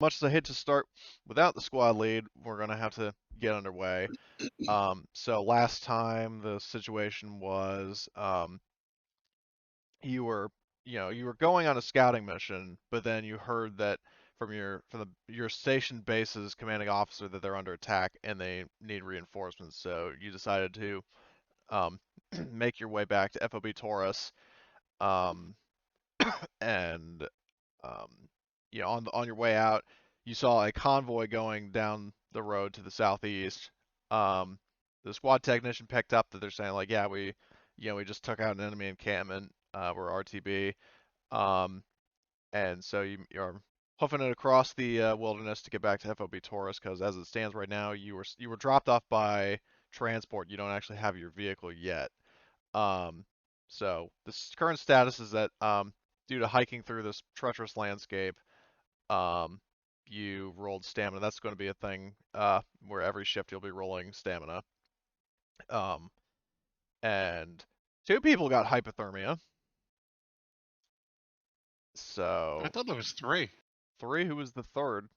much as I hate to start without the squad lead, we're gonna have to get underway. So last time the situation was, you were, you were going on a scouting mission, but then you heard that from your station base's commanding officer that they're under attack and they need reinforcements. So you decided to um, make your way back to FOB Taurus, um, and um, on your way out, you saw a convoy going down the road to the southeast. Um, the squad technician picked up that they're saying like, yeah, we just took out an enemy encampment. We're RTB, um, and so you're hoofing it across the wilderness to get back to FOB Taurus because as it stands right now, you were dropped off by transport. You don't actually have your vehicle yet. Um, so the current status is that due to hiking through this treacherous landscape, um, you rolled stamina. That's going to be a thing where every shift you'll be rolling stamina. Um, and two people got hypothermia. I So thought there was 3. three. Who was the third?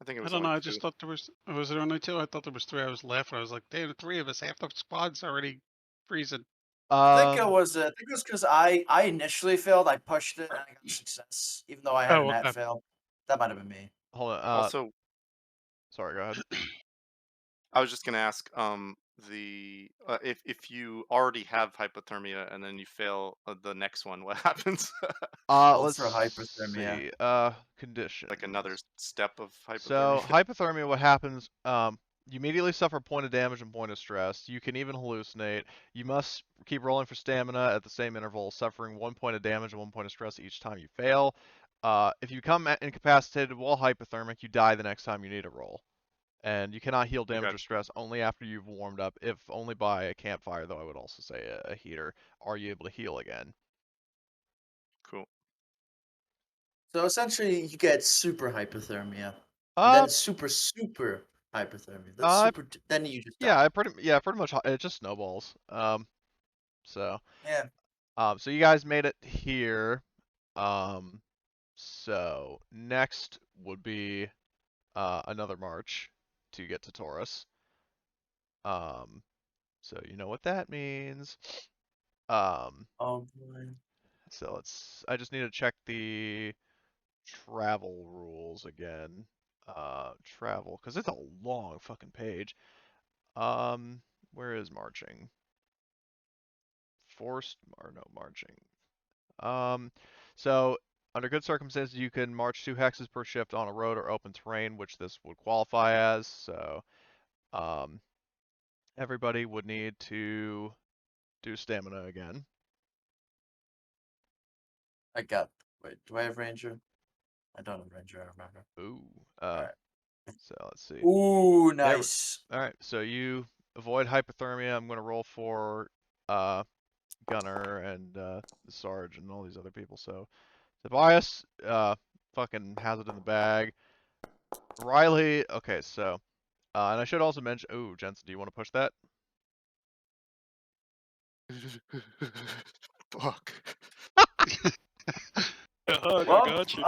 I think it I was don't know. only I 2. just thought there was. Was there only 2? I thought there was 3. I was laughing. I was like, damn, 3 of us. Half the squad's already freezing. I think it Um, was. I think it was because I initially failed. I pushed it and I got success, even though I had a Oh, net okay. fail. That might have been me. hold on. Also, Sorry, go ahead. I was just gonna ask, if you already have hypothermia and then you fail the next one, what happens? Let's Ultra hyperthermia. see. Condition. Like another step of So hypothermia? hypothermia, what happens? You immediately suffer a point of damage and point of stress. You can even hallucinate. You must keep rolling for stamina at the same interval, suffering 1 point of damage and 1 point of stress each time you fail. If you become incapacitated while hypothermic, you die the next time you need a roll. And you cannot heal I damage got or stress only after you've warmed up, if only by a campfire, though I would also say a heater. Are you able to heal again? cool. So essentially, you get super hypothermia, and Uh, then super hypothermia. That's uh, super. Then you just yeah, die. pretty much. It just snowballs. So, Yeah. so you guys made it here. Um, so next would be another march to get to Taurus. Um, so you know what that means. Um, Oh boy. so I just need to check the travel rules again. Travel, because it's a long fucking page. Where is marching? Forced or no marching. Um, so under good circumstances, you can march 2 hexes per shift on a road or open terrain, which this would qualify as. So, um, everybody would need to do stamina again. I got. Wait, do I have ranger? I don't have ranger. I remember. Ooh. All right. So let's see. Ooh, There. nice. All right. So you avoid hypothermia. I'm gonna roll for Gunner and the Sarge and all these other people. So Tobias fucking has it in the bag. Riley, okay, so and I should also mention, ooh, Jensen, do you want to push that? Fuck. I Well, got you.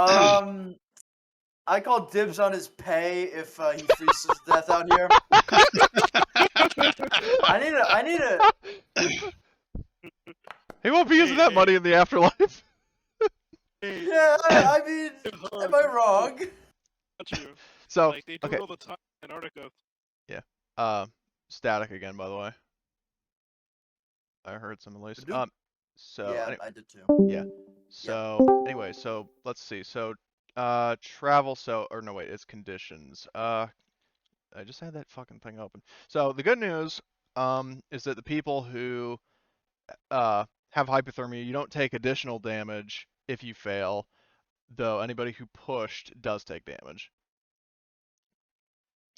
I call dibs on his pay if he freezes to death out here. I need a. He won't be using that money in the afterlife. Yeah, I mean, am I wrong? Got you. So, Like they do okay, it all the time in Antarctica. static again, by the way. I heard some at least. So Yeah, anyway, I did too. yeah. So anyway, so let's see. So travel. So or no, wait, it's conditions. I just had that fucking thing open. So the good news is that the people who have hypothermia, you don't take additional damage if you fail, though anybody who pushed does take damage.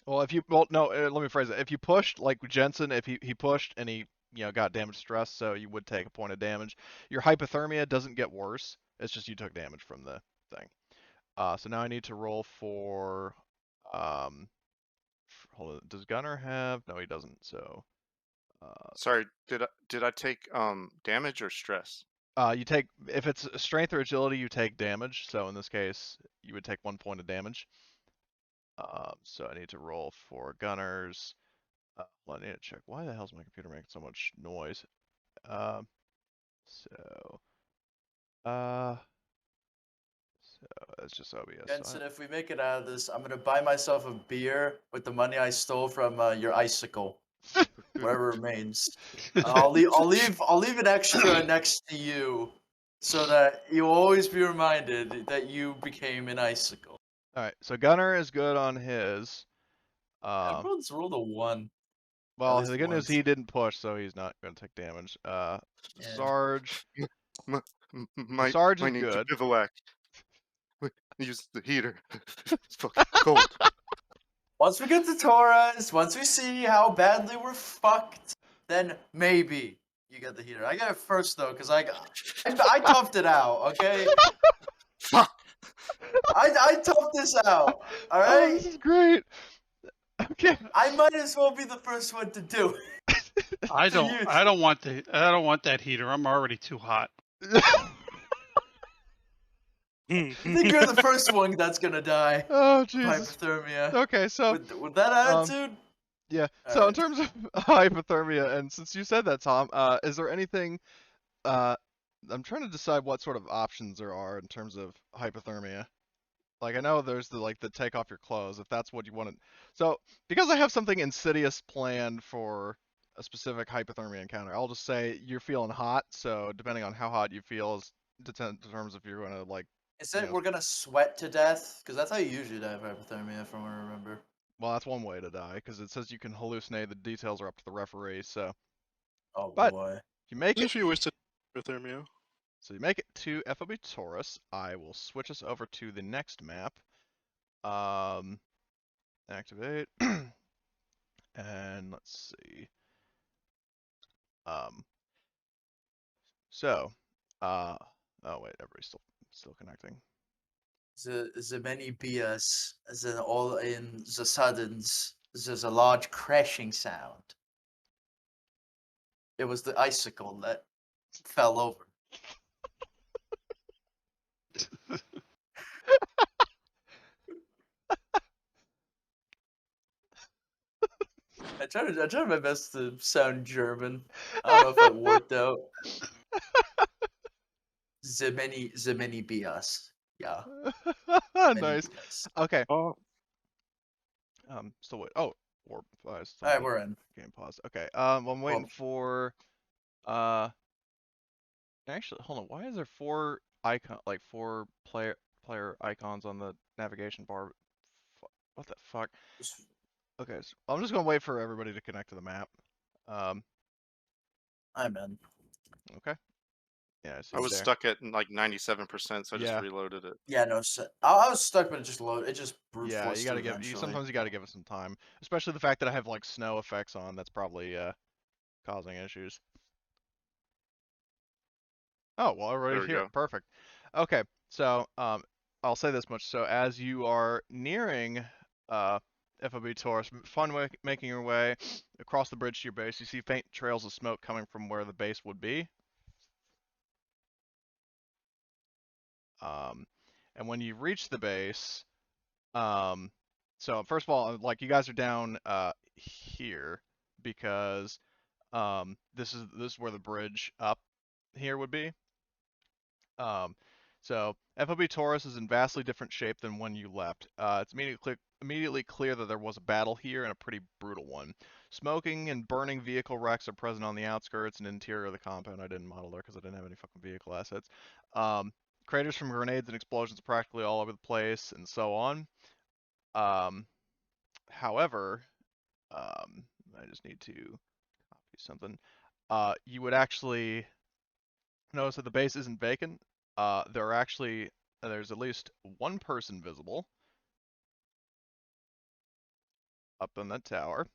Well, no, let me phrase it. If you pushed, like Jensen, if he pushed and he got damage stress, so you would take a point of damage. Your hypothermia doesn't get worse. It's just you took damage from the thing. So now I need to roll for hold on. Does Gunner have? No, he doesn't. So Sorry, did I take damage or stress? You take if it's strength or agility, you take damage. So in this case, you would take 1 point of damage. So I need to roll for gunners. Well, I need to check. Why the hell is my computer making so much noise? So, uh, so that's just OBS. Jensen, if we make it out of this, I'm gonna buy myself a beer with the money I stole from your icicle, whatever remains. I'll leave an extra next to you, so that you'll always be reminded that you became an icicle. All right, so gunner is good on his. Everyone's rolled a 1. Well, least the good news once. he didn't push, so he's not going to take damage. Yeah. Sarge. Might Sarge is need good. to bivouac. Use the heater. It's fucking cold. Once we get to Taurus, once we see how badly we're fucked, then maybe you get the heater. I got it first though, cause I toughed it out. Okay. Fuck. I toughed this out. All Oh, right. this is great. Okay. I might as well be the first one to do it. I don't want that heater. I'm already too hot. I think you're the first one that's gonna die. Oh, of Jesus. Hypothermia. Okay, so With that attitude. yeah. All So in right. terms of hypothermia, and since you said that, Tom, is there anything? I'm trying to decide what sort of options there are in terms of hypothermia. Like I know there's the take off your clothes if that's what you want to. So because I have something insidious planned for a specific hypothermia encounter, I'll just say you're feeling hot. So depending on how hot you feel is determines if you're gonna like. Is it Yeah. we're gonna sweat to death? Because that's how you usually die of hypothermia, from what I remember. Well, that's one way to die because it says you can hallucinate. The details are up to the referee. So Oh But- boy. if you make it, If you wish to hypothermia. so you make it to FOB Taurus, I will switch us over to the next map. Activate, and let's see. So, oh wait, everybody's still connecting. The many BS, as in all in the suddens, there's a large crashing sound. It was the icicle that fell over. I tried my best to sound German. I don't know if it worked out. The many BS. Yeah. Many Nice. BS. Okay. Oh, Still wait. Oh, warp. Still All right, need we're in. game pause. Okay. I'm waiting Well- for. Actually, hold on. Why is there four player icons on the navigation bar? What the fuck? Okay, so I'm just gonna wait for everybody to connect to the map. I'm in. Okay. Yeah, I see I you was there. stuck at like 97%, so I Yeah. just reloaded it. Yeah, no. I was stuck, but it just loaded. It just brute Yeah, forced you gotta it eventually. sometimes you gotta give it some time, especially the fact that I have like snow effects on. That's probably causing issues. Oh, well, There already we here. go. Perfect. Okay, so I'll say this much. So as you are nearing FOB Taurus, making your way across the bridge to your base, you see faint trails of smoke coming from where the base would be. And when you reach the base, so first of all, like you guys are down here because this is where the bridge up here would be. So FOB Taurus is in vastly different shape than when you left. It's immediately clear that there was a battle here and a pretty brutal one. Smoking and burning vehicle wrecks are present on the outskirts and interior of the compound. I didn't model there because I didn't have any fucking vehicle assets. Craters from grenades and explosions practically all over the place, and so on. However, I just need to copy something. You would actually notice that the base isn't vacant. There's at least one person visible up on that tower.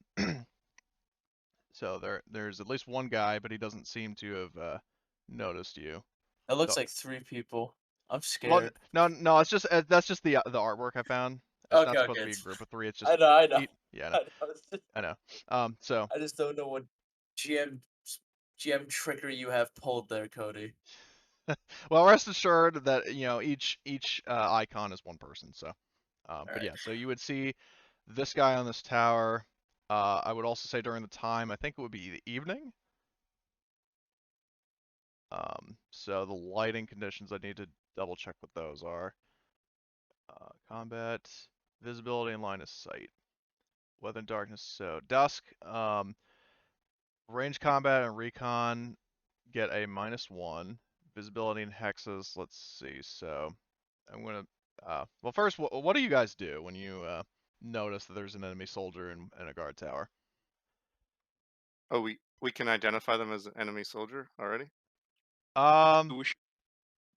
So there's at least one guy, but he doesn't seem to have noticed you. It looks So- like 3 people. I'm Well, scared. no, it's just that's just the artwork I found. It's not Okay, supposed to okay, be a it's- group of 3. It's just I know. yeah, I know. I know. So I just don't know what GM trickery you have pulled there, Cody. Well, rest assured that each icon is one person. So, but Alright. yeah, so you would see this guy on this tower. I would also say during the time, I think it would be the evening. So the lighting conditions, I need to double check what those are. Combat, visibility, and line of sight. Weather and darkness. So dusk, range combat and recon get a -1. Visibility and hexes, let's see. So I'm gonna. Well, first, what do you guys do when you notice that there's an enemy soldier in a guard tower? Oh, we can identify them as an enemy soldier already. Um, We should-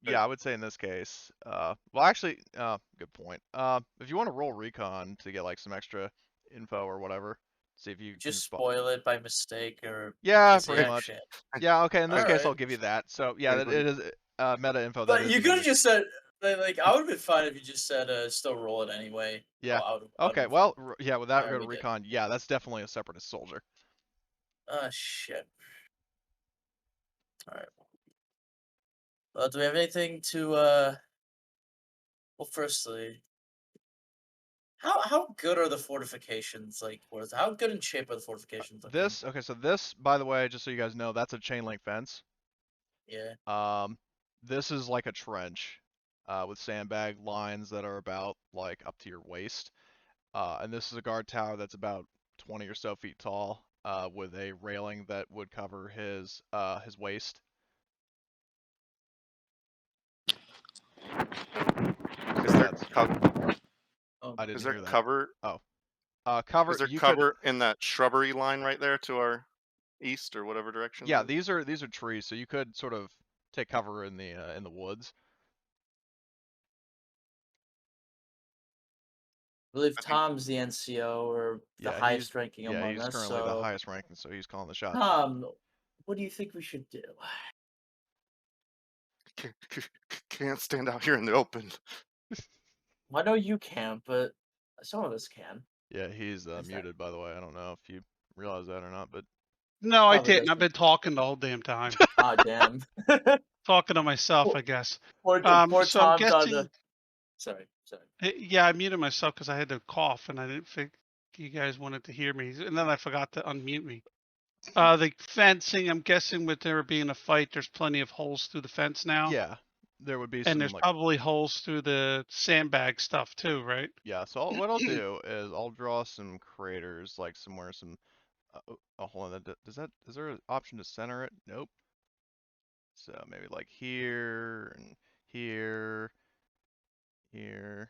yeah, I would say in this case. Well, actually, good point. If you want to roll recon to get like some extra info or whatever, see if you can Just spot. spoil it by mistake, or Yeah, is the pretty much. action? Yeah, okay. In this case, I'll Alright. give you that. So yeah, that it is meta info. That But is you an could have enemy. just said, like, I would have been fine if you just said, still roll it anyway. Yeah. Out Okay. of Well, yeah. Without whatever go to we did. recon, yeah, that's definitely a separatist soldier. Shit. Alright. Well, do we have anything to, well, firstly, how good are the fortifications? Like, how good in shape are the fortifications looking? Okay. So this, by the way, just so you guys know, that's a chain link fence. Yeah. This is like a trench, with sandbag lines that are about like up to your waist. And this is a guard tower that's about 20 or so feet tall, with a railing that would cover his waist. Is So there that's. I didn't is there hear that. cover? Oh, Is cover. there You could. cover in that shrubbery line right there to our east or whatever direction? Yeah, that is? these are trees, so you could sort of take cover in the woods. I believe I think- Tom's the NCO, or the Yeah, highest ranking among he's us. currently the So, highest ranking, so he's calling the shots. Tom, what do you think we should do? Can't stand out here in the open. I know you can't, but some of us can. Yeah, he's Is that- muted, by the way. I don't know if you realize that or not, but No, I Probably didn't. I've doesn't. been talking the whole damn time. Ah, damn. Talking to myself, I guess. Poor So I'm Tom's on guessing. the. Sorry. Yeah, I muted myself because I had to cough, and I didn't think you guys wanted to hear me, and then I forgot to unmute me. The fencing, I'm guessing with there being a fight, there's plenty of holes through the fence now. yeah, there would be And some there's like probably holes through the sandbag stuff too, right? yeah. So what I'll do is I'll draw some craters like somewhere some. Hold on. Is there an option to center it? Nope. So maybe like here and here, here,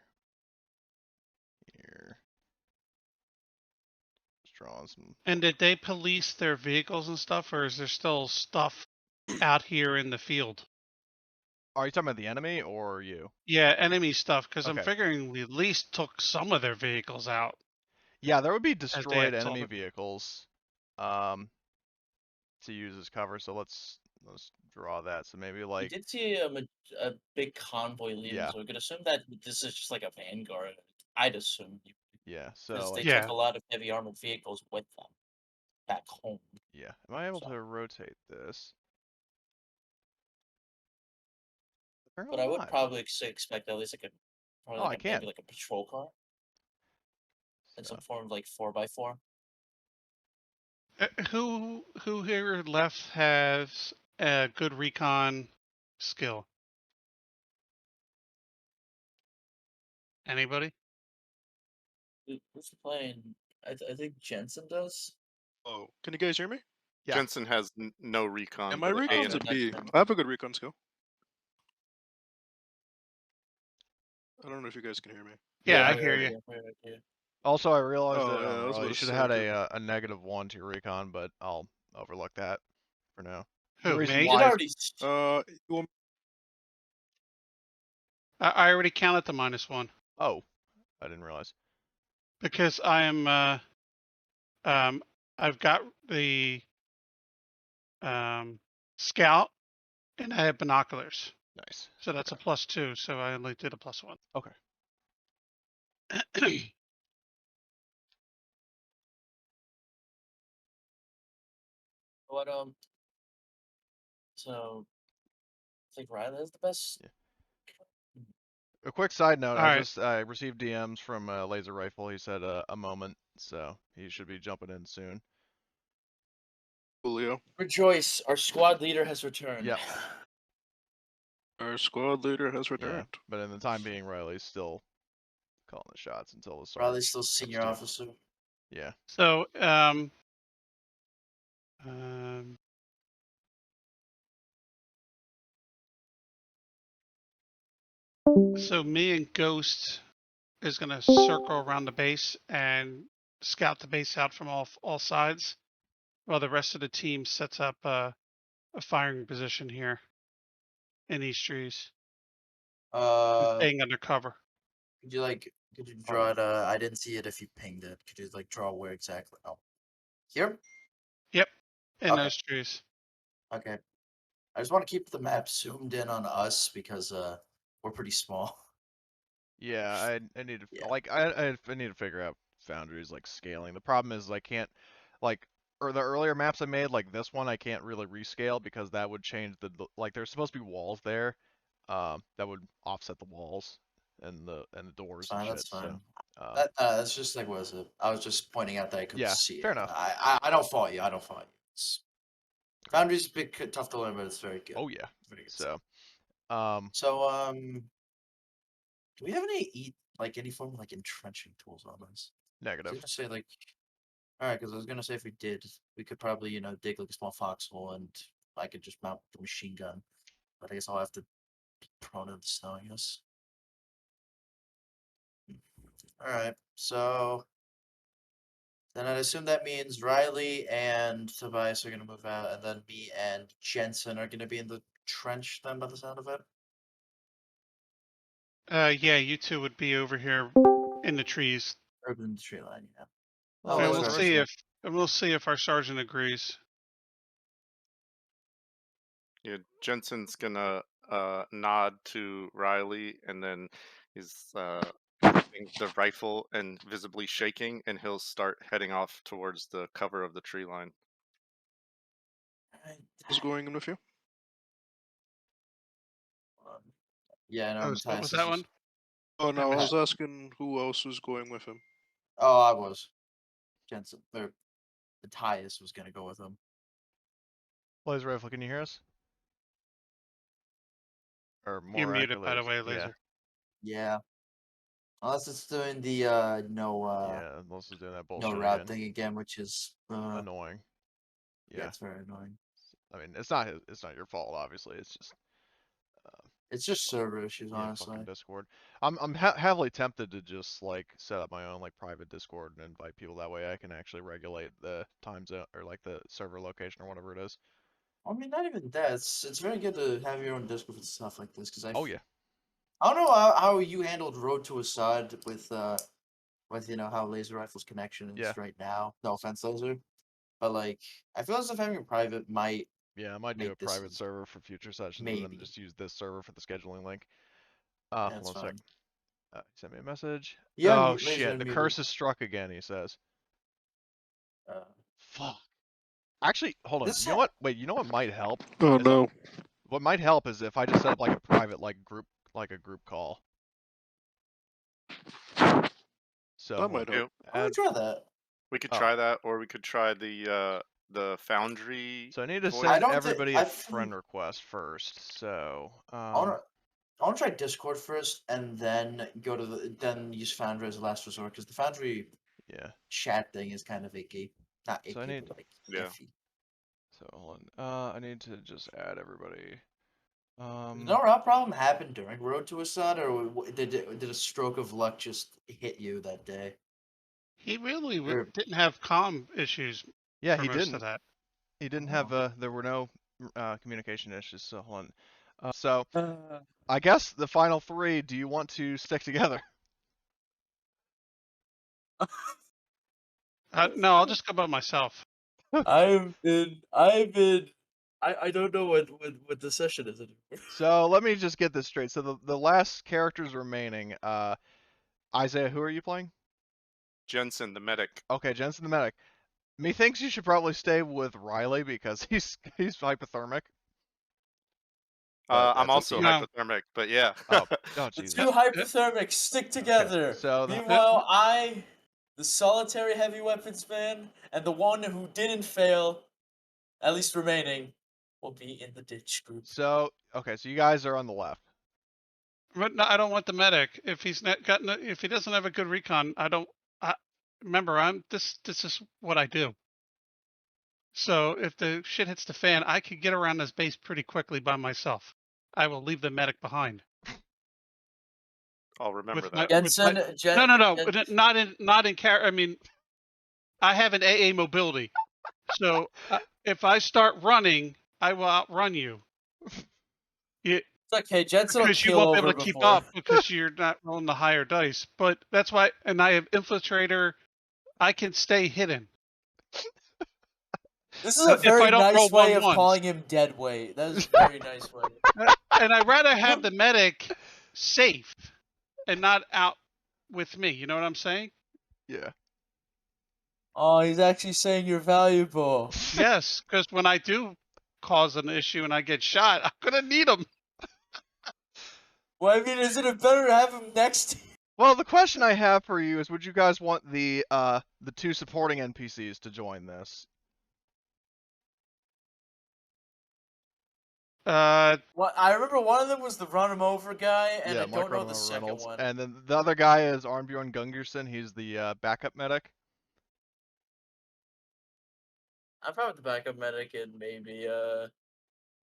here. Just drawing some. And did they police their vehicles and stuff, or is there still stuff out here in the field? Are you talking about the enemy or you? Yeah, enemy stuff, because I'm Okay. figuring we at least took some of their vehicles out. Yeah, there would be had destroyed told enemy it. vehicles, to use as cover. So let's draw that. So maybe We like did see a big convoy leaving, Yeah. so we could assume that this is just like a vanguard. I'd assume yeah. because So they like, Yeah. took a lot of heavy armored vehicles with them back home. yeah. Am I able So- to rotate this? But Apparently I would not. probably expect at least like Oh, I can. maybe like a patrol car in So, some form of like 4x4. Who here left has a good recon skill? Anybody? Who's playing? I think Jensen does. Oh, can you guys hear me? Yeah. Jensen has no recon. And my but an A recon's a and B. Jensen. I have a good recon skill. I don't know if you guys can hear me. Yeah, I Yeah. hear you. Yeah. Also, I realized Oh, that yeah, I was about you to should say, have had good. a -1 to your recon, but I'll overlook that for now. The Who, reason me? We why did is- already. You want I already counted the -1 Oh, I didn't realize. because I am. I've got the scout, and I have binoculars, Nice. so that's a +2. So I only did a +1. Okay. What So think Riley is the best. A quick side note, All right. I received DMs from Laser Rifle. He said a moment, so he should be jumping in soon. Julio, Rejoice, our squad leader has returned. Yep. our squad leader has Yeah, returned. but in the time being, Riley's still calling the shots until the start. Riley's still senior Next officer. Yeah. So, so me and Ghost is gonna circle around the base and scout the base out from all sides, while the rest of the team sets up a firing position here in these trees, staying under cover. Could you draw it? I didn't see it if you pinged it. Could you like draw where exactly? Oh, here. Yep, in Okay. those trees. Okay. I just want to keep the map zoomed in on us because we're pretty small. Yeah, I need to Yeah. I need to figure out Foundry's like scaling. The problem is I can't like or the earlier maps I made like this one I can't really rescale because that would change like there's supposed to be walls there, that would offset the walls and the doors and Fine, shit. that's fine. So That's just like what is it? I was just pointing out that I couldn't yeah, see fair it. enough. I don't fault you. I don't fault you. Foundry's a bit tough to learn, but it's very good. Oh yeah. Very good. So Do we have any form of like entrenching tools on us? I was negative. gonna say like, all right, because I was gonna say if we did, we could probably dig like a small foxhole and I could just mount the machine gun. But I guess I'll have to be prone to the snow. I guess. All right, so then I'd assume that means Riley and Tobias are gonna move out, and then me and Jensen are gonna be in the trench. Then, by the sound of it. Yeah, you two would be over here in the trees. Urban tree line, yeah. Oh, And well, we'll that's see right. if our sergeant agrees. Yeah, Jensen's gonna nod to Riley, and then he's holding the rifle and visibly shaking, and he'll start heading off towards the cover of the tree line. Who's going in with you? Yeah, no, Oh, what Matthias was is that just. one? Oh no, I Matt. was asking who else was going with him. Oh, I was. Jensen or Matthias was gonna go with him. Laser Rifle, can you hear us? Or You're more muted, by accurately, the way, yeah. Laser. Yeah. Unless it's doing the no Yeah, unless it's doing that no bullshit route again. thing again, which is Annoying. yeah, Yeah. it's very annoying. I mean, it's not your fault, obviously. It's just It's just server issues, yeah, honestly. fucking Discord. I'm heavily tempted to just like set up my own like private Discord and invite people that way. I can actually regulate the time zone or like the server location or whatever it is. I mean, not even that. It's very good to have your own Discord for stuff like this because Oh yeah. I don't know how you handled Road to Assad with how Laser Rifle's connection is Yeah. right now. No offense, Laser, but like I feel as if having a private might Yeah, I might do make a this private server for future sessions and then maybe. just use this server for the scheduling link. Yeah, Hold that's on a sec. fine. Send me a message. Yeah, Oh Laser shit, the unmuted. curse is struck again, he says. Fuck. Actually, hold on. This You know what? Wait, you know what might help? Oh Is no. What might help is if I just set up like a private like a group call. So That hold might on. help. I'm gonna try that. We could Oh. try that, or we could try the Foundry. So I need to voice. send don't everybody I a think- friend request first. So I wanna try Discord first, and then go to then use Foundry as a last resort because the Foundry yeah. chat thing is kind of icky. Not icky, So I need- but like Yeah. iffy. So hold on. I need to just add everybody. Did no route problem happen during Road to Assad, or did a stroke of luck just hit you that day? He really Or- didn't have comm issues Yeah, for he most didn't. of that. He didn't Oh. have there were no communication issues. So hold on. So I guess the final three. Do you want to stick together? No, I'll just go by myself. I don't know what the session is anymore. So let me just get this straight. So the last characters remaining. Isaiah, who are you playing? Jensen, the medic. Okay, Jensen the medic. Methinks you should probably stay with Riley because he's hypothermic. But I'm that's up to also you. No. hypothermic, but yeah. Oh, The jeez. two hypothermics stick together. so the- Meanwhile, I, the solitary heavy weapons man, and the one who didn't fail, at least remaining, will be in the ditch group. So you guys are on the left. But no, I don't want the medic. If he's not got if he doesn't have a good recon, I don't. Remember, this is what I do. So if the shit hits the fan, I could get around this base pretty quickly by myself. I will leave the medic behind. I'll remember With that. Jensen, No, not in character. I mean, I have an AA mobility, so if I start running, I will outrun you. It's okay. Jensen will Because you kill won't be over able to keep before. up because you're not rolling the higher dice. But that's why, and I have infiltrator. I can stay hidden. This is a If I very don't roll nice way of 1-1s. calling him dead weight. That is a very nice way. And I'd rather have the medic safe and not out with me. You know what I'm saying? Yeah. Oh, he's actually saying you're valuable. Yes, because when I do cause an issue and I get shot, I'm gonna need him. Well, I mean, isn't it better to have him next to you? Well, the question I have for you is, would you guys want the two supporting NPCs to join this? What I remember, one of them was the run him over guy, and yeah, I Mike don't know Rudman the over second Reynolds. one. And then the other guy is Arnbjorn Gungerson. He's the backup medic. I'm probably the backup medic and maybe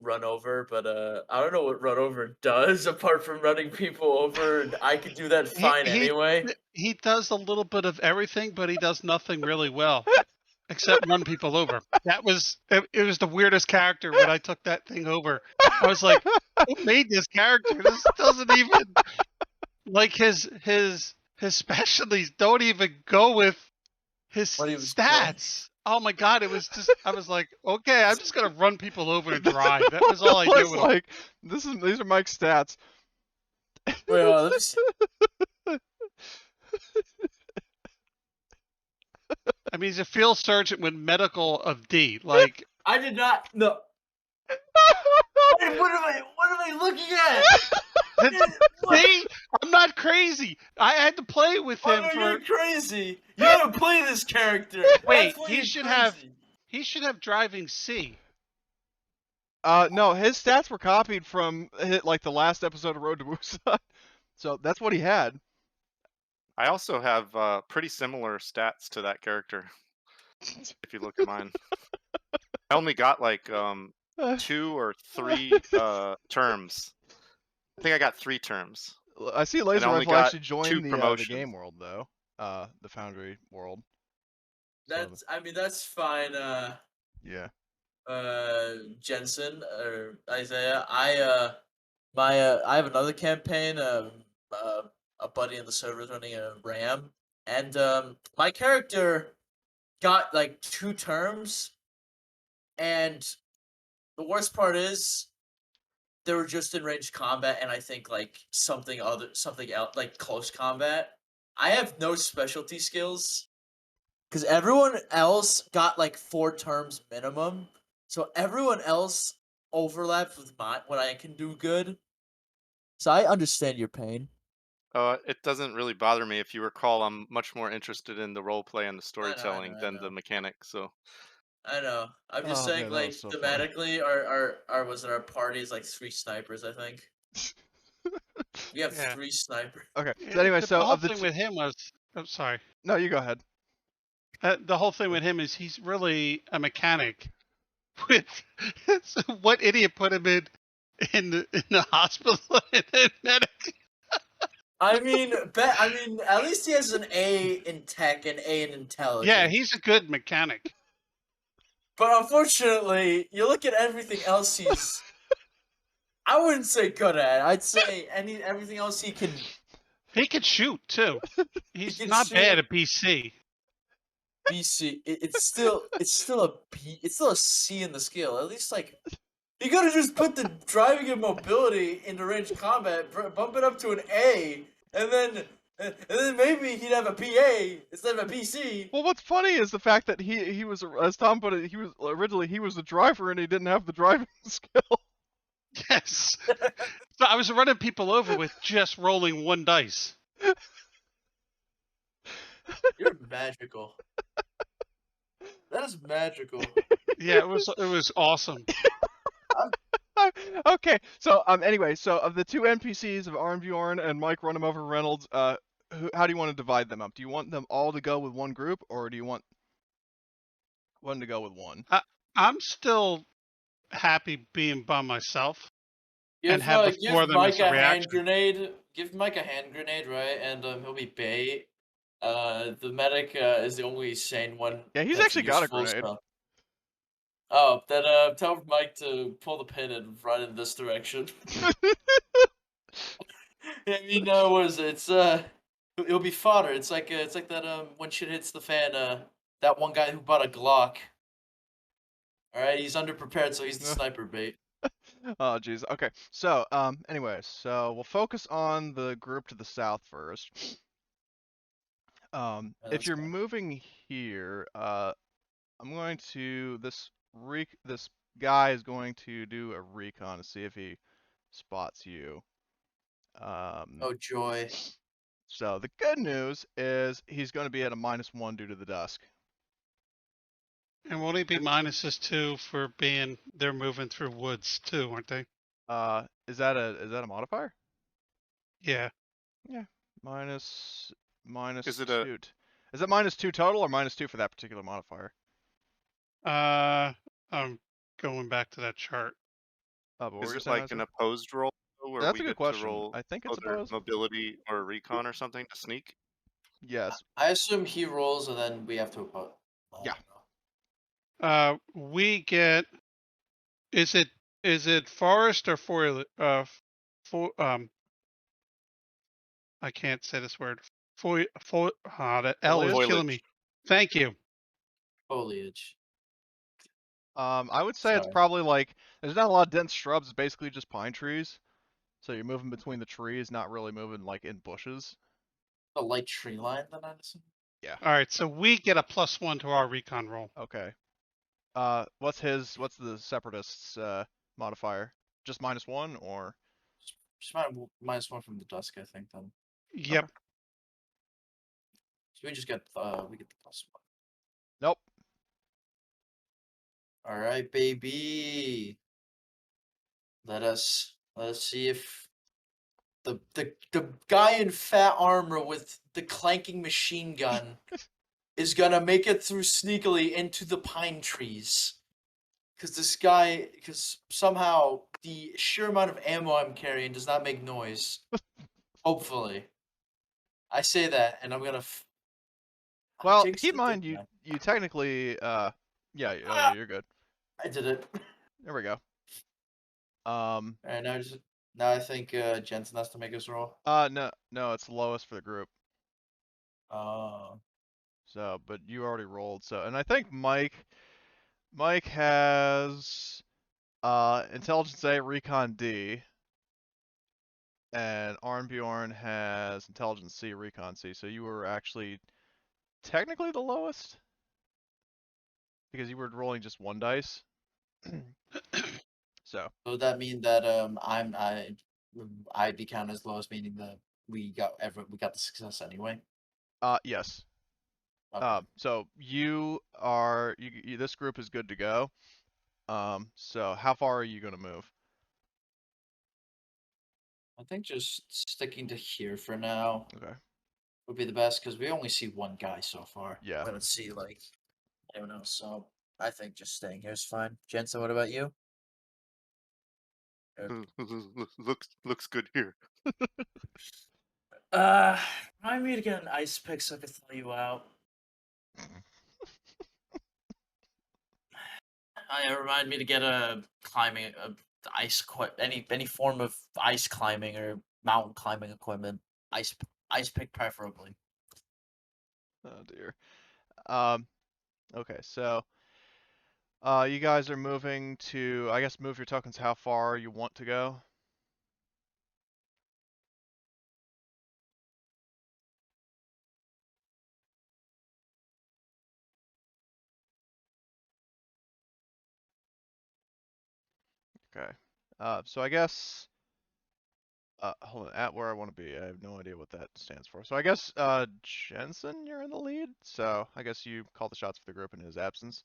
run over, but I don't know what run over does apart from running people over, and I could do that fine anyway. He does a little bit of everything, but he does nothing really well. Except run people over. It was the weirdest character when I took that thing over. I was like, who made this character? This doesn't even like his specialties don't even go with his What he was stats. Oh my god, it was just I was like, okay, I'm just gonna run people over and drive. That was all I was did with him. like, these are Mike's stats. Wait, let me see. I mean, he's a field surgeon with medical of D. Like I did not. No. Wait, what am I looking at? see, I'm not crazy. I had to play with him Oh, no, for you're crazy. You haven't played this character. Wait, That's why he you're should crazy. have driving C. No, his stats were copied from like the last episode of Road to Busan. So that's what he had. I also have pretty similar stats to that character. If you look at mine, I only got like 2 or 3 terms. I think I got 3 terms. I see Laser only Rifle got actually 2 joined the promotions. game world though, the Foundry world. That's. I mean, that's fine. Yeah. Jensen or Isaiah. I have another campaign. A buddy in the server is running a RAM, and my character got like 2 terms, and the worst part is they were just in range combat, and I think like something else, like close combat. I have no specialty skills because everyone else got like 4 terms minimum. So everyone else overlaps with what I can do good. So I understand your pain. It doesn't really bother me. If you recall, I'm much more interested in the role play and the I storytelling know. than the mechanics. So I know. I'm just Oh, saying, man, that like Oh, was so funny. thematically, our party is like 3 snipers. I think we have Yeah. 3 snipers. Okay. So anyway, the so whole of the thing with him was, I'm sorry. no, you go ahead. The whole thing with him is he's really a mechanic. With so what idiot put him in the hospital and medic? I mean, at least he has an A in tech and A in intelligence. Yeah, he's a good mechanic. But unfortunately, you look at everything else he's. I wouldn't say good at. I'd say everything else he can. He could shoot too. He's can not bad shoot. at BC. BC. It's still a B. It's still a C in the scale. At least like. You could have just put the driving and mobility into range combat, bump it up to an A, and then maybe he'd have a PA instead of a PC. Well, what's funny is the fact that he was, as Tom put it, he was the driver and he didn't have the driving skill. Yes. So I was running people over with just rolling one dice. You're magical. That is magical. Yeah, it was awesome. Okay, so anyway, so of the two NPCs of Armbjorn and Mike Run 'em Over Reynolds, how do you want to divide them up? Do you want them all to go with one group, or do you want one to go with one? I'm still happy being by myself and Give have the four of give them as Mike a a hand reaction. grenade. Give Mike a hand grenade, right? And he'll be bait. The medic is the only sane one. Yeah, he's That's actually got a useful. grenade. So. Oh, then tell Mike to pull the pin and run in this direction. I mean, what is it? It'll be fodder. It's like that when shit hits the fan. That one guy who bought a Glock. All right, he's underprepared, so he's the sniper bait. Oh, jeez. Okay, so anyway, so we'll focus on the group to the south first. Yeah, If that's you're fine. moving here, I'm going to this guy is going to do a recon to see if he spots you. Oh joy. So the good news is he's going to be at a -1 due to the dusk. And won't he be -2 for being they're moving through woods too, aren't they? Is that a modifier? Yeah. Yeah, minus Is it a- two. Is it -2 total or -2 for that particular modifier? I'm going back to that chart. But what were Is you it saying, like an Isaac? opposed roll where That's we a good get to question. roll I think it's other opposed. mobility or recon or something to sneak? Yes. I assume he rolls and then we have to oppose. Yeah. We get. Is it forest or foliage? I can't say this word. That L is Foliage? killing me. Thank you. Foliage. I would say it's Sorry. probably like there's not a lot of dense shrubs. It's basically just pine trees. So you're moving between the trees, not really moving like in bushes. A light tree line, then I assume. Yeah. All right, so we get a +1 to our recon roll. Okay. What's the separatists modifier? Just -1 or? Just -1 from the dusk, I think. Then. Yep. Okay. So we just get we get the +1. Nope. All right, baby. Let's see if the guy in fat armor with the clanking machine gun is gonna make it through sneakily into the pine trees. Because somehow the sheer amount of ammo I'm carrying does not make noise. Hopefully. I say that, and I'm gonna. I Well, jinxed keep in it, mind didn't you technically yeah, Ah! you're good. I did it. There we go. Alright, now I think Jensen has to make his roll. No, it's the lowest for the group. Oh. So, but you already rolled. So, and I think Mike has intelligence A, recon D, and Arnbjorn has intelligence C, recon C. So you were actually technically the lowest because you were rolling just one dice. So, So would that mean that I'd be counted as lowest, meaning that we got the success anyway? yes. Okay. So this group is good to go. So how far are you gonna move? I think just sticking to here for now Okay. would be the best because we only see one guy so far. Yeah. We don't see like anyone else, so I think just staying here is fine. Jensen, what about you? Looks good here. Remind me to get an ice pick so I can throw you out. Remind me to get a climbing, ice any form of ice climbing or mountain climbing equipment. Ice pick preferably. Oh dear. Okay, so you guys are moving to, I guess, move your tokens how far you want to go. Okay. So I guess. Hold on. At where I want to be. I have no idea what that stands for. So I guess, Jensen, you're in the lead. So I guess you call the shots for the group in his absence.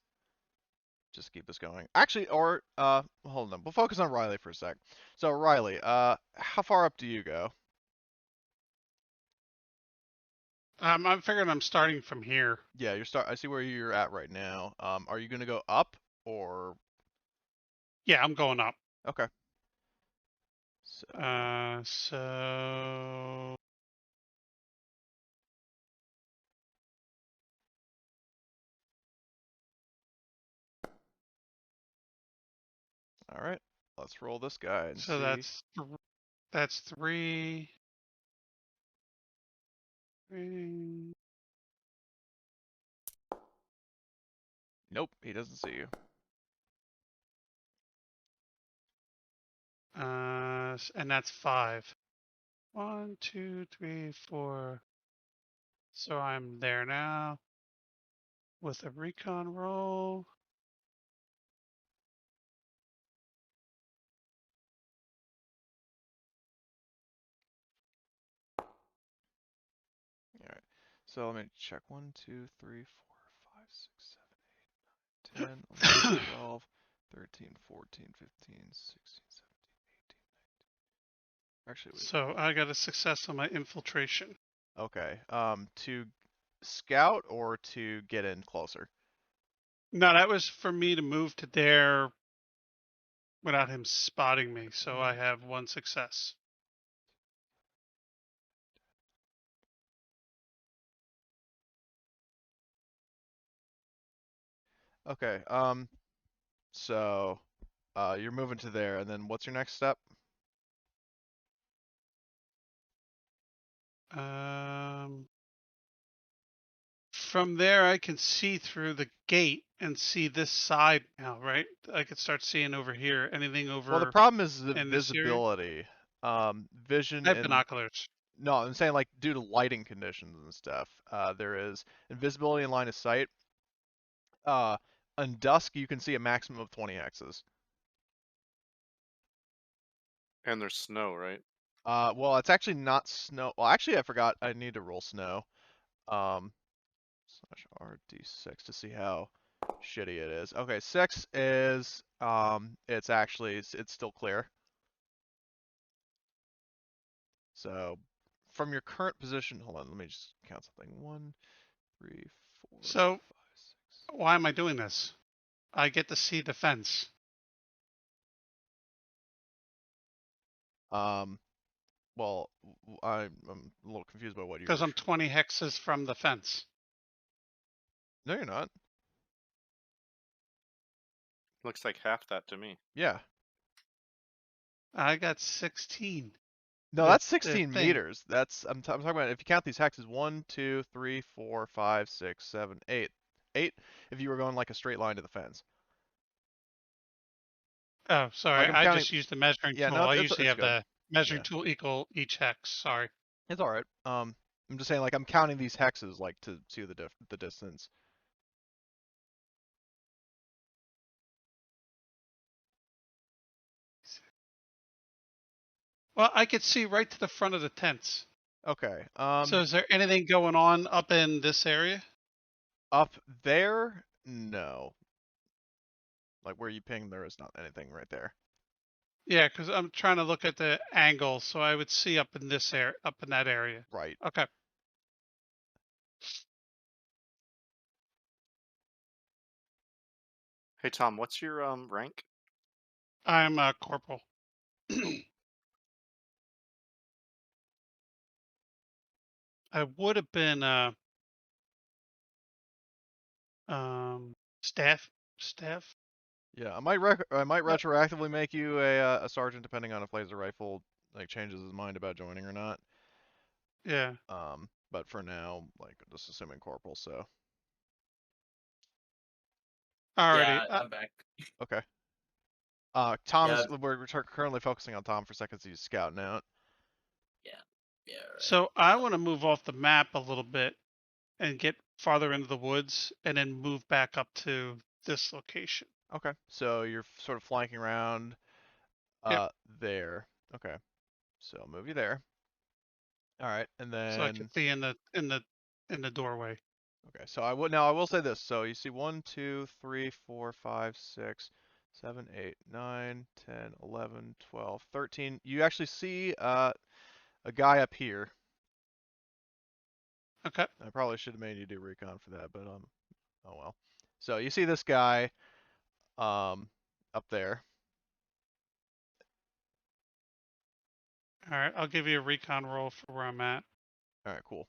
Just keep this going. Actually, or hold on. We'll focus on Riley for a sec. So Riley, how far up do you go? I'm figuring I'm starting from here. Yeah, I see where you're at right now. Are you gonna go up or Yeah, I'm going up. okay? So So all right, let's roll this guy and so see. that's three. Three. Nope, he doesn't see you. And that's 5. 1, 2, 3, 4. So I'm there now with a recon roll. All right. So let me check. 1, 2, 3, 4, 5, 6, 7, 8, 9, 10, 11, 12, 13, 14, 15, 16, 17, 18, 19. Actually, wait. So I got a success on my infiltration. Okay. To scout or to get in closer? No, that was for me to move to there without him spotting me. So I have 1 success. Okay. So, you're moving to there, and then what's your next step? From there, I can see through the gate and see this side now, right? I could start seeing over here. Anything Well, the over problem is the in this area? visibility. Vision I have and binoculars. no, I'm saying like due to lighting conditions and stuff. There is invisibility in line of sight. Uh, in dusk, you can see a maximum of 20 hexes. And there's snow, right? Well, it's actually not snow. Well, actually, I forgot. I need to roll snow. Slash RD6 to see how shitty it is. Okay, 6 is it's still clear. So from your current position, hold on, let me just count something. 1, 3, 4, So 5, 6. why am I doing this? I get to see the fence. Well, I'm a little confused by what you Because were. I'm 20 hexes from the fence. No, you're not. Looks like half that to me. Yeah. I got 16. No, that's The 16 thing. meters. I'm talking about if you count these hexes, 1, 2, 3, 4, 5, 6, 7, 8. 8 if you were going like a straight line to the fence. Oh, sorry. Like I'm I counting. just used the measuring Yeah, tool. no, I it's usually have good. the measuring Yeah. tool equal each hex. Sorry. It's all right. I'm just saying like I'm counting these hexes like to see the distance. Well, I could see right to the front of the tents. Okay. So is there anything going on up in this area? Up there, no. Like where you ping, there is not anything right there. Yeah, because I'm trying to look at the angle, so I would see up in this area, up in that area. Right. Okay. Hey Tom, what's your rank? I'm a corporal. I would have been staff. Yeah, I might retroactively make you a sergeant depending on if laser rifle like changes his mind about joining or not. Yeah. But for now, like just assuming corporal. So Alrighty. Yeah, I'm back. okay. Tom Yeah, is we're currently focusing on Tom for seconds. He's scouting out. yeah, right. So I want to move off the map a little bit and get farther into the woods, and then move back up to this location. Okay. So you're sort of flanking around. There. Okay. So I'll move you there. All right, and So I could then see in the doorway. okay. So I will say this. So you see 1, 2, 3, 4, 5, 6, 7, 8, 9, 10, 11, 12, 13. You actually see a guy up here. Okay. I probably should have made you do recon for that, but oh well. So you see this guy up there. All right. I'll give you a recon roll for where I'm at. All right, cool.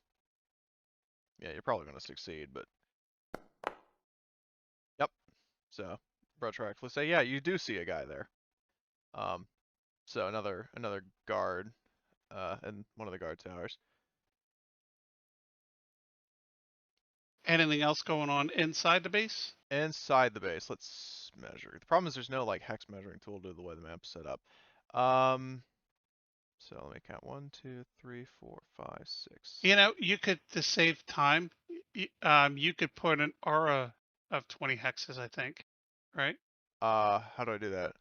Yeah, you're probably gonna succeed, but yep. So retroactively say, yeah, you do see a guy there. So another guard in one of the guard towers. Anything else going on inside the base? Inside the base, let's measure. The problem is there's no like hex measuring tool due to the way the map's set up. So let me count 1, 2, 3, 4, 5, 6. You know, you could, to save time, you could put an aura of 20 hexes, I think, right? How do I do that?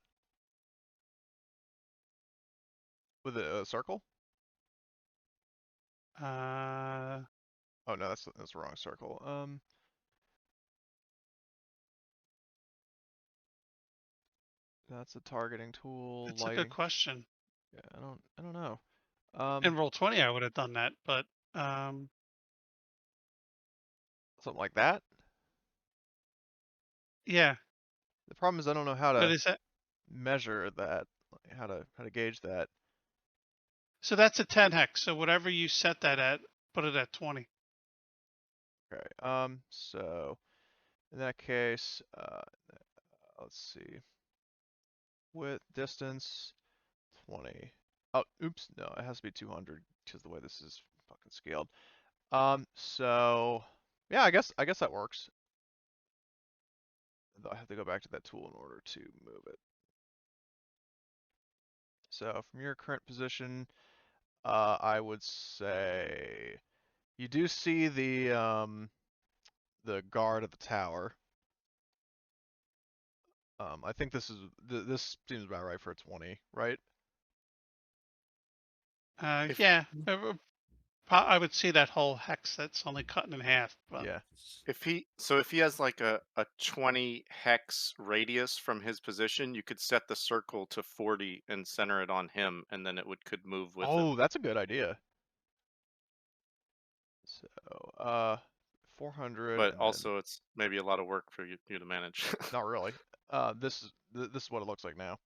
With a circle? Oh no, that's the wrong circle. That's a targeting tool. That's a Lighting. good question. Yeah, I don't know. In roll 20, I would have done that, but Something like that. yeah. The problem is I don't know how But to is that measure that, like, how to gauge that. so? That's a 10 hex. So whatever you set that at, put it at 20. Okay. So in that case, let's see. Width, distance, 20. Oh, oops. No, it has to be 200 because the way this is fucking scaled. So yeah, I guess that works. Though I have to go back to that tool in order to move it. So from your current position, I would say you do see the guard at the tower. I think this seems about right for a 20, right? Yeah. I would see that whole hex that's only cutting in half. But Yeah. If he has like a 20 hex radius from his position, you could set the circle to 40 and center it on him, and then could move with him. Oh, that's a good idea. So, 400, But and also, it's maybe a lot of work for you to manage. not really. This is what it looks like now.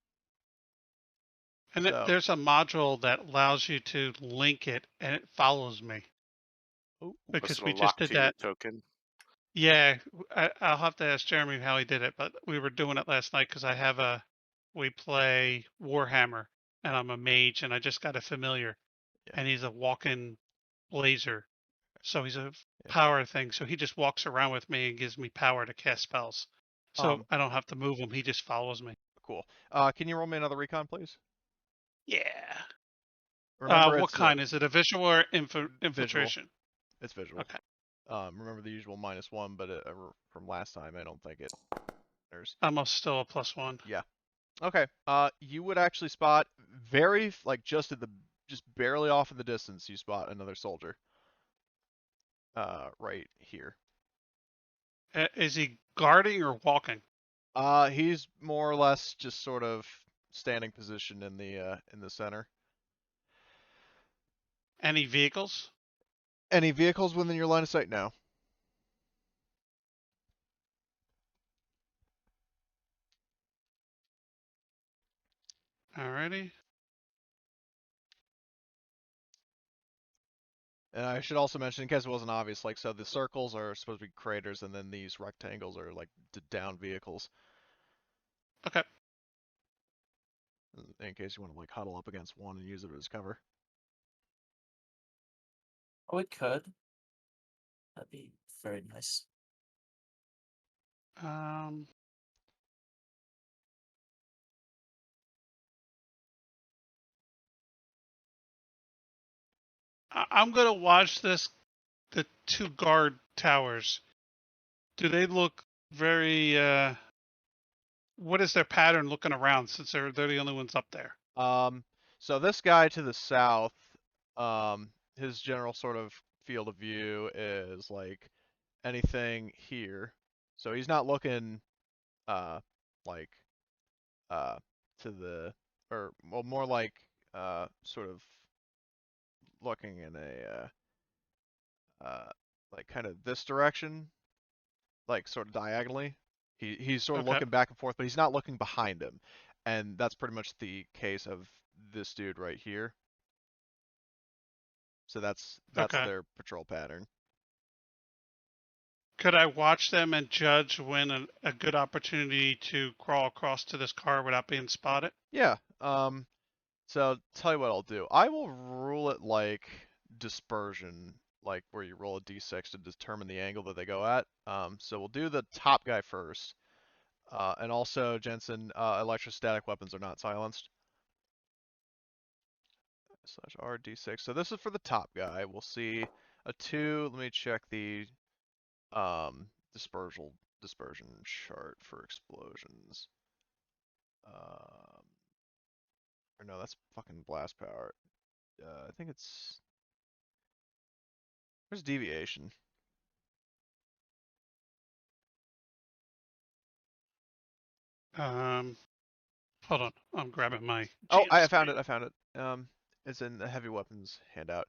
and So, there's a module that allows you to link it, and it follows me oh, because So we it'll just lock did to your that. token. Yeah, I'll have to ask Jeremy how he did it, but we were doing it last night because we play Warhammer, and I'm a mage, and I just got a familiar, Yeah. and he's a walking blazer, so he's a Yeah. power thing. So he just walks around with me and gives me power to cast spells. So I don't have to move him; he just follows me. Cool. Can you roll me another recon, please? Yeah. Remember, What it's kind is it? A visual or visual. infiltration? It's visual. Okay. Remember the usual -1, but from last time, I don't think it matters. Almost still a +1. Yeah. Okay. You would actually spot very like just barely off in the distance. You spot another soldier. Right here. Is he guarding or walking? He's more or less just sort of standing position in the center. Any vehicles? Any vehicles within your line of sight? No. Alrighty. And I should also mention, in case it wasn't obvious, like, so the circles are supposed to be craters, and then these rectangles are like down vehicles. Okay. In case you want to like huddle up against one and use it as cover. Oh, we could. That'd be very nice. I'm gonna watch the two guard towers. Do they look very? What is their pattern looking around since they're the only ones up there? So this guy to the south, his general sort of field of view is like anything here. So he's not looking, like, uh, to the, or well, more like, sort of looking in a, like kind of this direction, like sort of diagonally. He's sort of Okay. looking back and forth, but he's not looking behind him, and that's pretty much the case of this dude right here. So that's Okay. their patrol pattern. Could I watch them and judge when a good opportunity to crawl across to this car without being spotted? Yeah. So tell you what I'll do. I will rule it like dispersion, like where you roll a d6 to determine the angle that they go at. So we'll do the top guy first. And also, Jensen, electrostatic weapons are not silenced. Slash RD6. So this is for the top guy. We'll see a 2. Let me check the dispersion chart for explosions. Or no, that's fucking blast power. I think it's, there's deviation. Hold on. I'm grabbing my. Oh, I GM found screen. it. I found it. It's in the heavy weapons handout.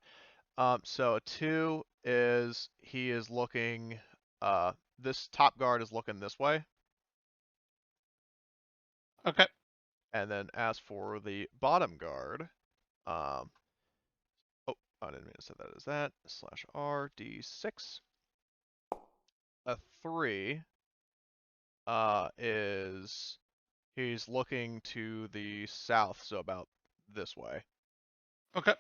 So a 2 is he is looking. This top guard is looking this way. Okay. And then as for the bottom guard, oh, I didn't mean to set that as that. Slash RD6. A 3 is he's looking to the south, so about this way. Okay.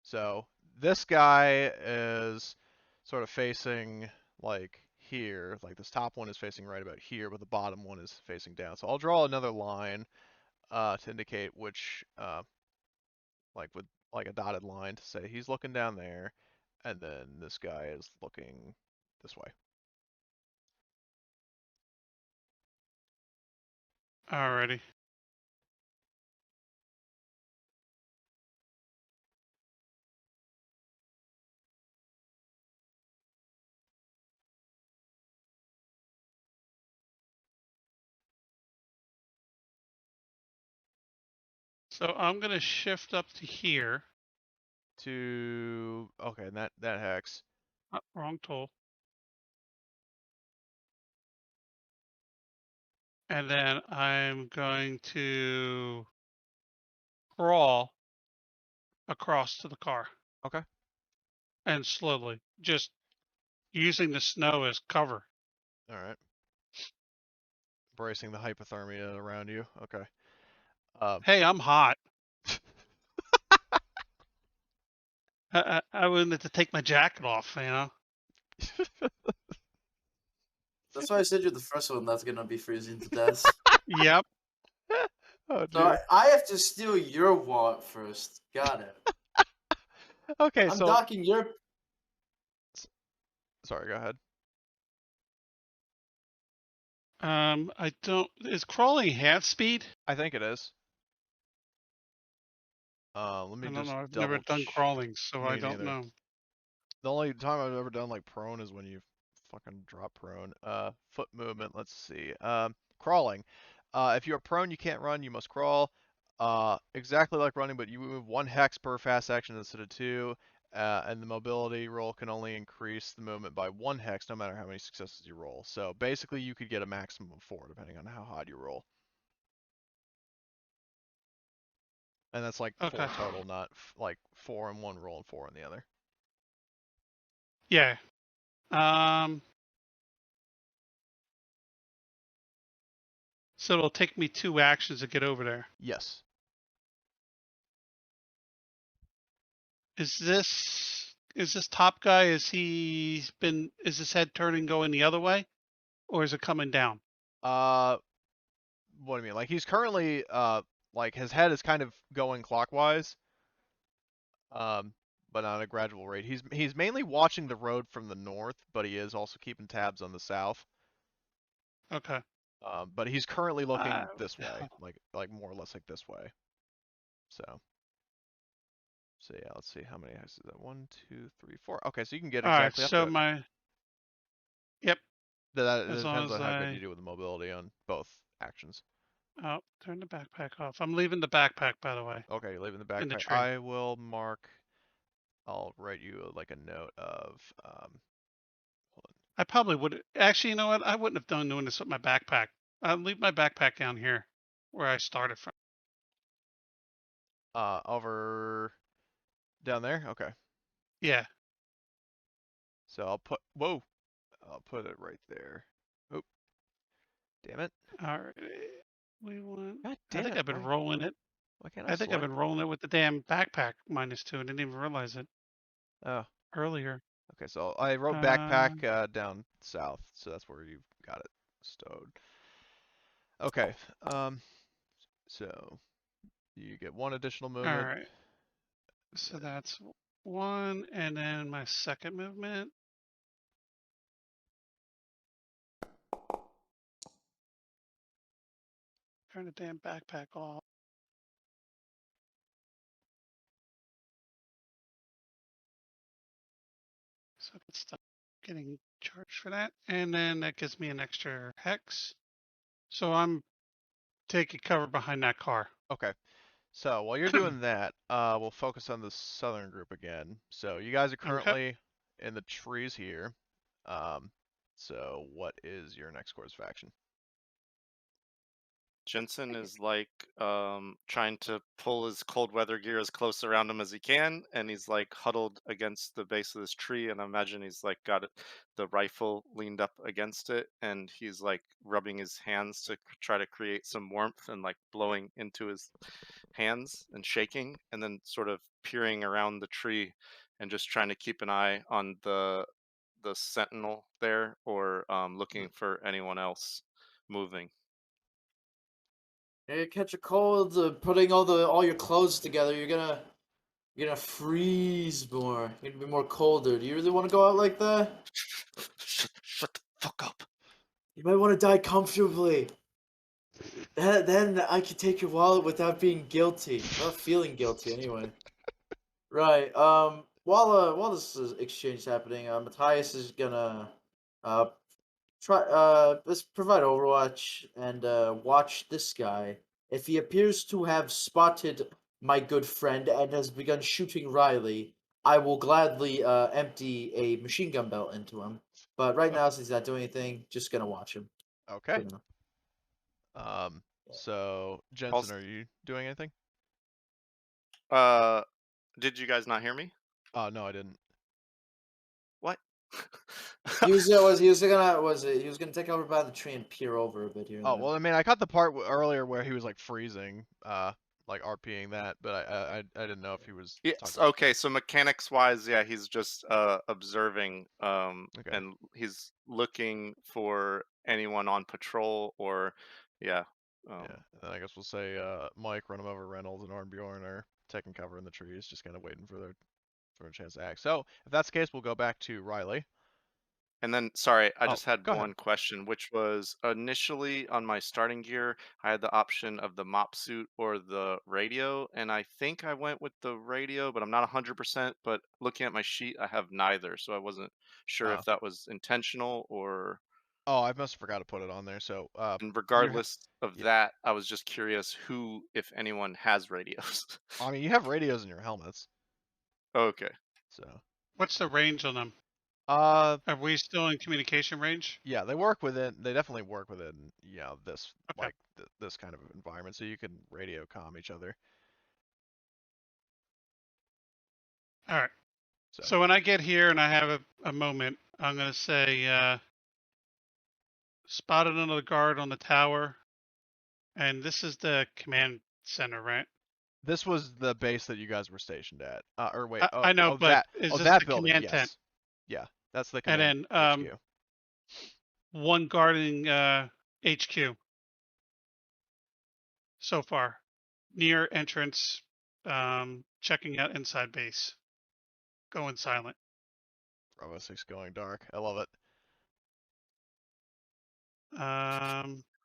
So this guy is sort of facing like here, like this top one is facing right about here, but the bottom one is facing down. So I'll draw another line to indicate which, like with like a dotted line to say he's looking down there, and then this guy is looking this way. Alrighty. So I'm gonna shift up to here. To okay, and that hex. Wrong tool. And then I'm going to crawl across to the car. Okay. And slowly, just using the snow as cover. All right. Bracing the hypothermia around you. Okay. Hey, I'm hot. I wanted to take my jacket off, you know. That's why I said you're the first one that's gonna be freezing to death. Yep. Oh So dear. I have to steal your wallet first. Got it. Okay, I'm so docking your. sorry, go ahead. I don't. Is crawling half speed? I think it is. Let me I don't just know. I've never double done crawling, so I Me don't neither. know. The only time I've ever done like prone is when you fucking drop prone. Foot movement, let's see. Crawling. If you're prone, you can't run, you must crawl. Exactly like running, but you move 1 hex per fast action instead of 2. And the mobility roll can only increase the movement by 1 hex no matter how many successes you roll. So basically you could get a maximum of 4 depending on how hard you roll. And that's like 4 Okay. total, not like 4 in one roll and 4 in the other. Yeah. So it'll take me 2 actions to get over there. Yes. Is this top guy? Is his head turning going the other way, or is it coming down? What do you mean? Like he's currently like his head is kind of going clockwise, but on a gradual rate. He's mainly watching the road from the north, but he is also keeping tabs on the south. Okay. But he's currently looking Uh, this way, like more or less like this way. So yeah, let's see how many hexes is that? 1, 2, 3, 4. Okay, so you can get All right, exactly up to so it. yep, That as long depends on as how good I you do with the mobility on both actions. oh, turn the backpack off. I'm leaving the backpack, by the way, Okay, you're leaving the in the backpack. tree. I'll write you like a note of hold I probably would actually. You know what? I wouldn't have doing this with my backpack. I'll leave my backpack down here, where I started from. over down there. Okay, Yeah. so I'll put it right there. Oh, damn it! All right. We want. God I damn think it! I've been rolling it. Why can't I I think I've select? been rolling it with the damn backpack -2. I didn't even realize it Oh, earlier. okay. So I wrote Uh, backpack down south, so that's where you've got it stowed. Okay. So you get one additional all movement. right. So that's one, and then my second movement. Turn the damn backpack off. So let's stop getting charged for that. And then that gives me an extra hex. So I'm taking cover behind that car. Okay. So while you're doing that, we'll focus on the southern group again. So you guys are Okay. currently in the trees here. So what is your next course of action? Jensen is like trying to pull his cold weather gear as close around him as he can, and he's like huddled against the base of this tree, and I imagine he's like got the rifle leaned up against it, and he's like rubbing his hands to try to create some warmth and like blowing into his hands and shaking, and then sort of peering around the tree and just trying to keep an eye on the sentinel there, or looking for anyone else moving. You're gonna catch a cold putting all your clothes together. You're gonna freeze more. You're gonna be more colder. Do you really want to go out like that? Shut the fuck up. You might want to die comfortably. Then I can take your wallet without being guilty, without feeling guilty anyway. Right. While this exchange is happening, Matthias is gonna uh let's provide Overwatch and watch this guy. If he appears to have spotted my good friend and has begun shooting Riley, I will gladly empty a machine gun belt into him. But right now, since he's not doing anything, just gonna watch him. Okay. For now. So Jensen, Also, are you doing anything? did you guys not hear me? Oh, no, I didn't. What? He was gonna take over by the tree and peer over a bit here. And Oh, there. well, I mean, I caught the part earlier where he was like freezing, like RPing that, but I didn't know if he was Yes. talking about. Okay. So mechanics wise, yeah, he's just observing, Okay. and he's looking for anyone on patrol, or yeah. Yeah. And then I guess we'll say Mike, run him over, Reynolds, and Arnbjorn are taking cover in the trees, just kind of waiting for a chance to act. So if that's the case, we'll go back to Riley. And then, sorry, I Oh, just had go ahead. one question, which was initially on my starting gear, I had the option of the mop suit or the radio, and I think I went with the radio, but I'm not 100%. But looking at my sheet, I have neither, so I wasn't sure Oh. if that was intentional or. Oh, I must have forgot to put it on there. So And you regardless of yeah. that, I was just curious who, if anyone, has radios. I mean, you have radios in your helmets, Okay. so. What's the range on them? Uh, Are we still in communication range? yeah, they work within. They definitely work within, this Okay. like this kind of environment, so you can radio comm each other. All right. So So when I get here and I have a moment, I'm gonna say spotted another guard on the tower, and this is the command center, right? this was the base that you guys were stationed at. Or wait, I know, oh but that, is this that the building, command tent? yes, yeah, that's the And command then HQ. one guarding HQ so far, near entrance, checking out inside base, going silent. Bravo 6 going dark. I love it.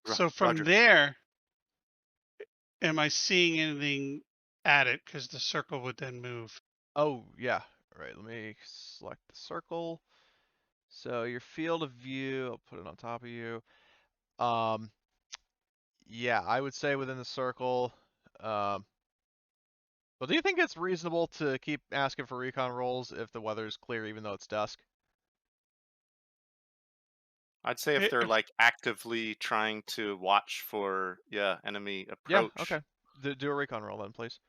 So So from Roger. there, am I seeing anything at it? Because the circle would then move. Oh, yeah. All right, let me select the circle. So your field of view, I'll put it on top of you. Um, yeah, I would say within the circle. Well, do you think it's reasonable to keep asking for recon rolls if the weather's clear, even though it's dusk? I'd say if I- they're if- like actively trying to watch for enemy Yeah, approach. okay. Do a recon roll then, please.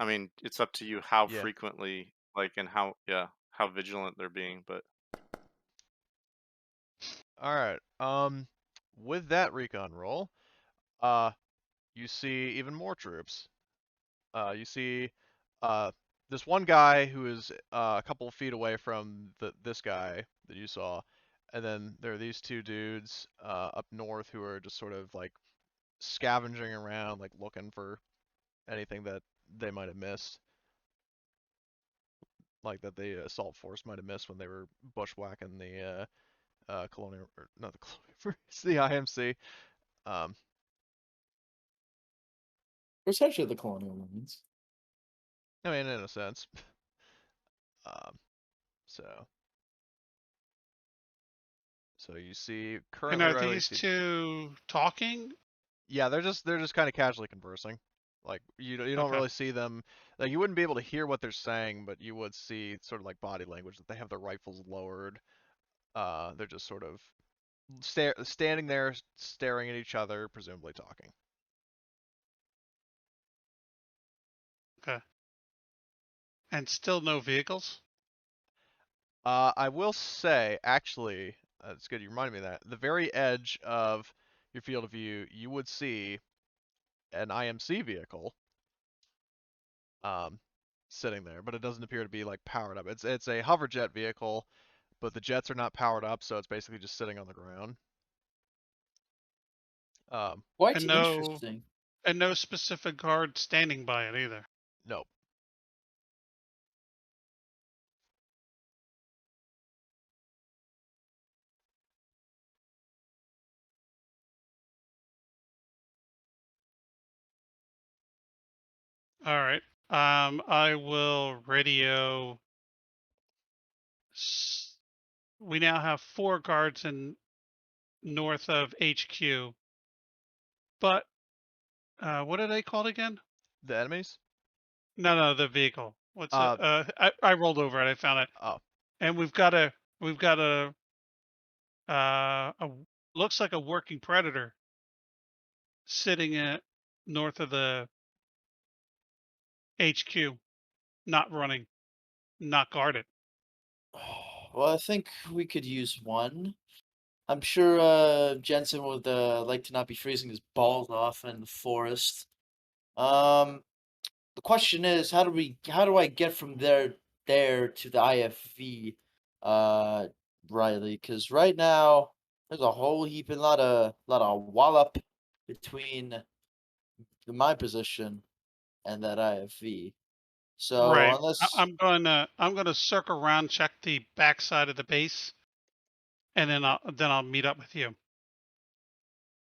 I mean, it's up to you how Yeah. frequently, like, and how vigilant they're being. But All right. With that recon roll, you see even more troops. You see, this one guy who is a couple of feet away from this guy that you saw, and then there are these two dudes up north who are just sort of like scavenging around, like looking for anything that they might have missed, like that the assault force might have missed when they were bushwhacking the colonial, or not the colonial, it's the IMC. Um, Where's actually the Colonial Marines? I mean, in a sense. Um, so, so you see And currently, are Riley, you these see, two talking? yeah, they're just kind of casually conversing. Like you don't Okay. really see them. Like you wouldn't be able to hear what they're saying, but you would see sort of like body language that they have their rifles lowered. They're just sort of standing there, staring at each other, presumably talking. Okay. And still no vehicles? I will say, actually, it's good you reminded me of that. The very edge of your field of view, you would see an IMC vehicle, um, sitting there, but it doesn't appear to be like powered up. It's a hoverjet vehicle, but the jets are not powered up, so it's basically just sitting on the ground. Um, Quite And no interesting. and no specific guard standing by it either. no. All right. I will radio. We now have 4 guards in north of HQ, but what are they called again? The enemies? No, the vehicle. What's it? Uh, I rolled over it. I found it, oh, and we've got a looks like a working predator sitting at north of the HQ, not running, not guarded. Well, I think we could use one. I'm sure Jensen would like to not be freezing his balls off in the forest. Um, the question is, how do I get from there to the IFV, uh, Riley? Because right now there's a whole heaping lot of wallop between my position and that IFV. So Right. unless I'm gonna circle around, check the backside of the base, and then I'll meet up with you.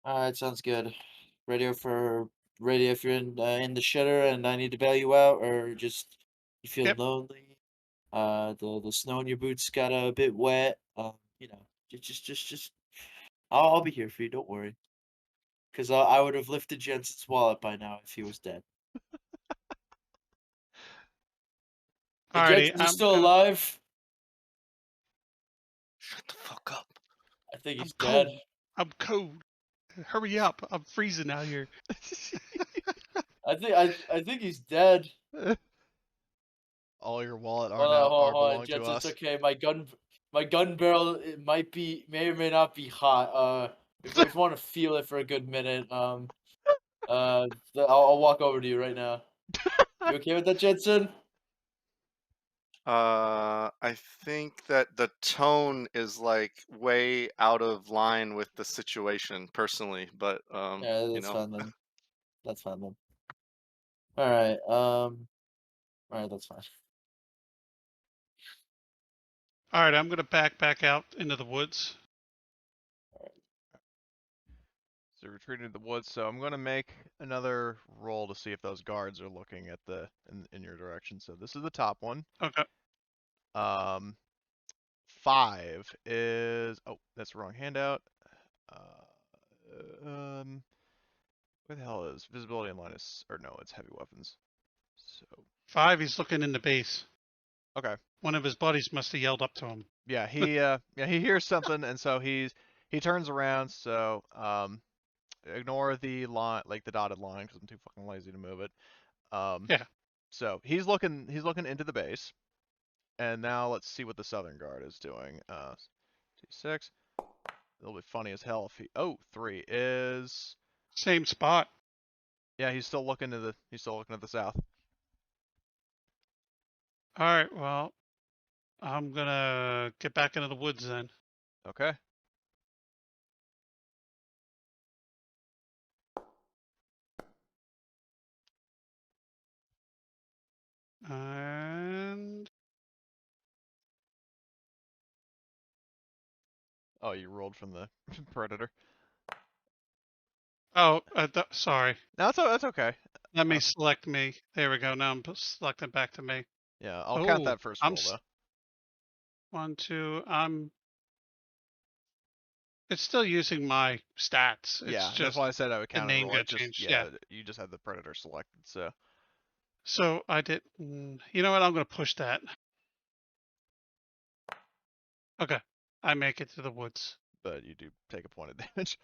all right, sounds good. Radio if you're in the shitter and I need to bail you out, or just you feel Yep. lonely. The snow in your boots got a bit wet. Just I'll be here for you. Don't worry, because I would have lifted Jensen's wallet by now if he was dead. Hey, Alrighty. Jensen, you still alive? shut the fuck up. I think I'm he's dead. cold. I'm cold. Hurry up. I'm freezing out here. I think he's dead. all your wallet Hold on, are hold on, belong to Jensen. It's us. okay. My gun barrel it may or may not be hot. If you want to feel it for a good minute, I'll walk over to you right now. You okay with that, Jensen? I think that the tone is like way out of line with the situation, personally. But Yeah, you that's know, fine then. That's fine then. All right. All right, that's fine. All right. I'm gonna back out into the woods. So retreating to the woods. So I'm going to make another roll to see if those guards are looking at the in your direction. So this is the top one. Okay. 5 is that's the wrong handout. Where the hell is visibility and line is, or no, it's heavy weapons. So 5, he's looking in the base. okay. One of his buddies must have yelled up to him. Yeah, he hears something, and so he turns around. So ignore the line, like the dotted line, because I'm too fucking lazy to move it. Yeah. So he's looking into the base, and now let's see what the Southern Guard is doing. T6. It'll be funny as hell if he. 3 is. Same spot. Yeah, he's still looking at the south. All right. Well, I'm gonna get back into the woods then. Okay. And Oh, you rolled from the predator. oh, sorry. No, that's okay. Let me select me. There we go. Now I'm selecting back to me. Yeah, I'll count Oh, that first I'm roll though. 1, 2. It's still using my stats. It's Yeah, that's just why I said I would the count name roll. got It just changed. Yeah. you just had the predator selected, so. So I did. You know what? I'm gonna push that. Okay. I make it to the woods. But you do take a point of damage.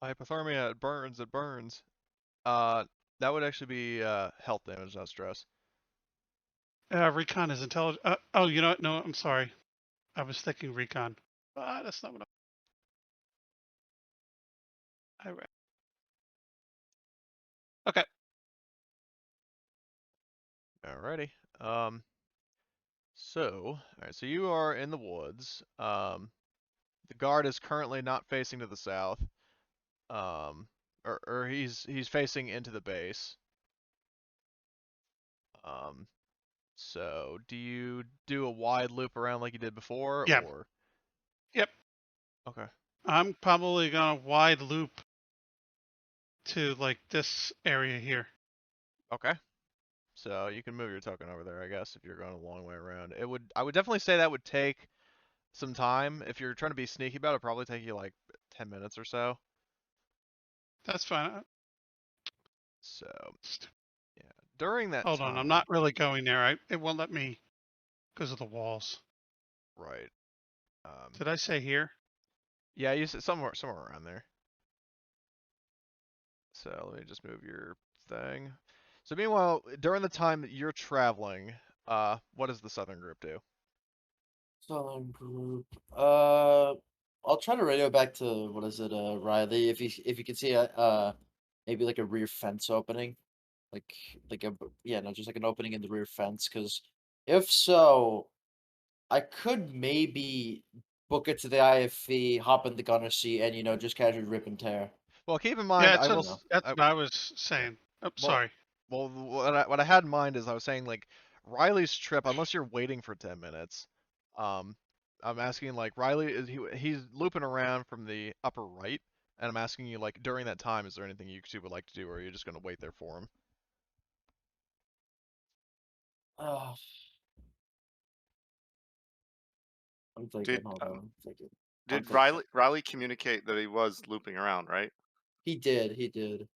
Hypothermia, it burns, it burns. That would actually be health damage, not stress. Recon is intelligent. Oh, you know what? No, I'm sorry. I was thinking recon. That's not what I read. Okay. Alrighty. Alright, so you are in the woods. The guard is currently not facing to the south. Or he's facing into the base. So do you do a wide loop around like you did before, Yeah. or? Yep. Okay. I'm probably gonna wide loop to like this area here. Okay. So you can move your token over there, I guess, if you're going a long way around. I would definitely say that would take some time. If you're trying to be sneaky about it, it'd probably take you like 10 minutes or so. That's fine. So, yeah. During that Hold time. on. I'm not really going there. It won't let me because of the walls. Right. Did I say here? Yeah, you said somewhere around there. So let me just move your thing. So meanwhile, during the time that you're traveling, what does the Southern group do? Southern group. I'll try to radio back to Riley. If you can see maybe like a rear fence opening, just like an opening in the rear fence. Because if so, I could maybe book it to the IFV, hop in the gunner seat, and just casually rip and tear. Well, keep in mind, Yeah, I will. that's what I was saying. Oh, Well, sorry. Well, what I had in mind is I was saying like Riley's trip, unless you're waiting for 10 minutes. I'm asking like Riley he's looping around from the upper right, and I'm asking you like during that time, is there anything you two would like to do, or are you just gonna wait there for him? Oh, I'm thinking. Did Hold on. I'm thinking. did thinking. Riley communicate that he was looping around, right? He did. He did.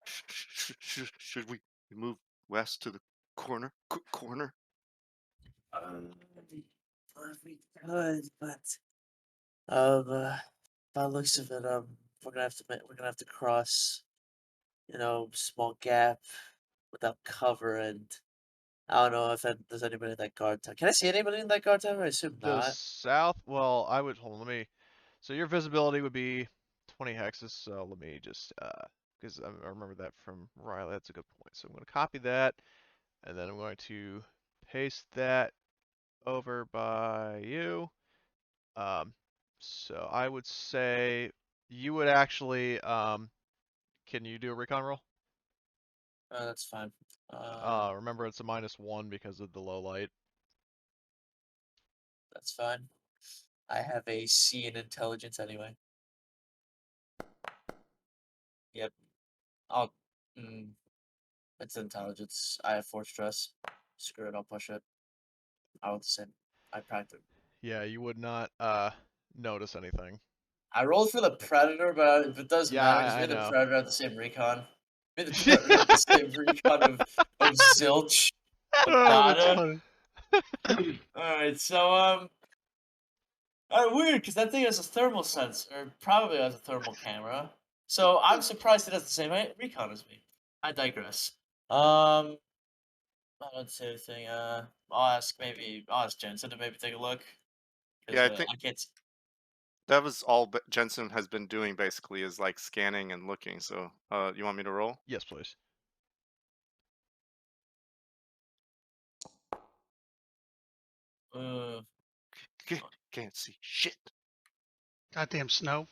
Should we move west to the corner? Corner? We could, but by the looks of it, we're gonna have to cross, small gap without cover, and I don't know if there's anybody in that guard tower. Can I see anybody in that guard tower? I assume The not. south, well, I would hold on, let me. So your visibility would be 20 hexes. So let me just because I remember that from Riley. That's a good point. So I'm going to copy that, and then I'm going to paste that over by you. So I would say you would actually, can you do a recon roll? That's fine. Remember it's a -1 because of the low light. That's fine. I have a C in intelligence anyway. Yep. I'll. It's intelligence. I have 4 stress. Screw it. I'll push it. I want the same. I practice. Yeah, you would not notice anything. I rolled for the predator, but it doesn't Yeah, matter because I me and the know. predator have the same recon. Me and the predator have the same recon of zilch of Oh, that's nada. funny. All right, so weird because that thing has a thermal sensor, or probably has a thermal camera. So I'm surprised it has the same recon as me. I digress. I don't say anything. I'll ask Jensen to maybe take a look because Yeah, I think I can't. that was all Jensen has been doing basically is like scanning and looking. So, you want me to roll? Yes, please. Can't see shit. Goddamn snow.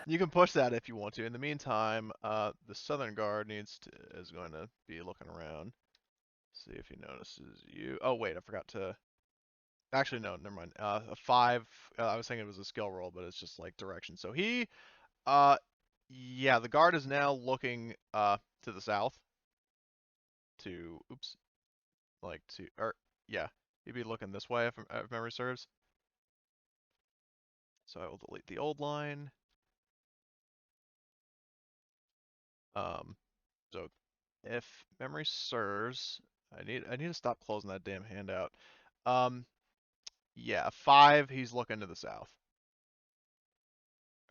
You can push that if you want to. In the meantime, the Southern Guard is going to be looking around, see if he notices you. Oh wait, I forgot to. Actually, no, never mind. A 5. I was thinking it was a skill roll, but it's just like direction. So yeah, the guard is now looking to the south. Oops, yeah, he'd be looking this way if memory serves. So I will delete the old line. So if memory serves, I need to stop closing that damn handout. Yeah, 5. He's looking to the south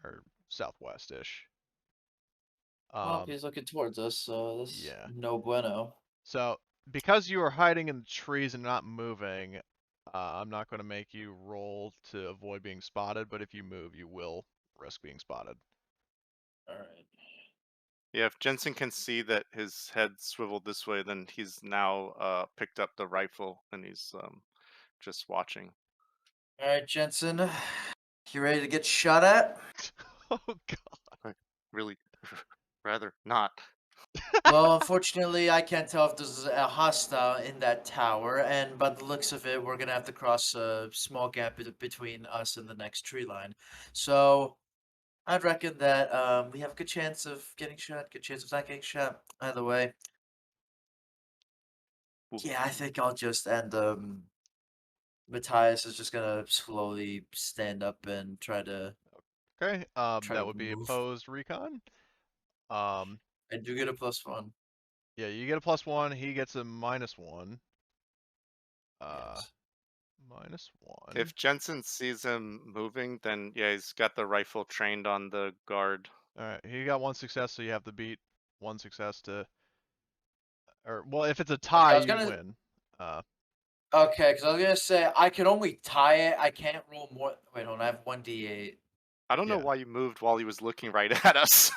or southwest-ish. Well, he's looking towards us, so this Yeah. no bueno. So because you are hiding in the trees and not moving, I'm not going to make you roll to avoid being spotted. But if you move, you will risk being spotted. All right. Yeah, if Jensen can see that his head swiveled this way, then he's now picked up the rifle and he's just watching. All right, Jensen, you ready to get shot at? Oh God. I really rather not. Well, unfortunately, I can't tell if there's a hostile in that tower, and by the looks of it, we're gonna have to cross a small gap between us and the next tree line. So I'd reckon that we have a good chance of getting shot, good chance of not getting shot. Either way, Ooh. yeah, I think I'll just end. Matthias is just gonna slowly stand up and try to Okay. That would be move. opposed recon. Um, I do get a +1. yeah, you get a +1. He gets a -1. Yes. -1. If Jensen sees him moving, then yeah, he's got the rifle trained on the guard. All right, he got 1 success, so you have to beat 1 success to, or well, if it's a tie, Okay, I was you gonna. win. Okay, because I was gonna say I can only tie it. I can't roll more. Wait, hold on. I have 1d8. I don't know Yeah. why you moved while he was looking right at us.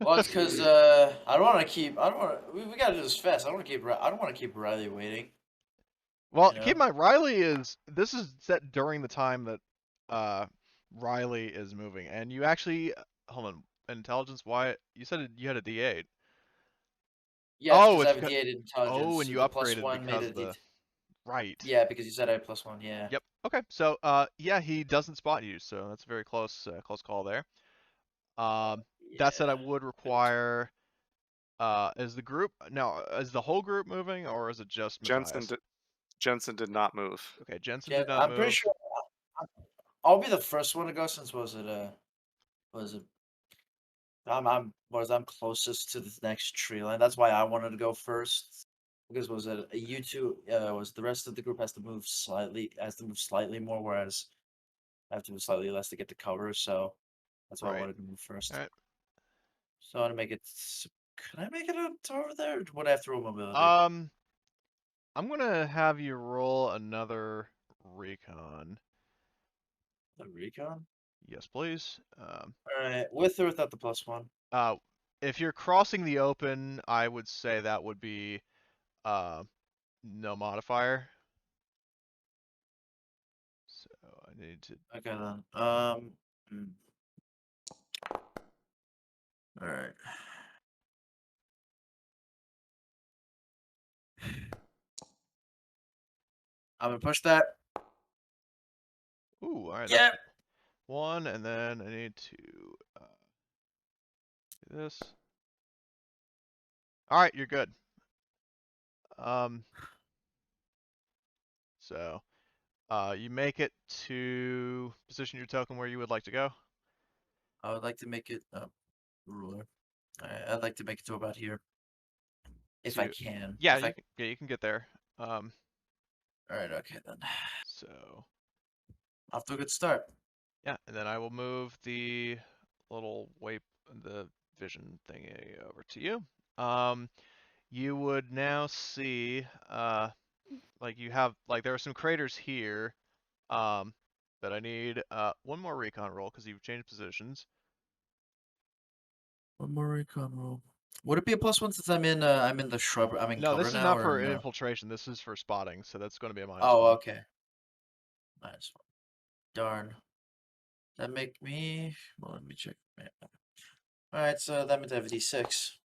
Well, it's because I don't want to keep. I don't want to. We gotta do this fast. I don't want to keep. I don't want to keep Riley waiting. Well, You keep in know. mind, this is set during the time that Riley is moving, and you actually hold on, intelligence. Why you said you had a D8? Yes, Oh, because I it's have a D8 in intelligence. oh, and So you the upgraded +1 made because a of D. the right. Yeah, because you said I had +1. Yeah. Yep. Okay. So yeah, he doesn't spot you, so that's a very close call there. That said, I Yeah. would require is the group now is the whole group moving or is it just Matthias? Jensen did not move. Okay, Jensen Yeah, did not I'm pretty move. sure. I'll be the first one to go since was it I'm closest to the next tree line. That's why I wanted to go first. Because was it you two was the rest of the group has to move slightly more, whereas I have to move slightly less to get to cover, so that's why I Right. wanted to move first. All right. So I want to make it can I make it up to over there? Or would I have to roll mobility? I'm gonna have you roll another recon. The recon? Yes, please. Alright, with or without the +1? Uh, if you're crossing the open, I would say that would be no modifier. So I need to. Okay then. All right. I'm gonna push that. Ooh, all right. Yeah. That's one, and then I need to do this. All right, you're good. So, you make it to position your token where you would like to go. I would like to make it ruler. I'd like to make it to about here, if I To can. yeah, If I. you can get there. All right. Okay then. So Off to a good start. yeah, and then I will move the little the vision thingy over to you. You would now see like you have like there are some craters here. But I need one more recon roll because you've changed positions. One more recon roll. Would it be a +1 since I'm in the shrub? I'm in No, cover this is now, not or for no? infiltration. This is for spotting, so that's going to be a -1. Oh, okay. -1. Darn. That make me. Well, let me check. All right, so that means I have a D6.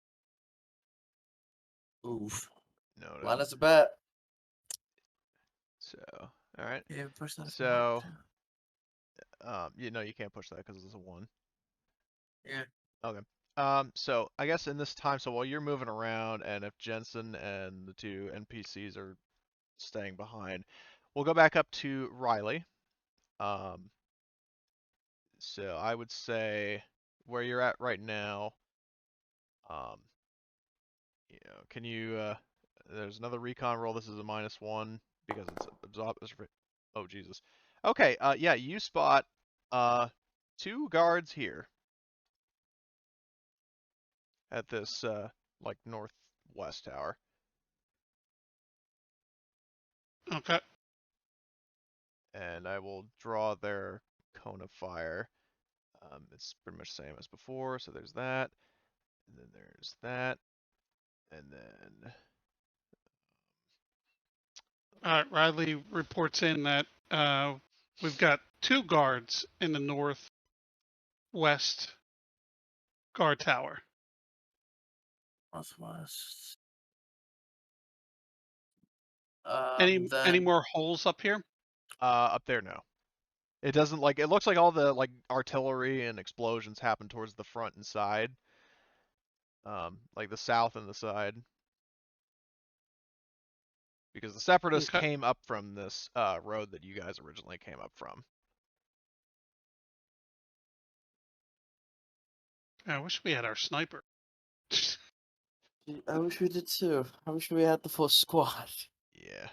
Oof. Noted. Line as a bet. So, all right. Yeah, push that. So, you know you can't push that because it's a 1. Yeah. Okay. So I guess in this time, so while you're moving around, and if Jensen and the 2 NPCs are staying behind, we'll go back up to Riley. So I would say where you're at right now, you know, can you, there's another recon roll. This is a -1 because it's oh Jesus. Okay, yeah, you spot 2 guards here at this like northwest tower. Okay. And I will draw their cone of fire. It's pretty much the same as before, so there's that, and then there's that, and then All right. Riley reports in that we've got 2 guards in the northwest guard tower. Northwest. Any Then more holes up here? up there no. It doesn't like it looks like all the like artillery and explosions happen towards the front and side. Like the south and the side. Because the separatists Okay. came up from this road that you guys originally came up from. I wish we had our sniper. I wish we did too. I wish we had the full squad. Yeah.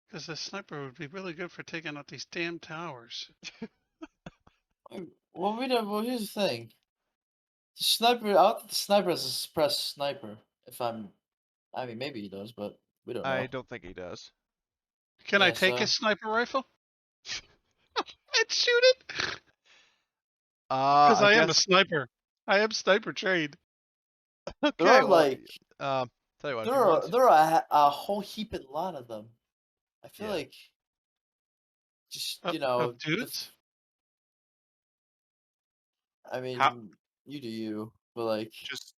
Because the sniper would be really good for taking out these damn towers. Well, well, here's the thing. The sniper, I don't think the sniper has a suppressed sniper. I mean, maybe he does, but we don't know. I don't think he does. Can I Yeah, take so his sniper rifle and shoot it? Because I I am a guess sniper. I am sniper trained. there okay, are well, like tell you what, if you want to, there are a whole heaping lot of them. I feel yeah. like just Of dudes? I mean, How you do you, but like just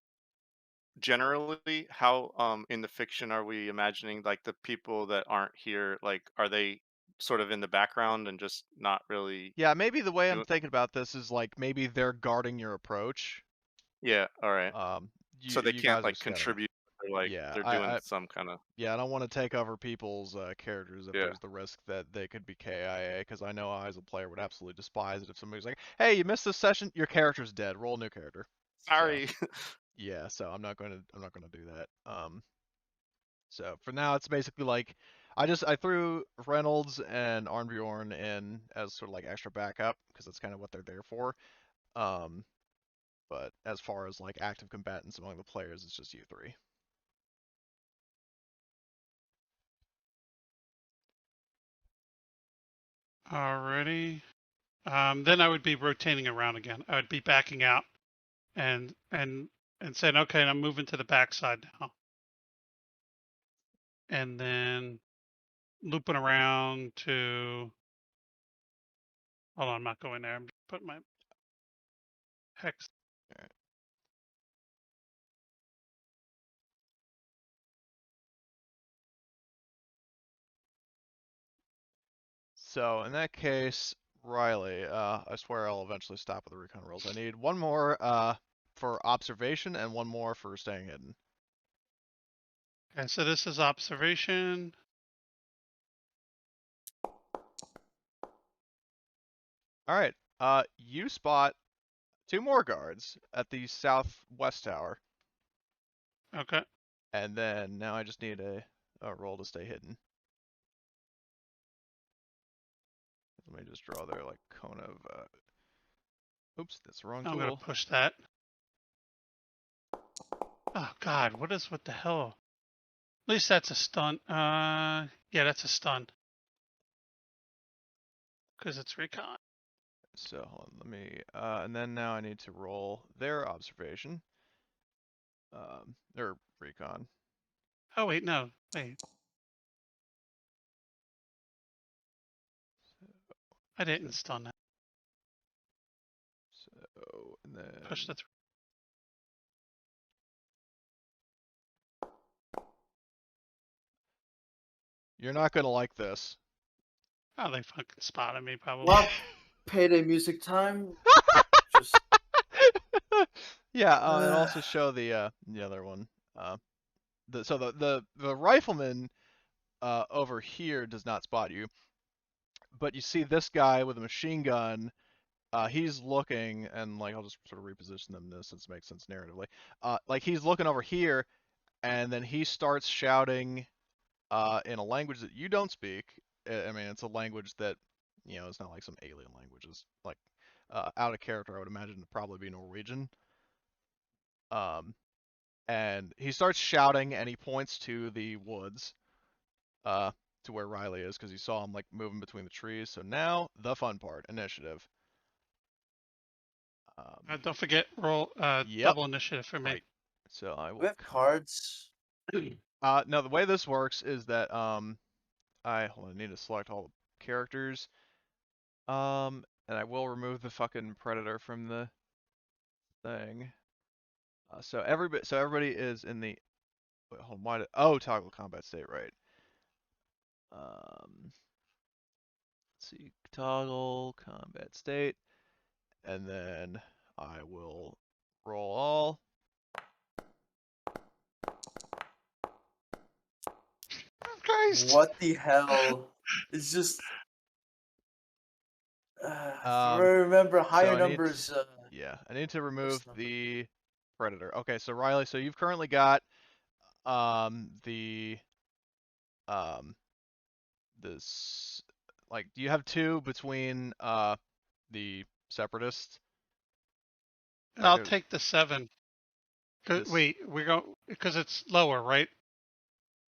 generally, how in the fiction are we imagining like the people that aren't here? Like, are they sort of in the background and just not really Yeah, maybe the way I'm doing? thinking about this is like maybe they're guarding your approach. Yeah, all right. You So they you can't guys are like scouting. contribute. They're like Yeah, they're doing I some kind of yeah, I don't want to take over people's characters if yeah. there's the risk that they could be KIA, because I know I as a player would absolutely despise it if somebody's like, "Hey, you missed this session, your character's dead. Roll a new character." So Sorry. yeah, so I'm not gonna do that. So for now, it's basically like I threw Reynolds and Arnbjorn in as sort of like extra backup because that's kind of what they're there for. Um, but as far as like active combatants among the players, it's just you 3. Alrighty. Then I would be rotating around again. I would be backing out and saying, okay, I'm moving to the backside now. And then looping around to. Hold on, I'm not going there. I'm just putting my hex. So in that case, Riley, I swear I'll eventually stop with the recon rolls. I need one more for observation and one more for staying hidden. Okay, so this is observation. All right. You spot two more guards at the southwest tower, Okay. and then now I just need a roll to stay hidden. Let me just draw their like cone of. Oops, that's the wrong I'm gonna tool. push that. Oh God, what the hell? At least that's a stun. Yeah, that's a stun. Because it's recon. So hold on, let me. And then now I need to roll their observation. Their recon. Oh wait, no, wait. I didn't stun that. So and then. Push the. You're not gonna like this. Oh, they fucking spotted me probably. Well, payday music time. Just Yeah, and also show the other one. So the rifleman over here does not spot you, but you see this guy with a machine gun. He's looking, and like I'll just sort of reposition them this since it makes sense narratively. Like he's looking over here, and then he starts shouting in a language that you don't speak. I mean, it's a language that it's not like some alien language. It's like out of character. I would imagine to probably be Norwegian. And he starts shouting, and he points to the woods, to where Riley is, because he saw him like moving between the trees. So now the fun part, initiative. Don't forget roll Yep. double initiative for me. Right. So I will. we have cards. No, the way this works is that I need to select all the characters. And I will remove the fucking predator from the thing. So everybody is in the. Wait, hold on, toggle combat state, right? Let's see, toggle combat state, and then I will roll all. Christ. What the hell? It's just. Remember higher so numbers. Yeah, I need to remove number. the predator. Okay, so Riley, so you've currently got the this like do you have two between the separatists? Like I'll take the 7. Wait, we're going because it's lower, right?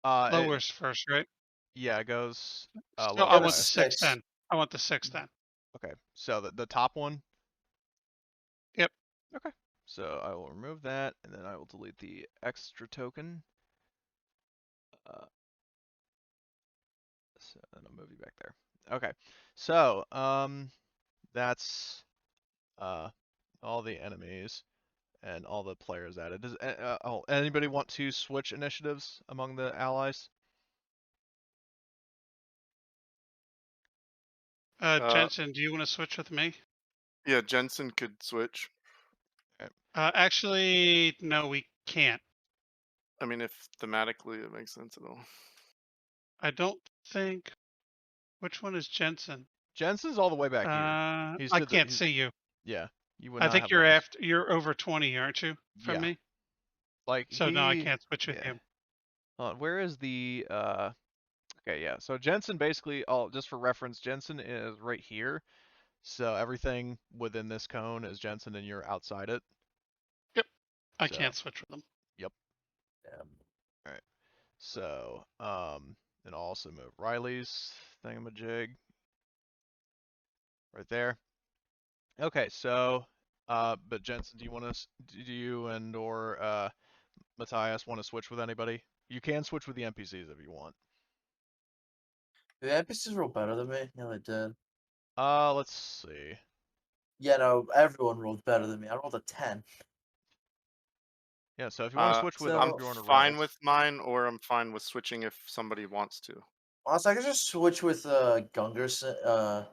Lower's first, right? Yeah, it goes So lower I to want the highest. 6 then. I want the 6 then. Okay, so the top one. Yep. Okay, so I will remove that, and then I will delete the extra token. So then I'll move you back there. Okay, so that's all the enemies and all the players added. Does anybody want to switch initiatives among the allies? Jensen, do you want to switch with me? Yeah, Jensen could switch. Actually, no, we can't. I mean, if thematically it makes sense at all. I don't think. Which one is Jensen? Jensen's all the way back here. I can't see you. Yeah, you would I not think have you're levels. you're over 20, aren't you? From Yeah. me. Like So no, I can't switch with yeah. him. Where is the Okay, yeah. So Jensen basically, just for reference, Jensen is right here. So everything within this cone is Jensen, and you're outside it. Yep. I can't switch with them. Yep. Yeah. All right. So, and I'll also move Riley's thingamajig right there. Okay, so, but Jensen, do you and or Matthias want to switch with anybody? You can switch with the NPCs if you want. Do the NPCs roll better than me? Yeah, they did. Let's see. Yeah, no, everyone rolled better than me. I rolled a 10. Yeah, so if you want to switch with I'm So Arnbjorn or fine Riley. with mine, or I'm fine with switching if somebody wants to. honestly, I could just switch with Gungerson.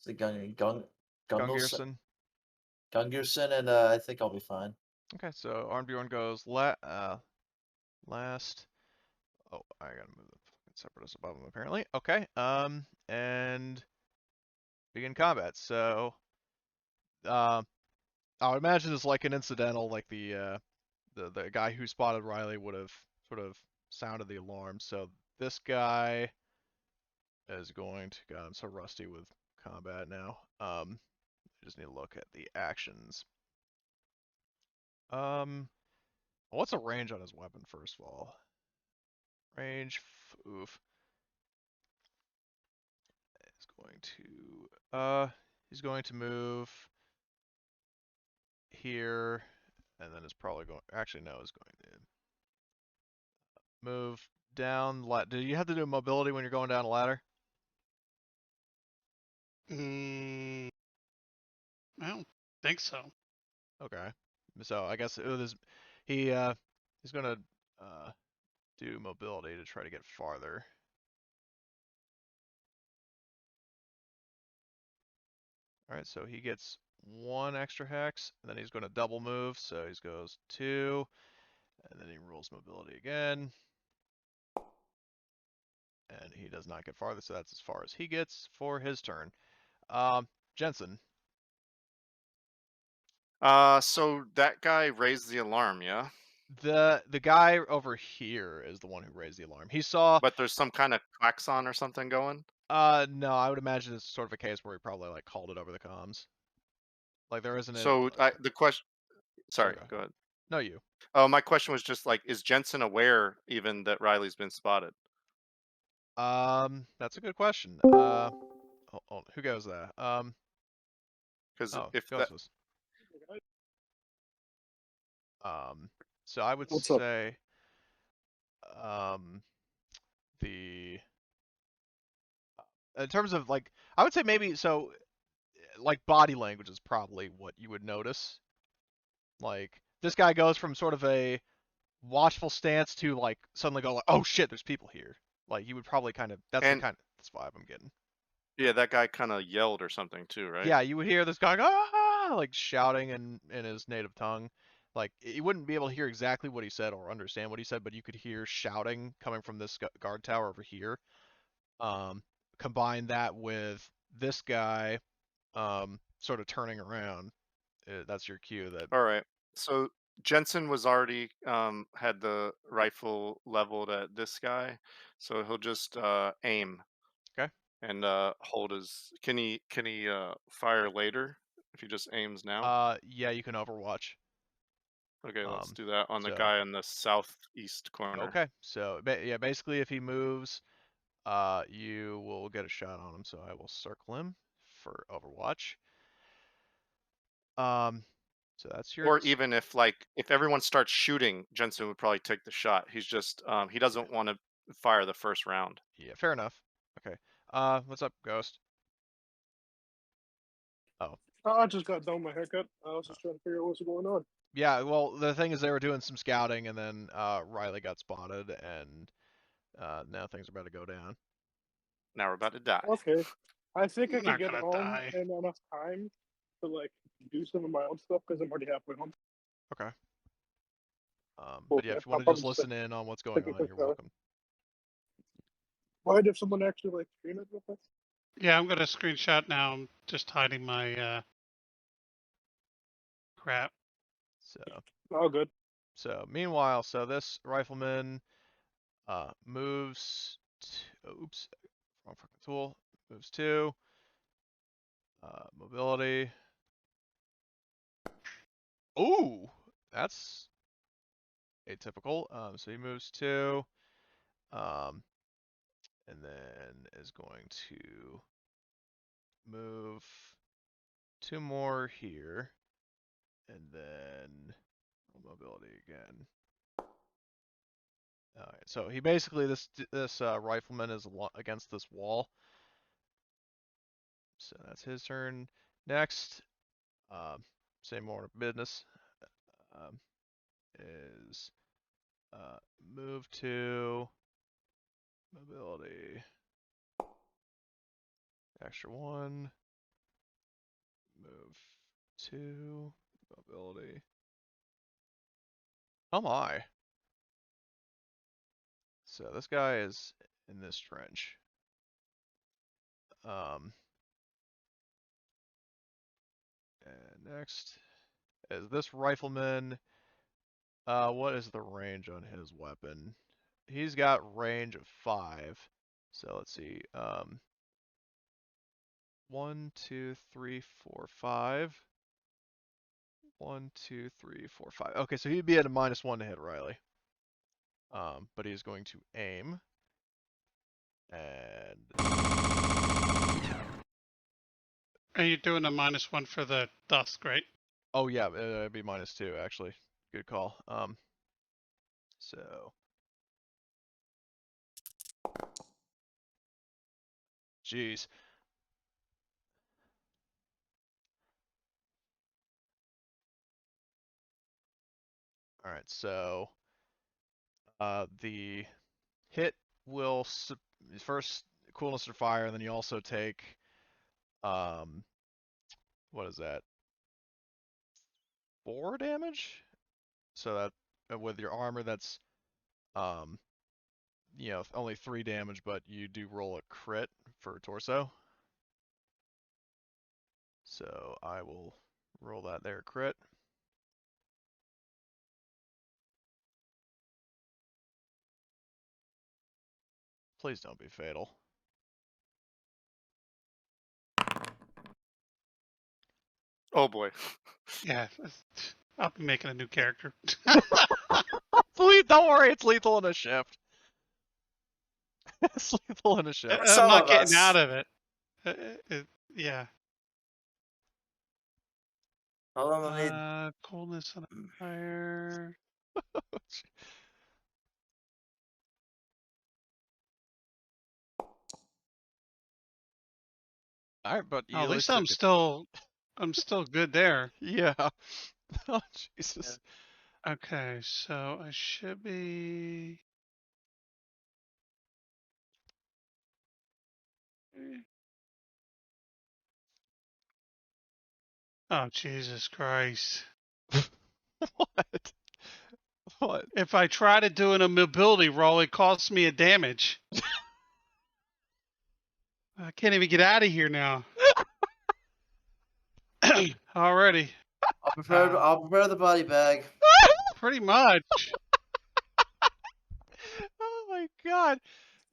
Is it Gungelson? Gungerson. Gungerson, and I think I'll be fine. Okay, so Arnbjorn goes last. Oh, I gotta move the fucking separatists above him apparently. Okay, and begin combat. So, I would imagine it's like an incidental, like the guy who spotted Riley would have sort of sounded the alarm. So this guy is going to. God, I'm so rusty with combat now. I just need to look at the actions. What's the range on his weapon first of all? Range, oof. He's going to move here, and then is probably going. Actually, no, is going to move down. Do you have to do mobility when you're going down a ladder? I don't think so. Okay. So I guess he's gonna do mobility to try to get farther. All right, so he gets 1 extra hex, and then he's going to double move. So he goes 2, and then he rolls mobility again, and he does not get farther. So that's as far as he gets for his turn. Jensen. So that guy raised the alarm, yeah? The guy over here is the one who raised the alarm. He saw. But there's some kind of klaxon or something going? No, I would imagine it's sort of a case where he probably like called it over the comms. Like there isn't a. So the question. Sorry, Okay. go ahead. No, you. Oh, my question was just like, is Jensen aware even that Riley's been spotted? That's a good question. Who goes there? Because Oh, if that, Ghost was. So I would What's up? say, the in terms of like, I would say maybe so, like body language is probably what you would notice. Like this guy goes from sort of a watchful stance to like suddenly go like, oh shit, there's people here. Like you would probably kind of and that's vibe I'm getting. yeah, that guy kind of yelled or something too, right? Yeah, you would hear this guy like shouting in his native tongue. Like you wouldn't be able to hear exactly what he said or understand what he said, but you could hear shouting coming from this guard tower over here. Um, Combine that with this guy sort of turning around. That's your cue that. All right. So Jensen was already had the rifle leveled at this guy, so he'll just aim Okay. and hold his. Can he fire later if he just aims now? Yeah, you can Overwatch. Okay, let's do that on the So guy in the southeast corner. okay, so yeah, basically if he moves, you will get a shot on him. So I will circle him for Overwatch. So that's your Or even if everyone starts shooting, Jensen would probably take the shot. He's just he yeah, doesn't want to fire the first round. yeah, fair enough. Okay. What's up, Ghost? Oh, I just got done with my haircut. I was just trying to figure out what's going on. yeah. Well, the thing is, they were doing some scouting, and then Riley got spotted, and now things are about to go down. Now we're about to die. Okay. I think I I'm could not get gonna home die. in enough time to like do some of my own stuff because I'm already halfway home. Okay. But yeah, Okay. if you I'll want to just probably just listen in on what's going take a on, quick you're shower. welcome. Why did someone actually like stream it real quick? Yeah, I'm gonna screenshot now. I'm just hiding my crap. So, Oh, good. Meanwhile, so this rifleman moves. Oops, wrong fucking tool. Moves 2. Mobility. Ooh, that's atypical. So he moves 2. Um, and then is going to move 2 more here, and then mobility again. Alright, so he basically this rifleman is against this wall. So that's his turn. Next, same order of business, um, is move to mobility. Extra 1. Move 2. Mobility. Oh my. So this guy is in this trench. And next is this rifleman. What is the range on his weapon? He's got range of 5. So let's see. 1, 2, 3, 4, 5. 1, 2, 3, 4, 5. Okay, so he'd be at a -1 to hit Riley. But he's going to aim. And And you're doing a -1 for the dusk, right? oh yeah, it'd be -2 actually. Good call. So jeez. All right, so the hit will first coolness to fire, and then you also take what is that? 4 damage. So that with your armor, that's only 3 damage, but you do roll a crit for torso. So I will roll that there, crit. Please don't be fatal. Oh boy. Yeah. I'll be making a new character. Don't worry, it's lethal in a shift. It's lethal in a shift. I'm Some not of getting us. out of it. Yeah. Hold on, let me. Coolness and fire. All right, but you At least I'm still good there. yeah. Oh Jesus. Okay, so I should be. Oh Jesus Christ! What? What? If I try to do a mobility roll, it costs me a damage. I can't even get out of here now. Already. I'll prepare the body bag. Pretty much. Oh my God.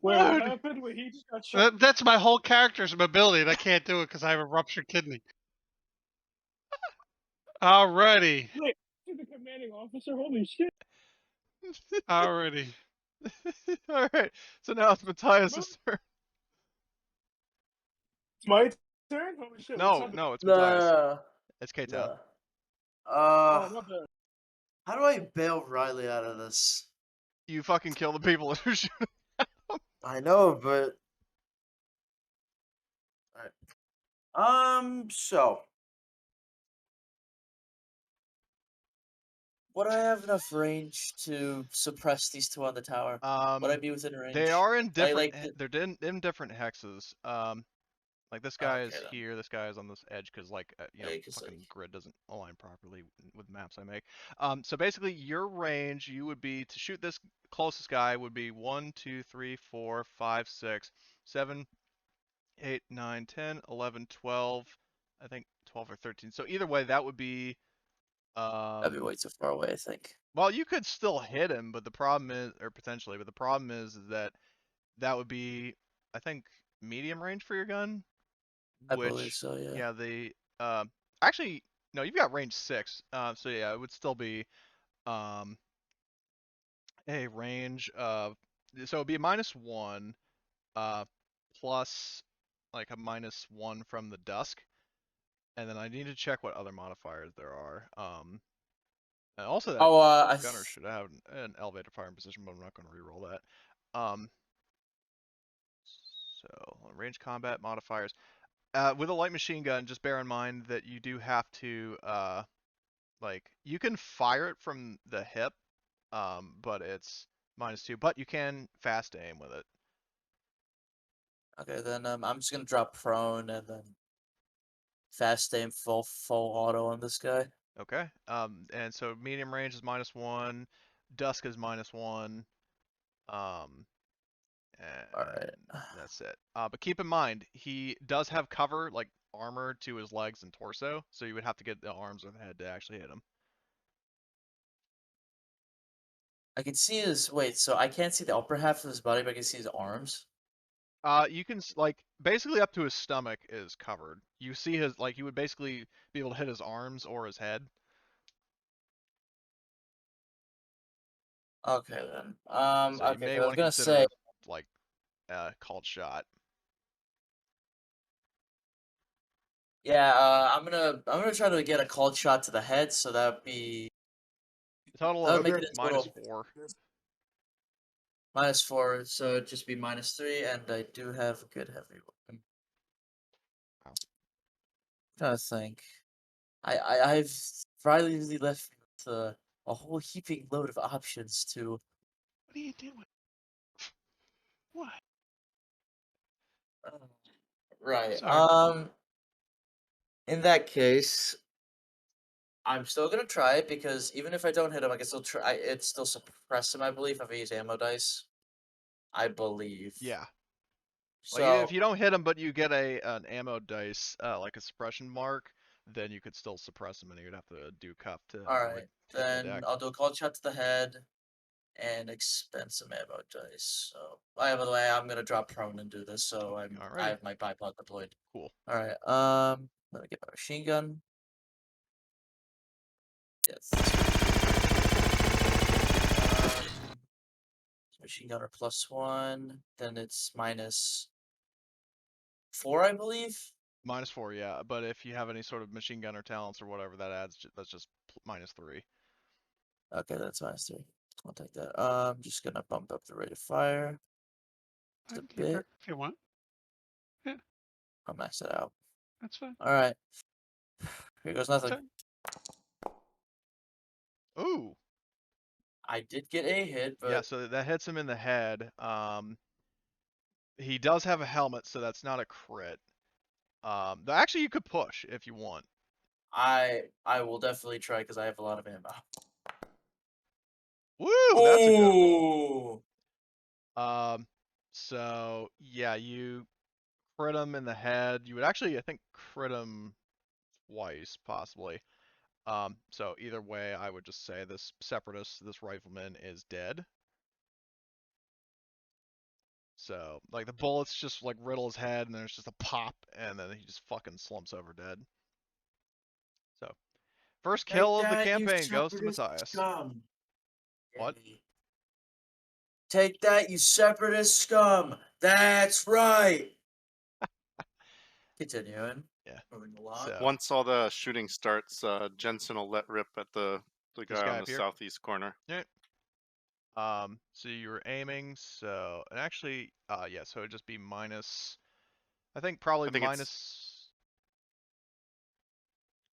Wait, what Dude. happened? Wait, he just got shot. That's my whole character's mobility, and I can't do it because I have a ruptured kidney. Alrighty. Wait, he's the commanding officer. Holy shit! Alrighty. All right. So now it's Matthias' turn. It's my turn. Holy shit! What's No, happening? no, it's Matthias. Nah. It's K-Town. Nah. Oh, my bad. How do I bail Riley out of this? You fucking kill the people who shoot. I know, but. Alright. So. Would I have enough range to suppress these two on the tower? Would I be within range? They are in different. like They're in different hexes. Like this guy is Okay, then. here. This guy is on this edge because Yeah, 'cause, fucking like- grid doesn't align properly with maps I make. So basically your range you would be to shoot this closest guy would be 1, 2, 3, 4, 5, 6, 7, 8, 9, 10, 11, 12. I think 12 or 13. So either way, that would be. That'd be way too far away, I think. Well, you could still hit him, but the problem is, or potentially, but the problem is that that would be, I think, medium range for your gun. I believe so, yeah. The actually no, you've got range 6. So yeah, it would still be a range of, so it'd be a -1 plus like a -1 from the dusk, and then I need to check what other modifiers there are. And also that Oh, gunner should have an elevated firing position, but I'm not going to reroll that. So range combat modifiers. With a light machine gun, just bear in mind that you do have to like you can fire it from the hip, but it's -2. But you can fast aim with it. okay, then I'm just gonna drop prone and then fast aim full auto on this guy. Okay. And so medium range is -1, dusk is -1. And All right. that's it. But keep in mind, he does have cover, like armor to his legs and torso, so you would have to get the arms or the head to actually hit him. I can see his wait, so I can't see the upper half of his body, but I can see his arms. You can like basically up to his stomach is covered. You see his like you would basically be able to hit his arms or his head. Okay then. So you Okay, may 'cause I want was to gonna consider say, like called shot. yeah, I'm gonna try to get a called shot to the head, so that would be A total that would of make it a total -4. -4, so it'd just be -3, and I do have a good heavy weapon. Wow. Trying to think. I've really left me with a whole heaping load of options to. What are you doing? What? Uh, right. Sorry. In that case, I'm still gonna try it because even if I don't hit him, I can still try. It still suppress him, I believe, if I use ammo dice. I believe. Yeah. Like even if So, you don't hit him, but you get an ammo dice, like a suppression mark, then you could still suppress him, and you'd have to do cup to all avoid right, hitting the then deck. I'll do a cold shot to the head and expend some ammo dice. So, by the way, I'm gonna drop prone and do this, so I Alrighty. have my bipod deployed. Cool. All right. Let me get my machine gun. Yes. Machine gunner +1. Then it's -4, I believe. -4, yeah. But if you have any sort of machine gunner talents or whatever, that adds. That's just -3. Okay, that's -3. I'll take that. I'm just gonna bump up the rate of fire just a Okay, bit. if you want. Yeah, I'll max it out. that's fine. All right. Here goes nothing. Sorry. Ooh. I did get a hit, but Yeah. So that hits him in the head. He does have a helmet, so that's not a crit. Actually, you could push if you want. I will definitely try because I have a lot of ammo. Woo! That's a good Ooh. roll. So yeah, you crit him in the head. You would actually, I think, crit him twice, possibly. So either way, I would just say this separatist, this rifleman, is dead. So like the bullets just like riddle his head, and there's just a pop, and then he just fucking slumps over dead. So first kill of the campaign goes to Matthias. Scum. What? Take that, you separatist scum. That's right. Continuing. Yeah. Moving along. So Once all the shooting starts, Jensen will let rip at the This guy guy on up the here? southeast corner. so you were aiming, so and actually, yeah, so it'd just be minus. I think probably I think minus.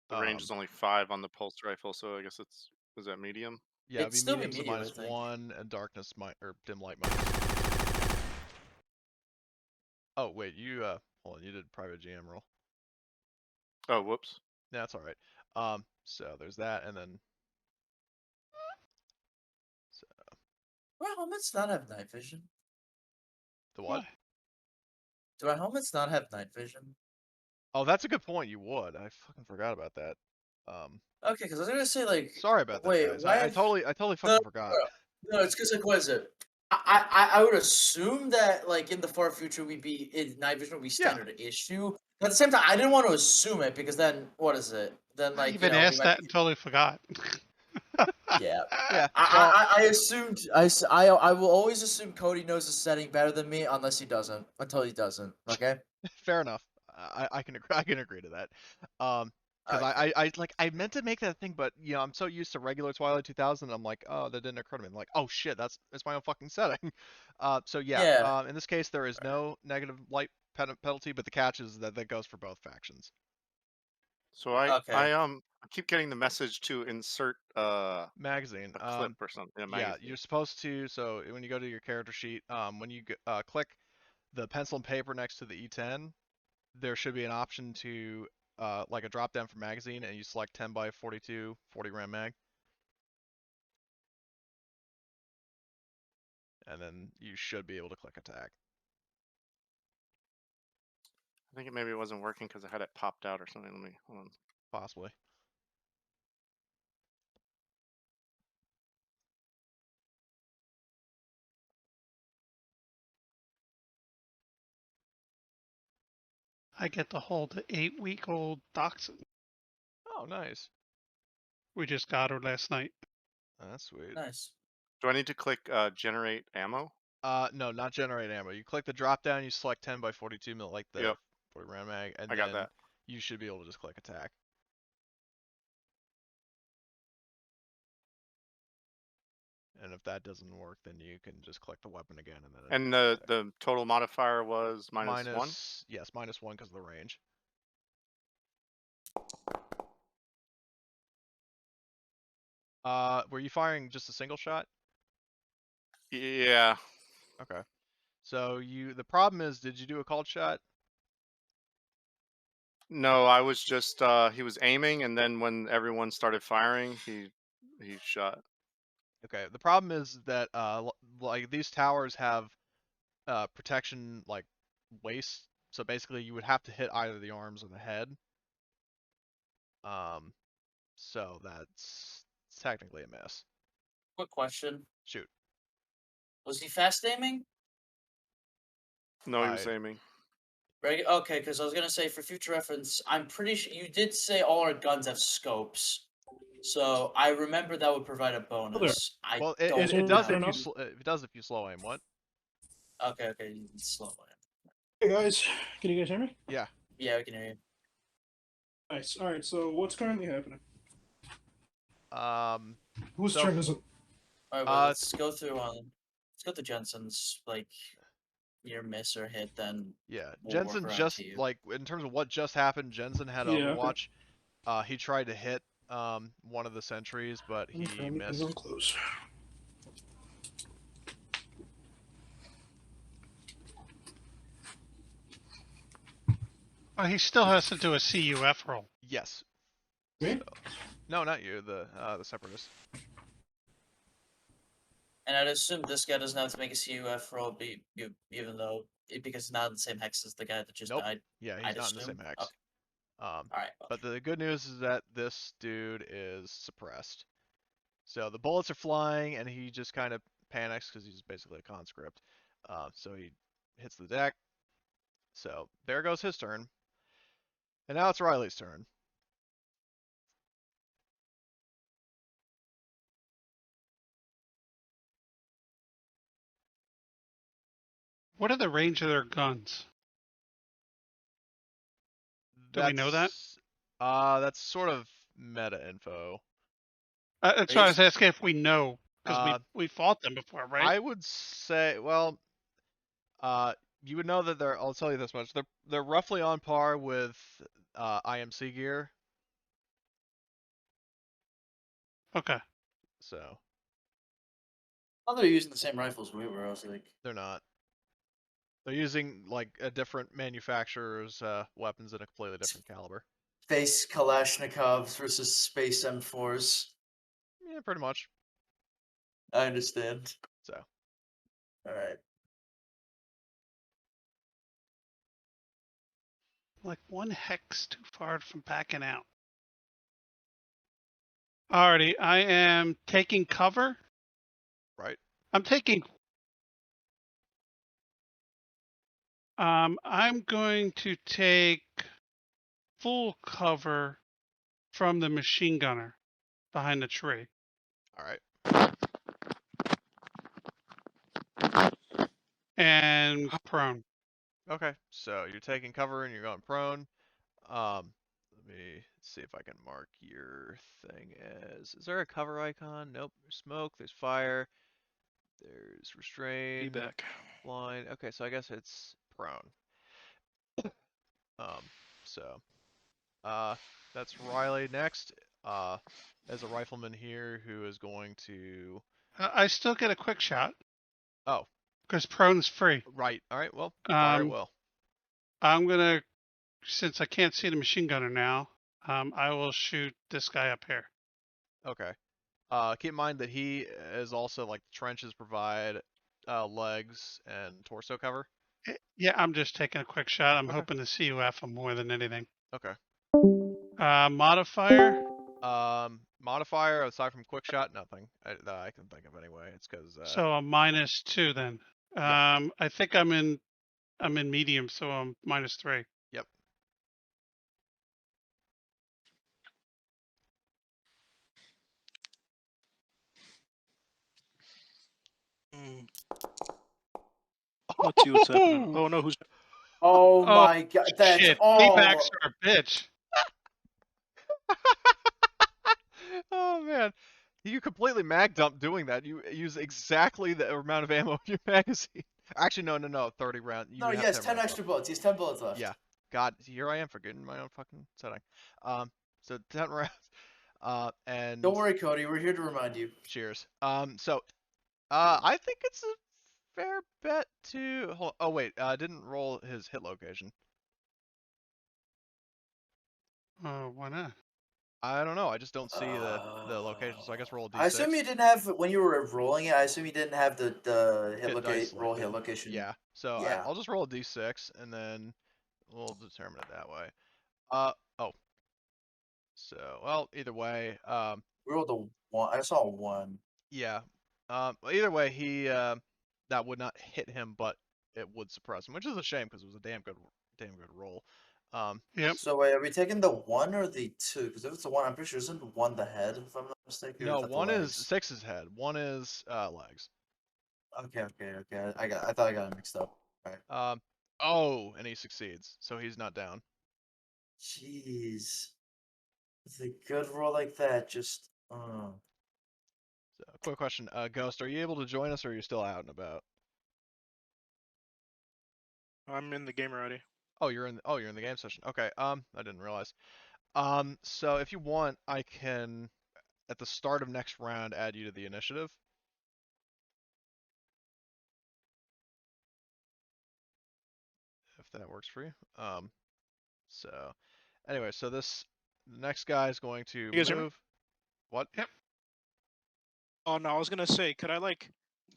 The range is only 5 on the pulse rifle, so I guess is that medium? Yeah, it'd It'd be still be medium, so medium, I think. -1, and darkness or dim light minus. Oh wait, you hold on, you did private GM roll. Oh, whoops. Yeah, that's all right. So there's that, and then. So Do our helmets not have night vision? the what? What? Do our helmets not have night vision? Oh, that's a good point. You would. I fucking forgot about that. Okay, because I was gonna say like, Sorry about that, wait, guys. why? I totally No, fucking forgot. no, it's because like, what is it? I would assume that like in the far future we'd be in night vision would be Yeah. standard issue. But at the same time, I didn't want to assume it because then what is it? Then I like even we asked might that and totally forgot. yeah. Yeah. Well, I assumed I will always assume Cody knows the setting better than me unless he doesn't. Until he doesn't. Okay. fair enough. I can agree to that. Because Okay. I meant to make that thing, but I'm so used to regular Twilight 2000. I'm like, oh, that didn't occur to me. I'm like, oh shit, that's my own fucking setting. So yeah, Yeah. in this case there is no negative light penalty, but the catch is that goes for both factions. So Okay. I keep getting the message to insert Magazine. a clip or something in a Yeah, magazine. you're supposed to. So when you go to your character sheet, when you click the pencil and paper next to the E10, there should be an option to like a drop down for magazine, and you select 10 by 42 40 gram mag, and then you should be able to click attack. I think maybe it wasn't working because I had it popped out or something. Let me hold on. Possibly. I get to hold the 8-week-old dachshund. Oh, nice. We just got her last night. That's sweet. Nice. Do I need to click generate ammo? No, not generate ammo. You click the drop down, you select 10 by 42 mil, like the Yep. 40 round mag, and I got then that. you should be able to just click attack. And if that doesn't work, then you can just click the weapon again, and then. And the total modifier was -1? Yes, -1 because of the range. Were you firing just a single shot? Yeah. Okay. So the problem is, did you do a called shot? No, I was just he was aiming, and then when everyone started firing, he shot. Okay. The problem is that like these towers have protection like waist, so basically you would have to hit either the arms or the head. So that's technically a miss. Quick question. Shoot. Was he fast aiming? No, he was aiming. Okay, because I was gonna say for future reference, I'm pretty sure you did say all our guns have scopes, so I remember that would provide a bonus. I Well, don't it does know. if you slow aim. What? Okay, you can slow it. Hey guys, can you guys hear me? Yeah. Yeah, we can hear you. Nice. All right. So what's currently happening? Whose So, turn is it? All right, well, let's go through Jensen's like near miss or hit. Then yeah, we'll Jensen work around just to you. like in terms of what just happened, Jensen had Yeah, okay. Overwatch. He tried to hit one of the sentries, but he missed. I'm close. Well, he still has to do a CUF roll. Yes. Me? So, no, not you. The separatist. And I'd assume this guy doesn't have to make a CUF roll, even though because he's not in the same hex as the guy that just Nope. died. Yeah, he's I'd not in the assume. same hex. Okay. All right. But the good news is that this dude is suppressed. So the bullets are flying, and he just kind of panics because he's basically a conscript. So he hits the deck. So there goes his turn. And now it's Riley's turn. What are the range of their guns? Do we know that? That's sort of meta info. That's why I was asking if we know, because we fought them before, right? I would say, well, you would know that I'll tell you this much. They're roughly on par with IMC gear. Okay. So. Oh, they're using the same rifles we were. I was like, they're not. They're using like a different manufacturer's weapons in a completely different caliber. Space Kalashnikovs versus Space M4s. Yeah, pretty much. I understand. So. All right. Like one hex too far from backing out. Alrighty, I am taking cover. Right. I'm going to take full cover from the machine gunner behind the tree. All right. And prone. Okay, so you're taking cover and you're going prone. let me see if I can mark your thing as. Is there a cover icon? Nope. There's smoke. There's fire. There's restrain. Feedback. Blind. Okay, so I guess it's prone. So, that's Riley next. There's a rifleman here who is going to. I still get a quick shot. Oh. Because prone's free. Right. All right. Well, fire it well. I'm gonna, since I can't see the machine gunner now, I will shoot this guy up here. Okay. Keep in mind that he is also like trenches provide legs and torso cover. Yeah, I'm just taking a quick shot. I'm Okay. hoping to CUF him more than anything. Okay. Modifier. Modifier aside from quick shot, nothing that I can think of anyway. It's because. So a -2 then. Yeah. I think I'm in medium, so I'm -3. Yep. Let's see what's happening. Oh no, who's? Oh my god, that's Shit, all. feedbacks are a bitch. Oh man, you completely mag dump doing that. You use exactly the amount of ammo in your magazine. Actually, no, 30 rounds. No, he has 10 extra bullets. He has 10 bullets left. Yeah. God, here I am forgetting my own fucking setting. So 10 rounds. And Don't worry, Cody. We're here to remind you. cheers. I think it's a fair bet to. Oh wait, didn't roll his hit location. Why not? I don't know. I just don't see the location, so I guess roll a d6. I assume you didn't have, when you were rolling it, I assume you didn't have the hit dice roll hit selected. location. Yeah. So Yeah. I'll just roll a d6 and then we'll determine it that way. Oh. So well, either way, We rolled a 1. I saw a 1. yeah. Either way, he that would not hit him, but it would suppress him, which is a shame because it was a damn good roll. Yep. So wait, are we taking the 1 or the 2? Because if it's a 1, I'm pretty sure isn't 1 the head, if I'm not mistaken. or No, that the 1 is legs? 6 is head. 1 is legs. Okay. I thought I got it mixed up. Oh, and he succeeds, so he's not down. Jeez. With a good roll like that, just So, quick question, Ghost, are you able to join us, or are you still out and about? I'm in the game already. Oh, you're in the game session. Okay. I didn't realize. So if you want, I can at the start of next round add you to the initiative. If that works for you. So anyway, so the next guy is going to guys hear me? move. What? Yep. Oh no, I was gonna say, could I like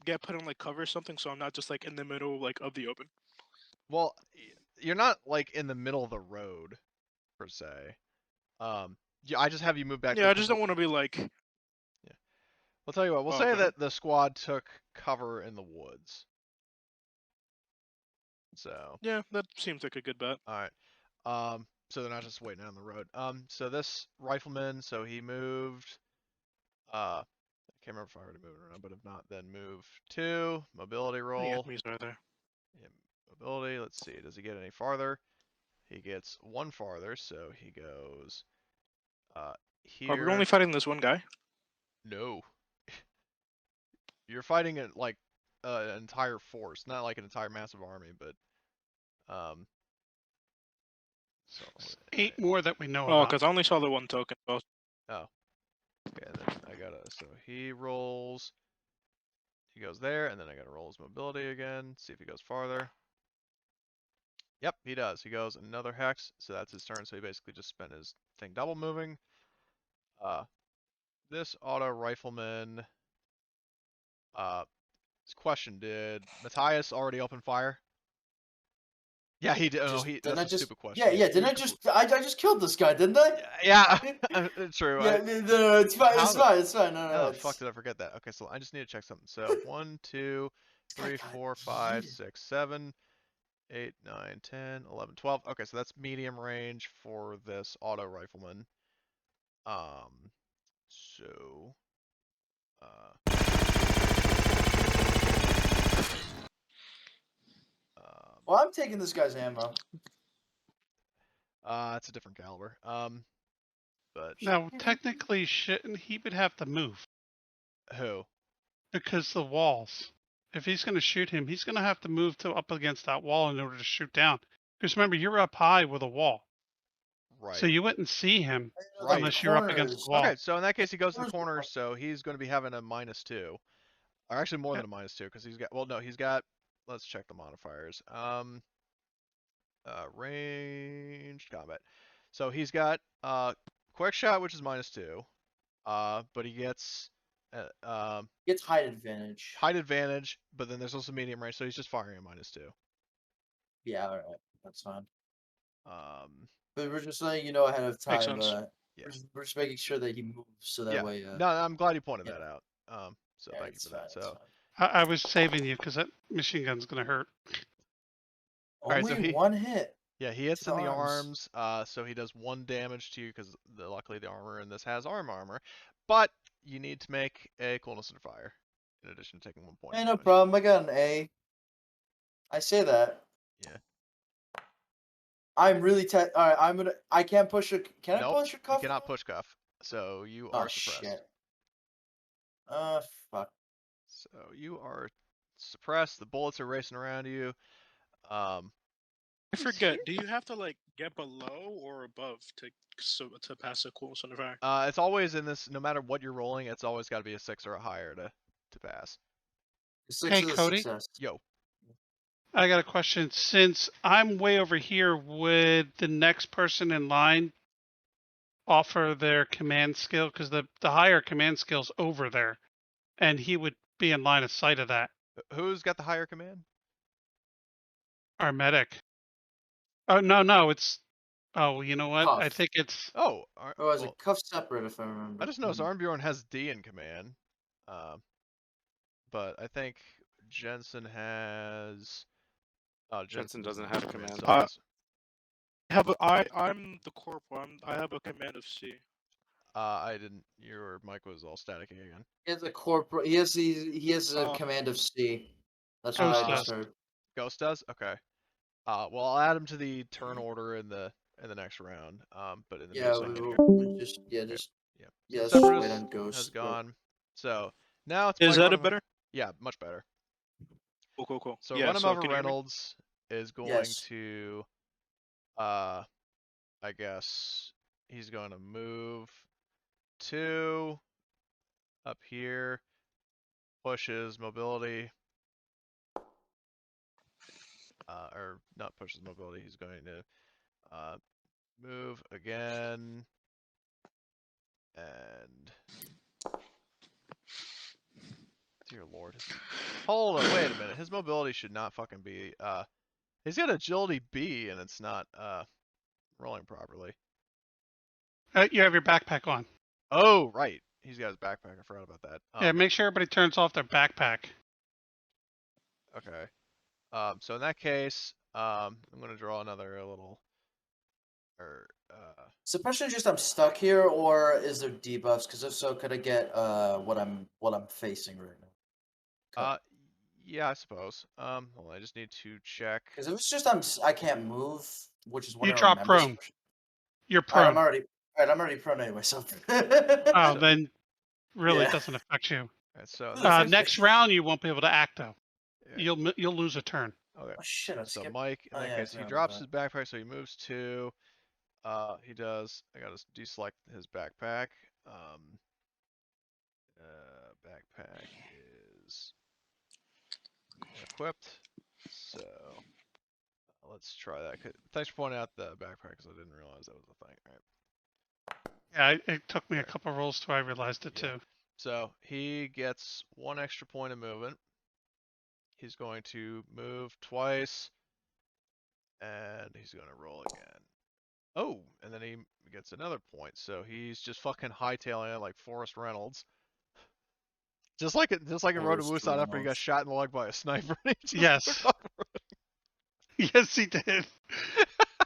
get put in like cover or something so I'm not just like in the middle like of the open? Well, you're not like in the middle of the road per se. Yeah, I just have you move back. Yeah, I just don't want to be like. Yeah. We'll tell you what. We'll Oh, say okay. that the squad took cover in the woods. So. Yeah, that seems like a good bet. All right. So they're not just waiting on the road. So this rifleman, so he moved. I can't remember if I already moved it around, but if not, then move 2. Mobility Yeah, roll. me's right there. Yeah, mobility. Let's see. Does he get any farther? He gets 1 farther, so he goes. Here. Are we only fighting this one guy? No. You're fighting it like an entire force, not like an entire massive army, but so 8 more that we know Oh, about. because I only saw the one token. Oh, okay, then I gotta. So he rolls. He goes there, and then I gotta roll his mobility again. See if he goes farther. Yep, he does. He goes another hex, so that's his turn. So he basically just spent his thing double moving. This auto rifleman. This question: did Matthias already open fire? Yeah, he did. Oh, that's a stupid question. Yeah. Didn't I just killed this guy, didn't I? Yeah, true. Yeah, it's fine. It's fine. No. How the fuck did I forget that? Okay, so I just need to check something. So 1, 2, 3, 4, 5, 6, 7, 8, 9, 10, 11, 12. Okay, so that's medium range for this auto rifleman. So. Well, I'm taking this guy's ammo. It's a different caliber. But Now, technically, shouldn't he would have to move who? because the walls. If he's going to shoot him, he's going to have to move to up against that wall in order to shoot down. Because remember, you're up high with a wall, Right. so you wouldn't see him Right. unless you're up against the wall. Okay, so in that case, he goes to the corner, so he's going to be having a -2, or actually more than a -2, because he's got. Well, no, he's got. Let's check the modifiers. Ranged combat. So he's got quick shot, which is -2. But he gets Gets height advantage. height advantage, but then there's also medium range, so he's just firing a -2. Yeah, all right, that's fine. But we're just letting you know ahead of Makes time. sense. Yeah. We're just making sure that he moves so that Yeah. way. No, I'm glad you pointed yeah. that out. So Yeah, thank you it's for that. fine, it's So fine. I was saving you because that machine gun's going to hurt. Alright, Only so he- one hit. yeah, he hits To in the the arms. arms. So he does 1 damage to you because luckily the armor in this has armor. But you need to make a coolness under fire in addition to taking 1 point. Hey, of no damage. problem. I got an A. I say that. Yeah. I'm really all right. I can't push a. Can I Nope, push a cuff? You cannot push cuff, so you Oh are suppressed. shit. Fuck. So you are suppressed. The bullets are racing around you. I forget. Do you have to like get below or above to pass a coolness under fire? It's always in this. No matter what you're rolling, it's always got to be a 6 or a higher to pass. 6 Hey, is a Cody? success. Yo. I got a question. Since I'm way over here, would the next person in line offer their command skill? Because the higher command skill's over there, and he would be in line of sight of that. Who's got the higher command? Our medic. Oh, no, it's... Oh, you know what? I Cuff. think it's... Oh, Oh, as well, a cuff separate, if I remember. I just noticed Armbjorn has D in command. But I think Jensen has. Oh, Jensen doesn't have a command. someone else. I'm the corporal. I have a command of C. I didn't. Your mic was all staticky again. He has a corporal. He has a Oh. command of C. That's Ghost what I just does. heard. Ghost does. Okay. Well, I'll add him to the turn order in the next round. But in the Yeah, meantime, we'll just yeah. yeah. So Let's Severus wait on Ghost. has but- gone. So now it's Is Mike that a running- better? Yeah, much better. Cool. So yeah, run him so over can you hear me? Reynolds is going Yes. to. I guess he's going to move 2 up here. Push his mobility. Or not push his mobility. He's going to move again. And dear Lord, hold on, wait a minute. His mobility should not fucking be. He's got agility B, and it's not rolling properly. You have your backpack on. Oh, right. He's got his backpack. I forgot about that. Yeah, make sure everybody turns off their backpack. Okay. So in that case, I'm gonna draw another little. Suppression just I'm stuck here, or is there debuffs? Because if so, could I get what I'm facing right now? Yeah, I suppose. Well, I just need to check. Because if it's just I can't move, which is what You I drop remember. prone. You're Alright, prone. I'm already prone anyway. So. Oh, then really Yeah. it doesn't affect you. Alright, so Next round you won't be able to act though. yeah. You'll lose a turn. Okay. Oh shit! I So skipped. Mike, in Oh, that yeah, I case, he forgot drops about his backpack, so he moves 2. He does. I gotta deselect his backpack. Backpack is equipped. So let's try that. Thanks for pointing out the backpack, because I didn't realize that was a thing. All right. Yeah, it took me a couple rolls till I realized it Yeah. too. So he gets 1 extra point of movement. He's going to move twice, and he's going to roll again. Oh, and then he gets another point. So he's just fucking hightailing it like Forrest Reynolds. Just like in Road to Forrest Busan after he got Reynolds. shot in the leg by a sniper. He just Yes. took off running. Yes, he did.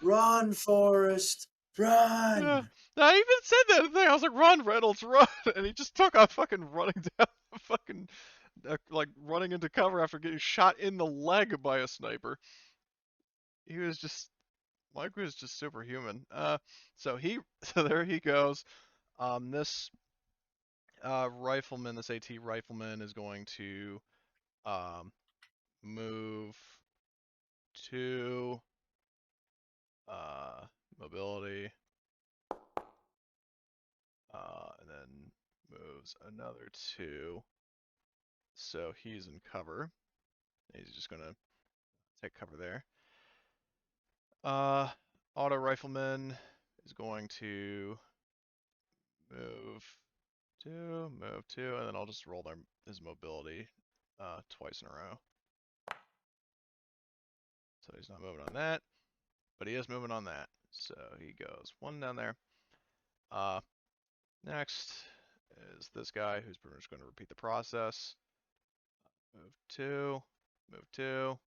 Run, Forrest, run! Yeah. I even said that thing. I was like, "Run, Reynolds, run!" And he just took off fucking running down the fucking, like running into cover after getting shot in the leg by a sniper. He was just Mike was just superhuman. So there he goes. This rifleman, this AT rifleman, is going to move to mobility, and then moves another 2. So he's in cover. He's just gonna take cover there. Auto rifleman is going to move 2, and then I'll just roll his mobility twice in a row. So he's not moving on that, but he is moving on that. So he goes 1 down there. Next is this guy who's pretty much going to repeat the process. Move 2, move 2.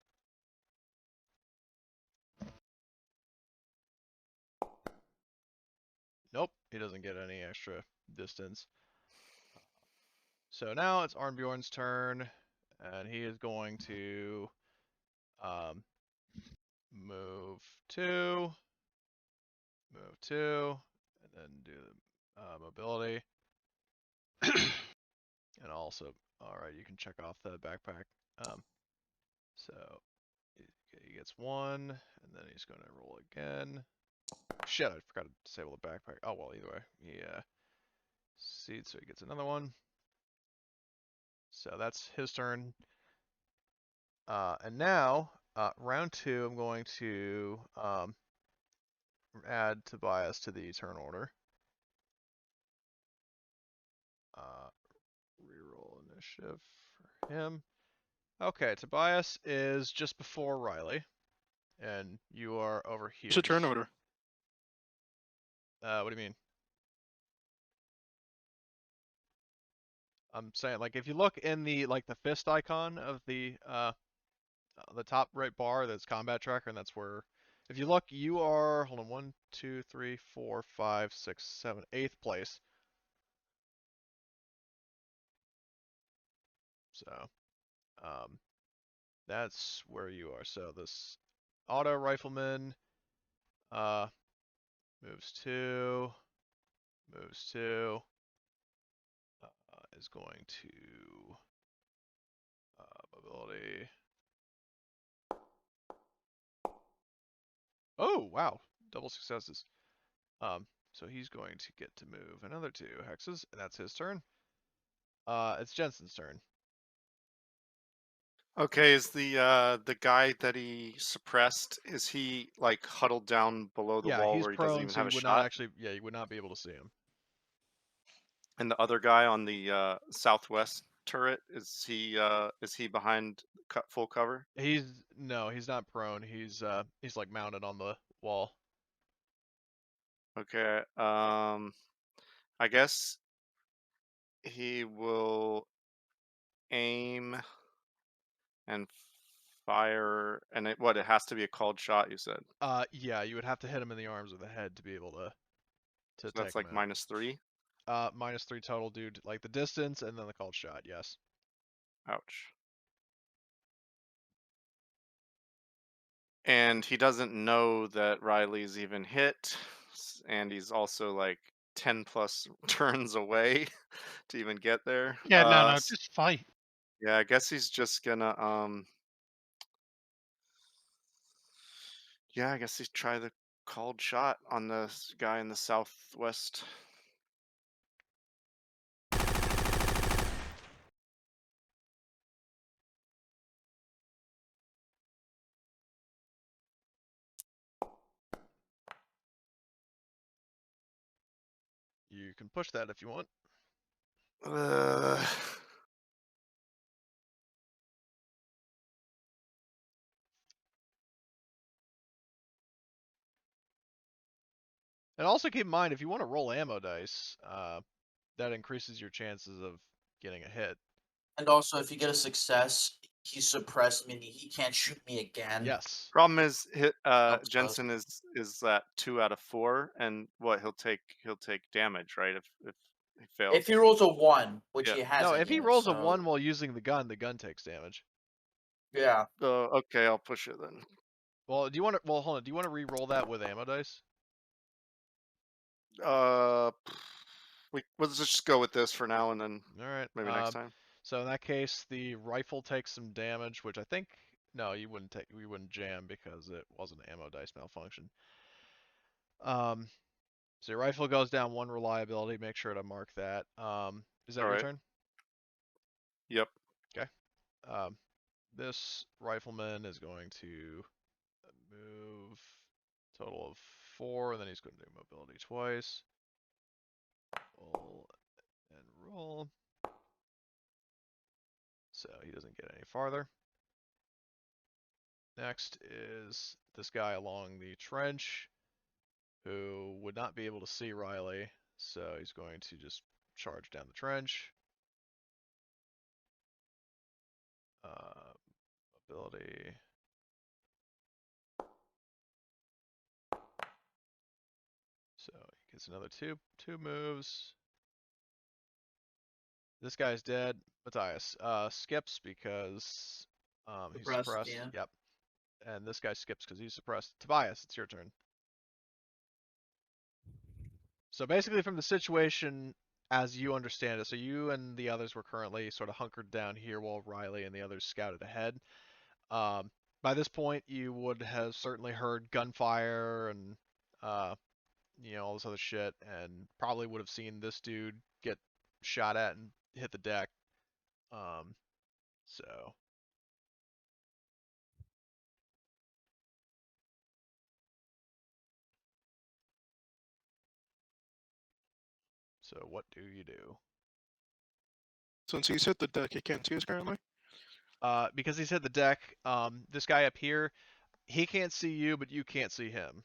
Nope, he doesn't get any extra distance. So now it's Arnbjorn's turn, and he is going to move 2, move 2, and then do the mobility. And also, alright, you can check off the backpack. So he gets 1, and then he's going to roll again. Shit, I forgot to disable the backpack. Oh, well, either way. He succeeds, so he gets another 1. So that's his turn. And now, round 2, I'm going to add Tobias to the turn order. Reroll initiative for him. Okay, Tobias is just before Riley, and you are over here. It's a turn order. What do you mean? I'm saying, like, if you look in the fist icon of the top right bar, that's combat tracker, and that's where, if you look, you are, hold on, 1, 2, 3, 4, 5, 6, 7, 8th place. So, that's where you are. So this auto rifleman moves 2, moves 2, is going to mobility. Oh, wow, double successes. So he's going to get to move another 2 hexes, and that's his turn. It's Jensen's turn. Okay, is the guy that he suppressed, is he like huddled down below the Yeah, wall he's where he doesn't prone, even so have you a would not shot? actually, yeah, you would not be able to see him. And the other guy on the southwest turret, is he behind full cover? No, he's not prone. He's like mounted on the wall. Okay, I guess he will aim and fire, and it has to be a called shot, you said? Yeah, you would have to hit him in the arms or the head to be able to So take that's him like out. -3? -3 total, dude. Like the distance and then the called shot, yes. Ouch. And he doesn't know that Riley's even hit, and he's also like 10 plus turns away to even get there. Yeah, no, just fight. Yeah, I guess he's just gonna yeah, I guess he's try the called shot on the guy in the southwest. You can push that if you want. And also keep in mind, if you want to roll ammo dice, that increases your chances of getting a hit. And also, if you get a success, he's suppressed, meaning he can't shoot me again. Yes. Problem is, Helps us. Jensen is at 2 out of 4, and what he'll take damage, right? If he fails. If he rolls a 1, which Yeah. he hasn't No, if he yet, rolls a so- 1 while using the gun takes damage. Yeah. Okay, I'll push it then. Well, do you want to? Well, hold on. Do you want to re-roll that with ammo dice? Let's just go with this for now, and then All right. maybe next time. So in that case, the rifle takes some damage, which I think no, you wouldn't take. We wouldn't jam because it wasn't ammo dice malfunction. So your rifle goes down 1 reliability. Make sure to mark that. Is that All your right. turn? Yep. Okay. This rifleman is going to move total of 4, and then he's going to do mobility twice. Roll and roll. So he doesn't get any farther. Next is this guy along the trench who would not be able to see Riley, so he's going to just charge down the trench. Mobility. So he gets another two moves. This guy's dead. Matthias skips because he's Suppressed, suppressed. yeah. Yep. And this guy skips because he's suppressed. Tobias, it's your turn. So basically, from the situation as you understand it, so you and the others were currently sort of hunkered down here while Riley and the others scouted ahead. By this point, you would have certainly heard gunfire and all this other shit, and probably would have seen this dude get shot at and hit the deck. So what do you do? Since he's hit the deck, he can't see us currently. Because he's hit the deck, this guy up here, he can't see you, but you can't see him.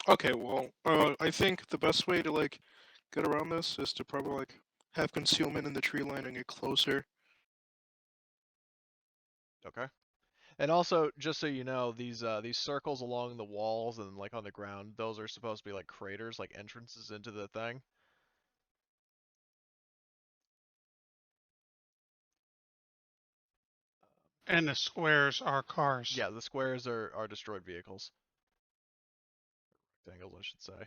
Okay, well, I think the best way to like get around this is to probably like have concealment in the tree line and get closer. Okay. And also, just so you know, these circles along the walls and like on the ground, those are supposed to be like craters, like entrances into the thing. And the squares are cars. Yeah, the squares are destroyed vehicles. Rectangles, I should say.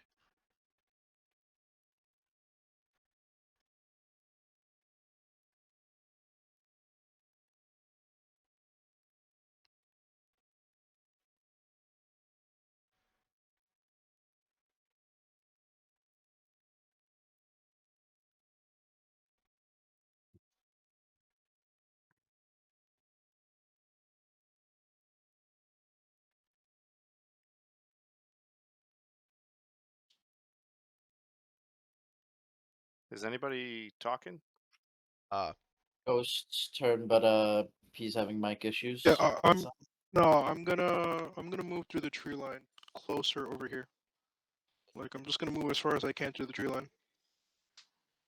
Is anybody talking? Ghost's turn, but he's having mic issues. Yeah, I'm gonna move through the tree line closer over here. Like I'm just gonna move as far as I can through the tree line.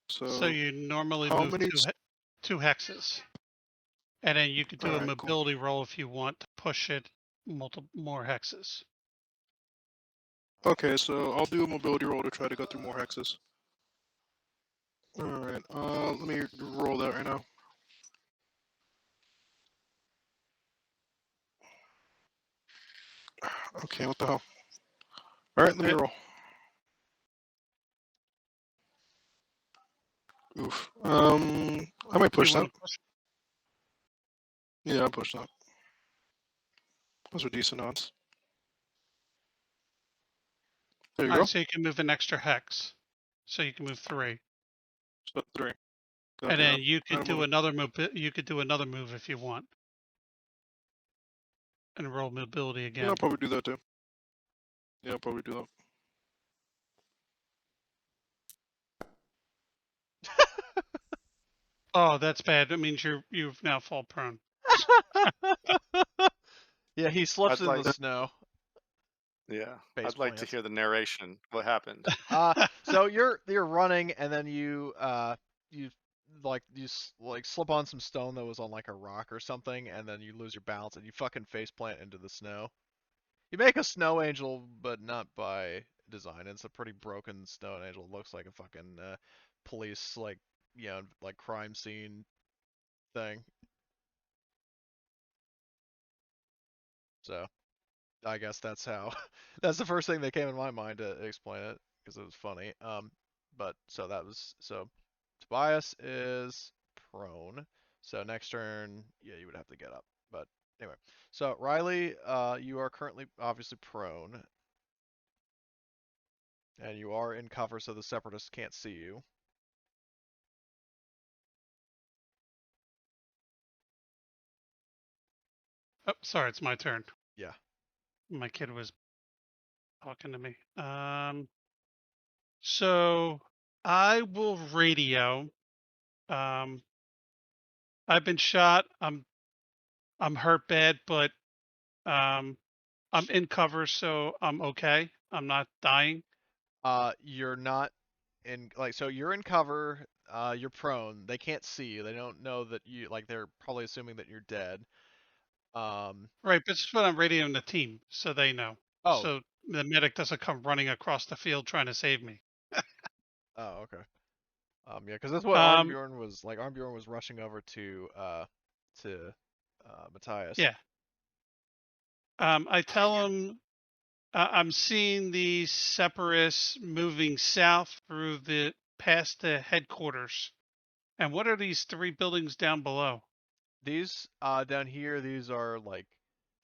So you normally how move many? two hexes, and then you could do a Alright, cool. mobility roll if you want to push it more hexes. Okay, so I'll do a mobility roll to try to go through more hexes. Alright, let me roll that right now. Okay, what the hell? Alright, let me roll. Oof. I might push that. Yeah, I'll push that. Those are decent odds. There you go. So you can move an extra hex. So you can move 3. So 3. And then you could do another move. You could do another move if you want, and roll mobility again. Yeah, I'll probably do that too. Yeah, I'll probably do that. Oh, that's bad. That means you've now fall prone. Yeah, he slips I'd in like- the snow. Yeah, Face I'd like to plants. hear the narration. What happened? So you're running, and then you slip on some stone that was on like a rock or something, and then you lose your balance, and you fucking face plant into the snow. You make a snow angel, but not by design. It's a pretty broken snow angel. It looks like a fucking police like crime scene thing. So I guess that's how. That's the first thing that came in my mind to explain it because it was funny. But so that was so. Tobias is prone. So next turn, yeah, you would have to get up. But anyway, so Riley, you are currently obviously prone, and you are in cover, so the separatists can't see you. Oh, sorry, it's my turn. Yeah. My kid was talking to me. So I will radio. Um, I've been shot. I'm hurt bad, but um, I'm in cover, so I'm okay. I'm not dying. You're not in like so you're in cover. You're prone. They can't see you. They don't know that you like. They're probably assuming that you're dead. Um. Right, but it's what I'm radioing the team, so they know. Oh. So the medic doesn't come running across the field trying to save me. Oh. Okay. Yeah, because that's what Um, Arnbjorn was like. Arnbjorn was rushing over to Matthias. yeah. I tell him I'm seeing the separatists moving south through the past the headquarters. And what are these 3 buildings down below? These down here, these are like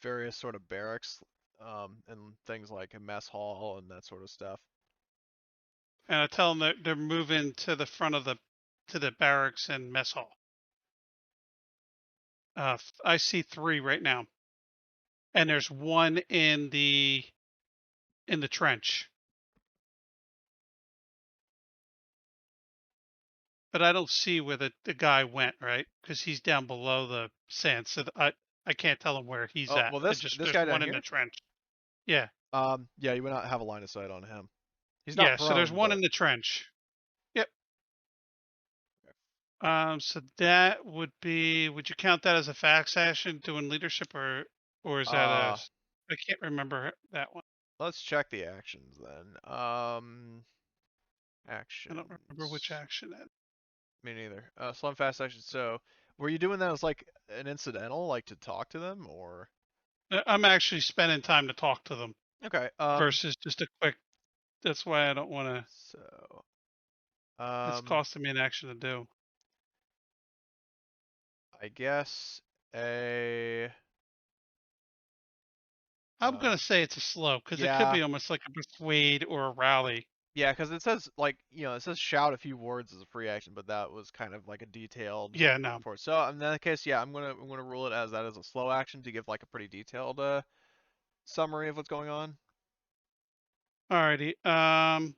various sort of barracks, and things like a mess hall and that sort of stuff. And I tell them that they're moving to the front of the barracks and mess hall. I see 3 right now, and there's 1 in the trench. But I don't see where the guy went, right? Because he's down below the sand, so I can't tell him where he's Oh, at. well, It just this there's guy down 1 in the here. trench. Yeah. Yeah, you would not have a line of sight on him. He's not Yeah. So there's prone, 1 but in the trench. Yep. So that would be. Would you count that as a fax action doing leadership, or is that a? I can't remember that one. let's check the actions then. I don't remember which Actions. action that. Me neither. Slow and fast action. So, were you doing that as like an incidental, like to talk to them, or? I'm actually spending time to talk to them Okay. versus just a quick. That's why I don't want to. So, It's costing me an action to do. I guess a. I'm gonna say it's a slow because it could Yeah, be almost like a persuade or a rally. yeah, because it says like it says shout a few words as a free action, but that was kind of like a detailed Yeah, no. report. So in that case, yeah, I'm gonna rule it as that as a slow action to give like a pretty detailed summary of what's going on. Alrighty. I'm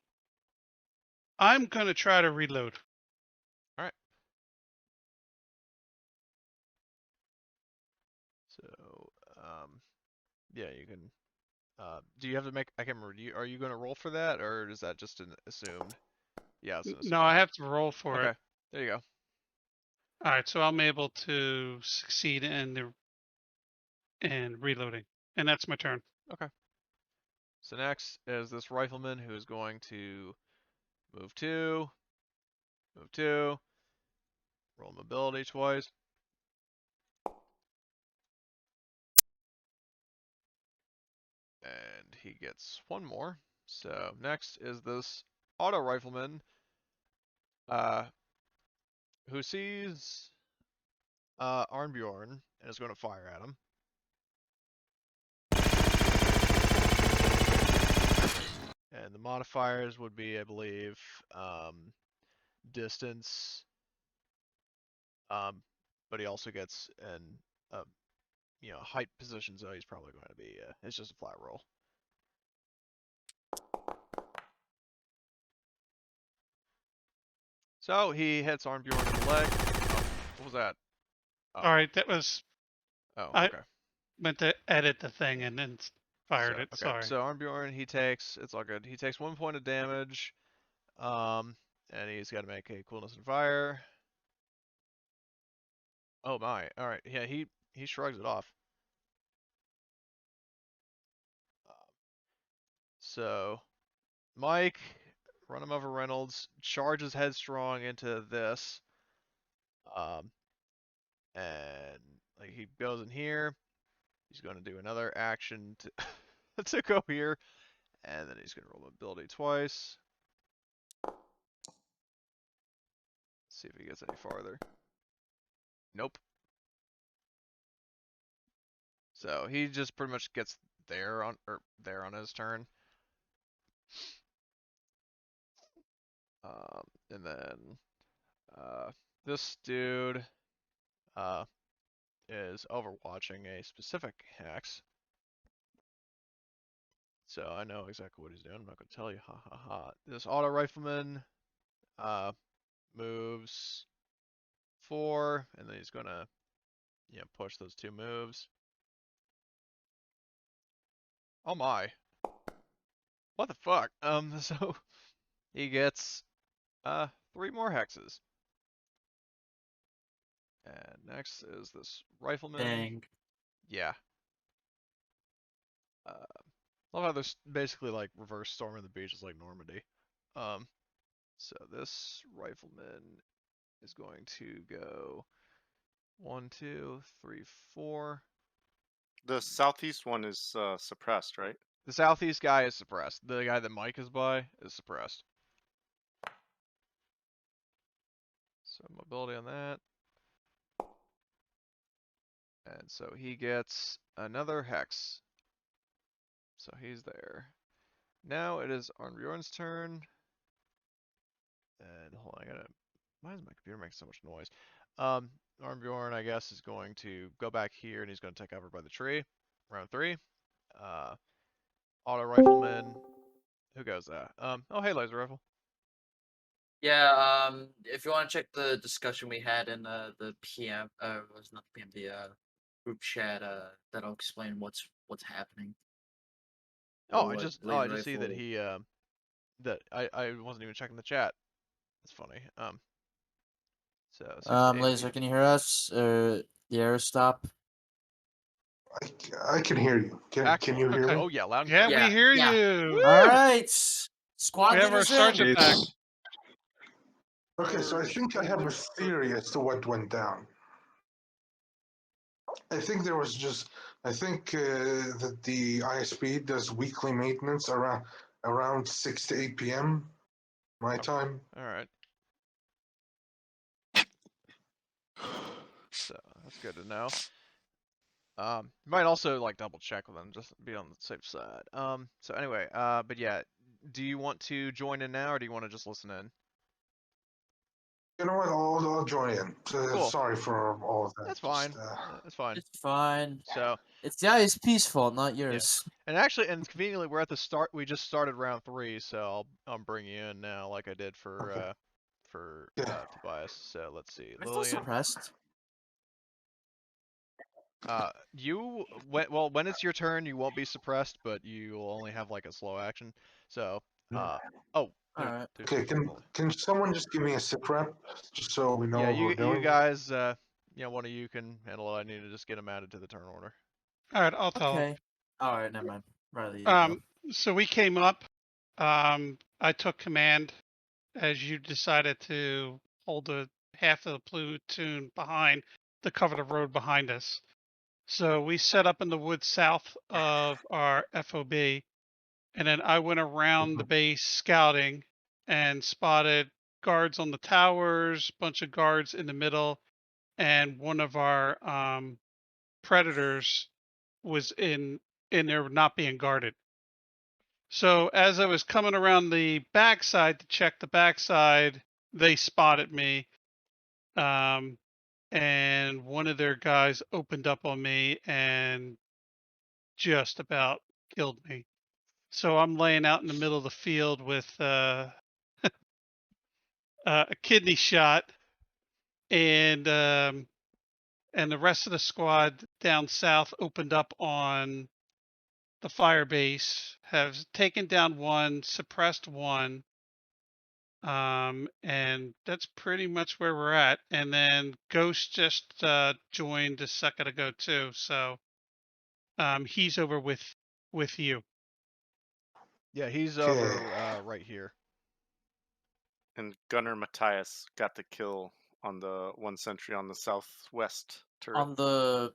gonna try to reload. All right. So yeah, you can. Do you have to make? I can't remember. Are you gonna roll for that, or is that just an assumed? Yeah, it's an No, assumed. I have to roll for Okay, it. there you go. All right, so I'm able to succeed in reloading, and that's my turn. Okay. So next is this rifleman who's going to move two, roll mobility twice. And he gets 1 more. So next is this auto rifleman, who sees Arnbjorn and is going to fire at him. And the modifiers would be, I believe, distance. But he also gets an height position, so he's probably going to be. It's just a flat roll. So he hits Arnbjorn in the leg. Oh, what was that? Oh. All right, that was. Oh, I okay. meant to edit the thing and then fired it. Okay. Sorry. So Arnbjorn, it's all good. He takes 1 point of damage. And he's got to make a coolness and fire. Oh my. All right. Yeah, he shrugs it off. So Mike, run him over Reynolds, charges headstrong into this. And like he goes in here. He's going to do another action to to go here, and then he's going to roll mobility twice. See if he gets any farther. Nope. So he just pretty much gets there on his turn. And then this dude is overwatching a specific hex. So I know exactly what he's doing. I'm not going to tell you. Ha ha ha. This auto rifleman moves 4, and then he's going to push those 2 moves. Oh my. What the fuck? So he gets 3 more hexes. And next is this rifleman. Dang. Yeah. Love how there's basically like reverse storming the beaches like Normandy. So this rifleman is going to go 1, 2, 3, 4. The southeast one is suppressed, right? The southeast guy is suppressed. The guy that Mike is by is suppressed. So mobility on that. And so he gets another hex. So he's there. Now it is Arnbjorn's turn. And hold on, why is my computer making so much noise? Arnbjorn, I guess, is going to go back here and he's going to take over by the tree. Round 3. Auto rifleman. Who goes that? Oh hey, laser rifle. Yeah, if you want to check the discussion we had in the PM, was not the PM, the group chat, that'll explain what's happening. Oh, Or I what just laser see that rifle- he that I wasn't even checking the chat. That's funny. So 6 to 8 Laser, can you hear us? The air stop. I can hear you. Can you hear Okay. me? Oh yeah, loud and Yeah, clear. we hear yeah. you. Woo! All right, squad We have our leaders in. sergeant back. Okay, so I think I have a theory as to what went down. I think that the ISP does weekly maintenance around 6 to 8 p.m. my time. All right. So that's good to know. You might also like double check with them just to be on the safe side. So anyway, but yeah, do you want to join in now or do you want to just listen in? You know what? I'll join in. Cool. Sorry for all of that. That's fine. Just, That's fine. It's fine. So It's the ISP's fault, not yours. and actually, and conveniently, we're at the start. We just started round 3, so I'll bring you in now, like I did for Okay. Tobias. So let's see, I'm still Lillian. suppressed. When it's your turn, you won't be suppressed, but you will only have like a slow action. So, oh, Alright. Okay, can someone just give me a sit rep just so we know yeah, what we're doing? you guys, one of you can handle it. I need to just get them added to the turn order. All right, I'll tell him. Okay. Alright, never mind. Rather you go. So we came up. I took command as you decided to hold the half of the platoon behind to cover the road behind us. So we set up in the woods south of our FOB, and then I went around the base scouting and spotted guards on the towers, bunch of guards in the middle, and one of our predators was in there not being guarded. So as I was coming around the backside to check the backside, they spotted me. And one of their guys opened up on me and just about killed me. So I'm laying out in the middle of the field with a kidney shot, and the rest of the squad down south opened up on the fire base, have taken down one, suppressed one, and that's pretty much where we're at. And then Ghost just joined a second ago too, so he's over with you. Yeah, he's Okay. over right here. And Gunner Matthias got the kill on the one sentry on the southwest turret. On the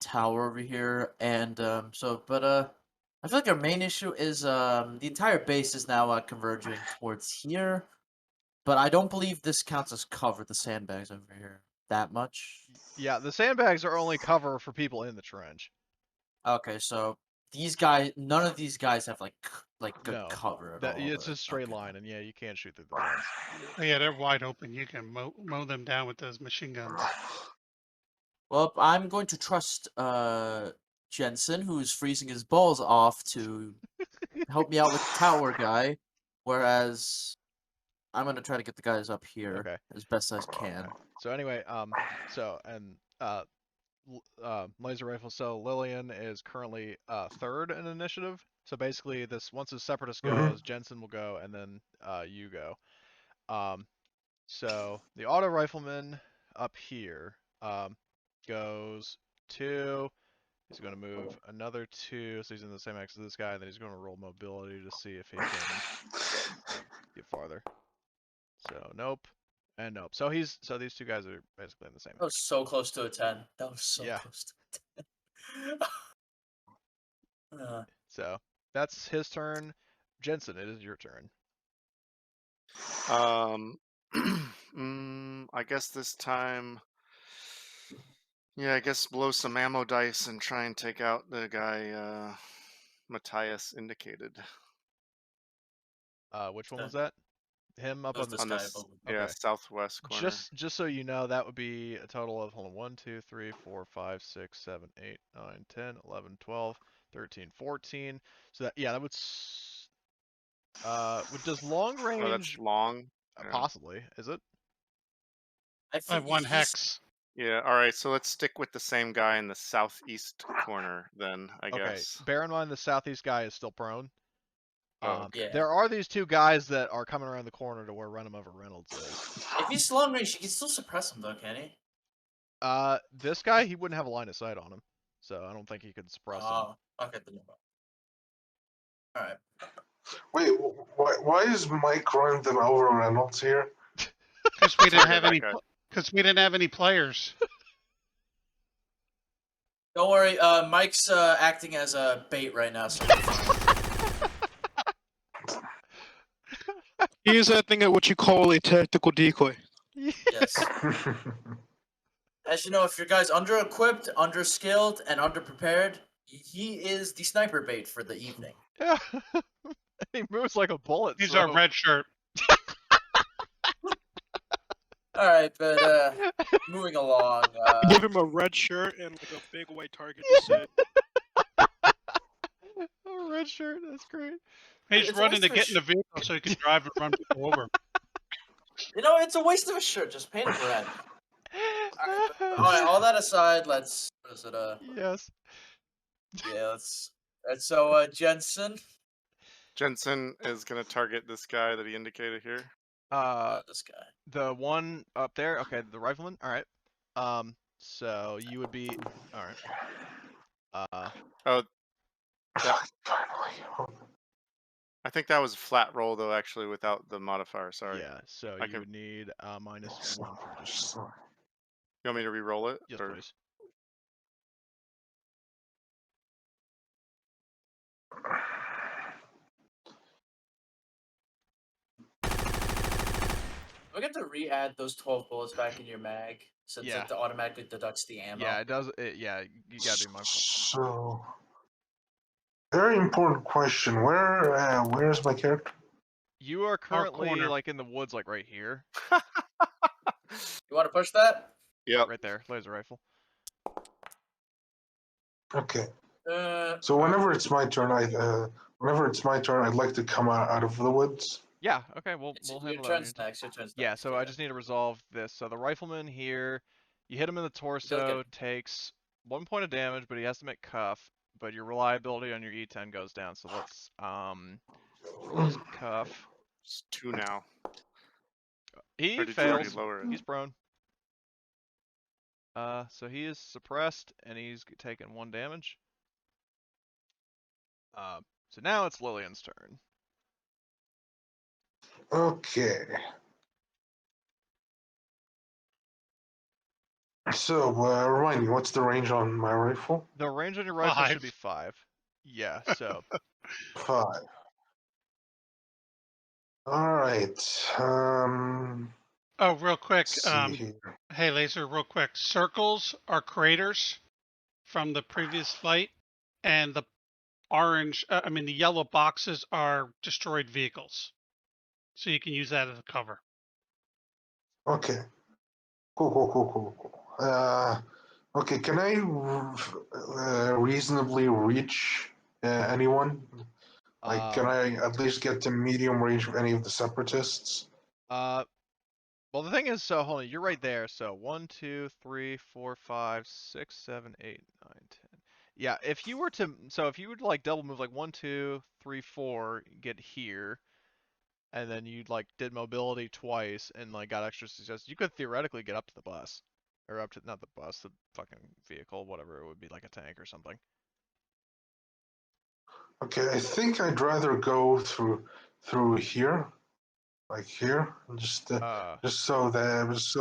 tower over here, and I feel like our main issue is the entire base is now converging towards here, but I don't believe this counts as cover. The sandbags over here that much. Yeah, the sandbags are only cover for people in the trench. Okay, so these guys, none of these guys have like good No, cover at all. it's but- a straight okay. line, and yeah, you can't shoot through the fence. Oh, yeah, they're wide open. You can mow them down with those machine guns. Well, I'm going to trust Jensen, who's freezing his balls off, to help me out with the tower guy, whereas I'm gonna try to get the guys up here Okay. as best as I can. So anyway, laser rifle. So Lillian is currently third in initiative. So basically, once the separatist goes, Jensen will go, and then you go. So the auto rifleman up here goes 2. He's going to move another 2, so he's in the same X as this guy, and then he's going to roll mobility to see if he can get farther. So nope, and nope. So these 2 guys are basically in the same That was X. so close to a 10. That was so Yeah. close to a 10. So that's his turn. Jensen, it is your turn. I guess this time, yeah, I guess blow some ammo dice and try and take out the guy Matthias indicated. Which one Okay. was that? Him up That was on the this On guy this, above him. yeah, Okay. southwest corner. Just so you know, that would be a total of 1, 2, 3, 4, 5, 6, 7, 8, 9, 10, 11, 12, 13, 14. So that would does long Oh, that's range long. Yeah. possibly, is it? I have 1 hex. Yeah, all right, so let's stick with the same guy in the southeast corner then, I Okay. guess. Bear in mind the southeast guy is still prone. Oh, Yeah. There are these 2 guys that are coming around the corner to where Run 'em Over Reynolds is. If he's long range, you can still suppress him though, can he? This guy, he wouldn't have a line of sight on him, so I don't think he could suppress him. Oh, okay. Then all right. Wait, why is Mike running them over Reynolds here? Because we didn't have that any. guy. Because we didn't have any players. Don't worry. Mike's acting as a bait right now. So He is acting at what you call a tactical decoy. yes. As you know, if your guy's under-equipped, under-skilled, and under-prepared, he is the sniper bait for the evening. Yeah. He moves like a bullet. He's so... our red shirt. All right, but moving along. Give him a red shirt and like a big white target to say. A red shirt, that's great. He's It's a running waste to of a get in the vehicle so he can drive and run people over. You know, it's a waste of a shirt. Just paint it red. All right. All that aside, let's. What is it? Yes. Yeah. Let's. So, Jensen. Jensen is gonna target this guy that he indicated here. This guy. The one up there. Okay, the rifleman. All right. So you would be. All right. Oh, Finally. I think that was a flat roll though, actually, without the modifier. Sorry. Yeah. So I you can- would need -1 for additional. You want me to re-roll it? Yes, or- please. We get to re-add those 12 bullets back in your mag, since Yeah. it automatically deducts the ammo. Yeah, it does. Yeah, you gotta be mindful. So, very important question. Where's my character? You are currently corner. like in the woods, like right here, You want to push that? Yep. right there, laser rifle. Okay. Alright. So whenever it's my turn, I'd like to come out of the woods. Yeah. Okay. We'll Your handle that. turn's next. Your turn's Yeah. next. So I just need to resolve this. So the rifleman here, you hit him in the torso, takes 1 point of damage, but he has to make cuff. But your reliability on your E10 goes down. So let's roll his cuff. It's 2 now. He Or did you already fails. lower it? He's prone. So he is suppressed and he's taken 1 damage. So now it's Lillian's turn. Okay. So, remind me, what's the range on my rifle? The range on your rifle should 5. be 5. Yeah, so 5. All right. Oh, real quick. Let's see here. Hey, Laser, real quick. Circles are craters from the previous fight, and the the yellow boxes are destroyed vehicles. So you can use that as a cover. Okay. Cool. Okay, can I reasonably reach anyone? Like, can I at least get to medium range of any of the separatists? Well, the thing is, so hold on, you're right there. So 1, 2, 3, 4, 5, 6, 7, 8, 9, 10. Yeah, if you were to, so if you would like double move like 1, 2, 3, 4, get here, and then you like did mobility twice and like got extra success, you could theoretically get up to the bus, or up to not the bus, the fucking vehicle, whatever it would be, like a tank or something. Okay, I think I'd rather go through here, like here, just so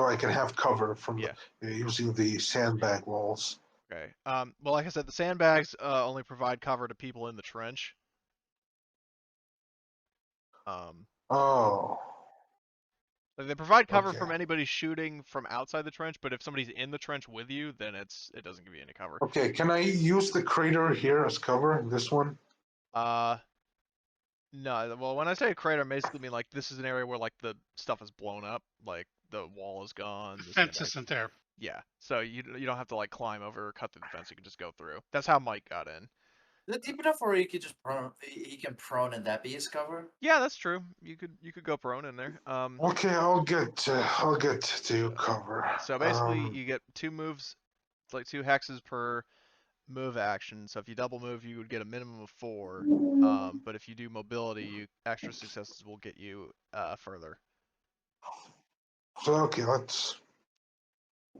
I can have cover from Yeah. using the sandbag walls. Okay. Well, like I said, the sandbags only provide cover to people in the trench. Oh, Like, they provide cover okay. from anybody shooting from outside the trench, but if somebody's in the trench with you, then it doesn't give you any cover. Okay, can I use the crater here as cover? This one? No. Well, when I say a crater, I basically mean like this is an area where like the stuff is blown up, like the wall is gone. The fence isn't there. Yeah. So you don't have to like climb over or cut through the fence. You can just go through. That's how Mike got in. Is it deep enough where he could just prone? He can prone and that be his cover. Yeah, that's true. You could go prone in there. Okay, I'll get to cover. So basically, you get 2 moves. It's like 2 hexes per move action. So if you double move, you would get a minimum of 4. But if you do mobility, extra successes will get you further. So okay,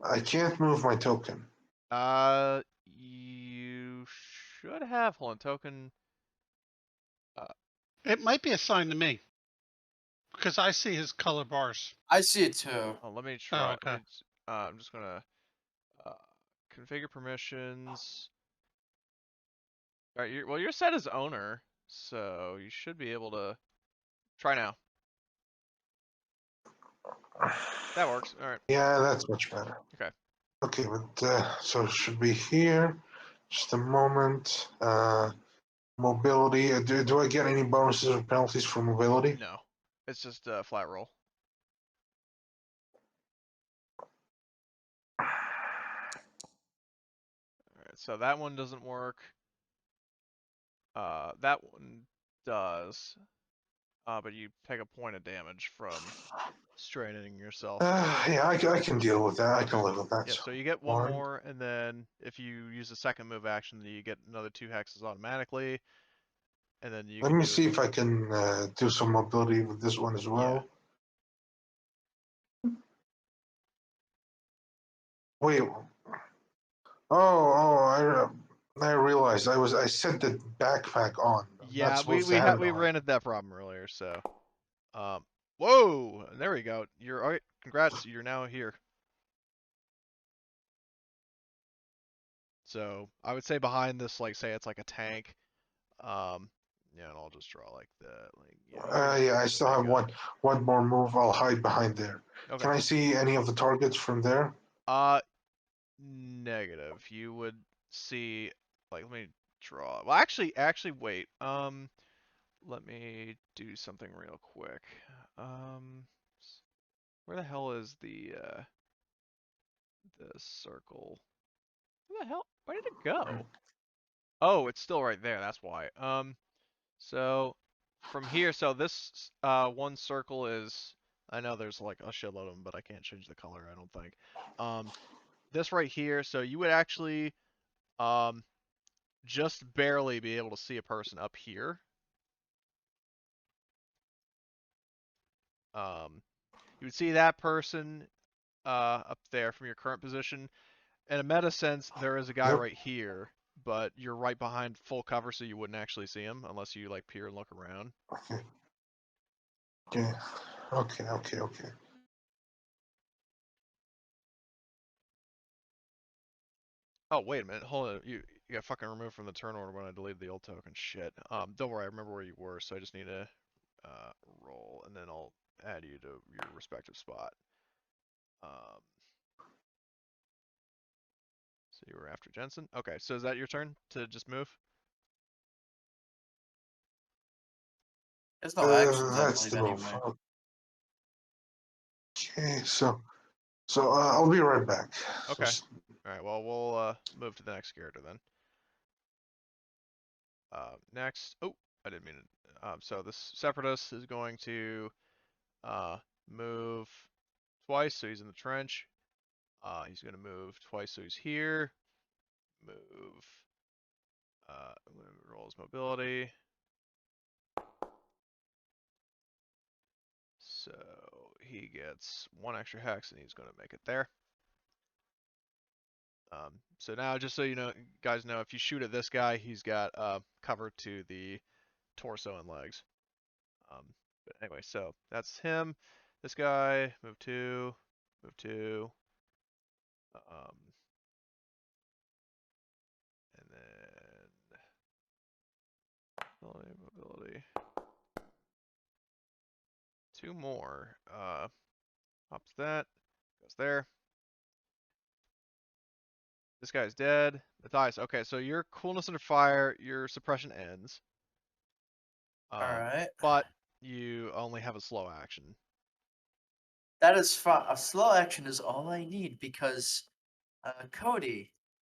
I can't move my token. You should have. Hold on, token. It might be assigned to me because I see his color bars. I see it too. Oh, let me try. okay. I'm just gonna configure permissions. All right, you're set as owner, so you should be able to try now. That works. All right. Yeah, that's much better. Okay. Okay, but so it should be here. Just a moment. Mobility. Do I get any bonuses or penalties for mobility? No, it's just a flat roll. All right, so that one doesn't work. That one does. But you take a point of damage from straining yourself. Yeah, I can deal with that. I can live with that. Yeah, so you get one more, and then if you use a second move action, then you get another 2 hexes automatically. And then you Let me see if I can do some mobility with this one as well. Yeah. Wait. I realized I set the backpack on. Yeah, we ran into that problem earlier, so whoa, there we go. You're all right. Congrats, you're now here. So I would say behind this, like say it's like a tank. Yeah, and I'll just draw like that. Like yeah, I still have one more move. I'll hide behind there. Okay. Can I see any of the targets from there? Negative. You would see, like, let me draw. Well, actually, wait. Let me do something real quick. Where the hell is the circle? Where the hell? Where did it go? Oh, it's still right there. That's why. So from here, so this one circle is. I know there's like a shitload of them, but I can't change the color. I don't think. This right here. So you would actually just barely be able to see a person up here. You would see that person up there from your current position. In a meta sense, there is a guy right here, but you're right behind full cover, so you wouldn't actually see him unless you like peer and look around. Okay. Okay. Oh, wait a minute. Hold on. You got fucking removed from the turn order when I deleted the old token. Shit. Don't worry. I remember where you were, so I just need to roll, and then I'll add you to your respective spot. So you were after Jensen. Okay. So is that your turn to just move? There's no actions, I That's believe, the move. anyway. Okay, so I'll be right back. Okay. All right. Well, we'll move to the next character then. Next. Oh, I didn't mean to. So this separatist is going to move twice, so he's in the trench. He's going to move twice, so he's here. Move. I'm going to roll his mobility. So he gets 1 extra hex, and he's going to make it there. So now, just so you know, guys know, if you shoot at this guy, he's got cover to the torso and legs. But anyway, so that's him. This guy, move 2, move 2. And then mobility. 2 more. Pops that. Goes there. This guy's dead. The dice. Okay, so your coolness under fire, your suppression ends. Alright. But you only have a slow action. That is fine. A slow action is all I need because, Cody,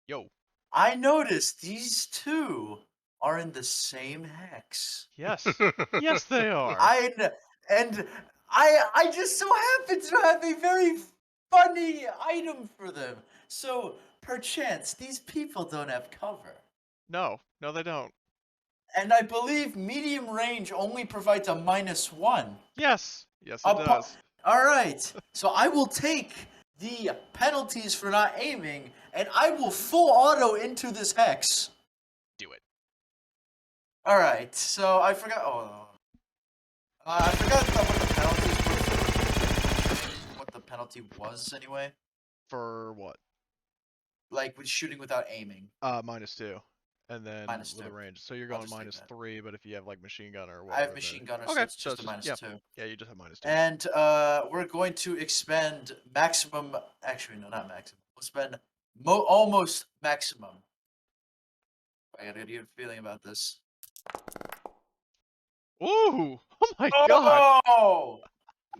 Yo. I noticed these two are in the same hex. Yes. Yes, they are. I just so happen to have a very funny item for them. So perchance these people don't have cover. No, they don't. And I believe medium range only provides a -1. Yes, it does. All right, so I will take the penalties for not aiming, and I will full auto into this hex. Do it. All right, so I forgot. I forgot what the penalty was anyway. For what? Like with shooting without aiming. -2. And then -2. with a range. So you're I'll going just take that. -3, but if you have like machine gun or whatever. I have machine gunner, so okay, it's just a -2. Yeah, you just have -2. And we're going to expend maximum. Actually, no, not maximum. We'll spend almost maximum. I got a good feeling about this. Ooh! Oh my god! Oh!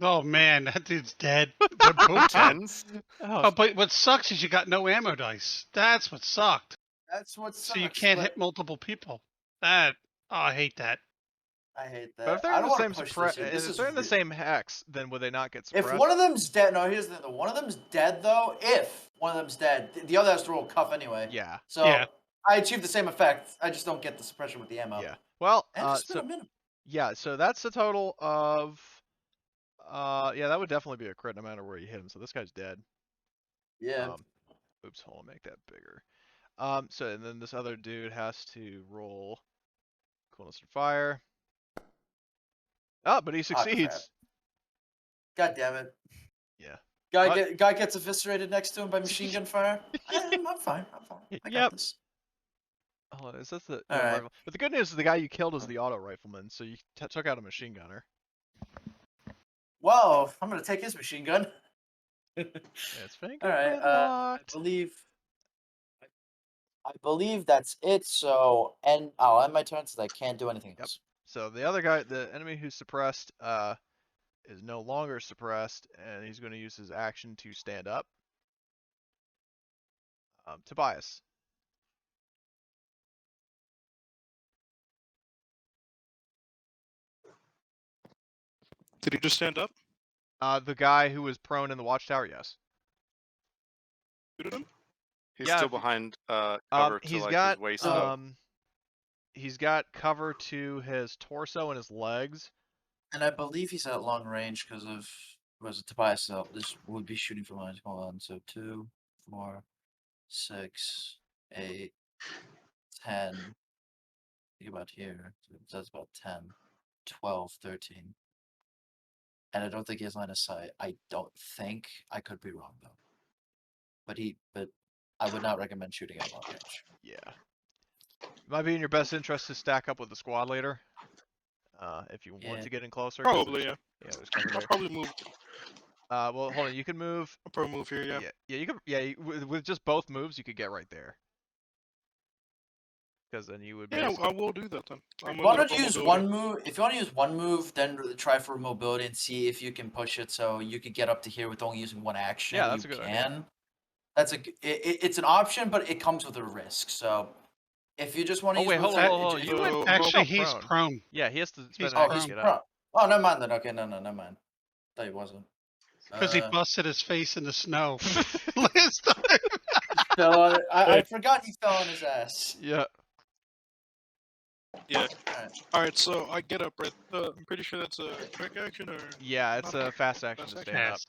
Oh man, that dude's dead. They're both 10s. Oh, but what sucks is you got no ammo dice. That's what sucked. That's what sucks. So you can't but hit multiple people. I hate that. I hate that. But if they're I in don't the want same to push this. if they're in the same hex, then would they not get If suppressed? one of them's dead, no. Here's the thing. One of them's dead though. If one of them's dead, the other has to roll cuff anyway. Yeah. So Yeah. I achieve the same effect. I just don't get the suppression with the ammo. Yeah. Well, And just spend a minute. yeah. So that's a total of. Yeah, that would definitely be a crit no matter where you hit him. So this guy's dead. Yeah. Oops, hold on, make that bigger. So and then this other dude has to roll coolness and fire. Oh, but he succeeds. God damn it. Yeah. Guy gets eviscerated next to him by machine gun fire. I'm fine. I got this. Oh, is that the All right. rifle? But the good news is the guy you killed is the auto rifleman, so you took out a machine gunner. Well, I'm gonna take his machine gun. It's fingerprint All right. locked. I believe that's it. So, and I'll end my turn since I can't do anything else. So the other guy, the enemy who's suppressed, is no longer suppressed, and he's going to use his action to stand up. Tobias. Did he just stand up? The guy who was prone in the watchtower, yes. Shooted him? He's Yeah, still behind cover to he's like got his waist. though. he's got cover to his torso and his legs. And I believe he's at long range because of was it Tobias? So this would be shooting from line. Hold on. So 2, 4, 6, 8, 10. Think about here. So that's about 10, 12, 13. And I don't think he has line of sight. I don't think. I could be wrong though. But I would not recommend shooting at long range. Yeah. It might be in your best interest to stack up with the squad leader. If you want to get in closer. Probably, yeah. Yeah, there's cover I'll there. probably move. Well, hold on. You can move. I'll probably move here, yeah. Yeah. You could. Yeah, with just both moves, you could get right there. Because then you would. Yeah, I will do that then. Why don't you use one move? If you want to use one move, then try for mobility and see if you can push it so you could get up to here with only using one action. Yeah, that's a good idea. That's it's an option, but it comes with a risk. So if you just want to use wait, hold on. Actually, he's prone. Yeah, he has to spend prone. action to get up. Oh, never mind then. Okay, no, never mind. Thought he wasn't. Because he busted his face in the snow last time. So I forgot he fell on his ass. Yeah. Yeah. Alright, so I get up, right? I'm pretty sure that's a quick action or... Yeah, it's a fast action to stand up.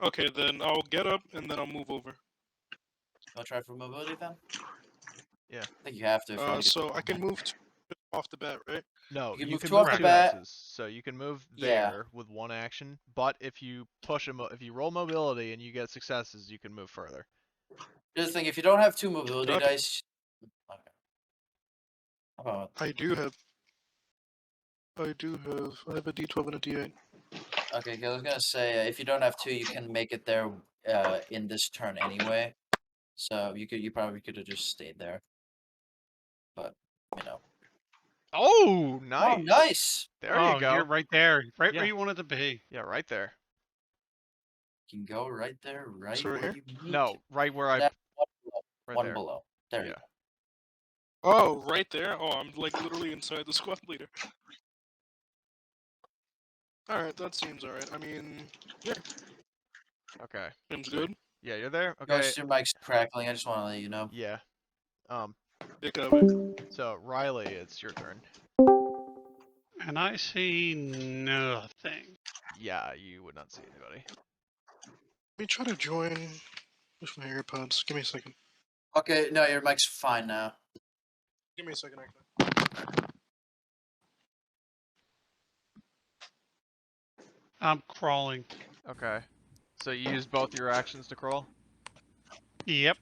Okay, then I'll get up and then I'll move over. I'll try for mobility then? Yeah. I think you have to. So I can move off the bat, right? No, you can move move two bat. X's. So you can move there with one action, but if you if you roll mobility and you get successes, you can move further. Just think, if you don't have two mobility dice... Okay. I have a D12 and a D8. Okay, I was gonna say, if you don't have two, you can make it there in this turn anyway. So you probably could have just stayed there. But, you know. Oh, nice. Oh, nice. There you go. You're right there. Right where you wanted to be. Yeah, right there. You can go right there, right where you need No, to. right where I... Right Right there. Below. There you go. Oh, right there? Oh, I'm like literally inside the squad leader. Alright, that seems alright. I mean, yeah. Okay. Seems good. Yeah, you're there? Okay. Ghost, your mic's crackling. I just want to let you know. Yeah. So, Riley, it's your turn. And I see nothing. Yeah, you would not see anybody. Let me try to join with my AirPods. Give me a second. Okay, no, your mic's fine now. Give me a second, actually. I'm crawling. Okay. So you use both your actions to crawl? Yep.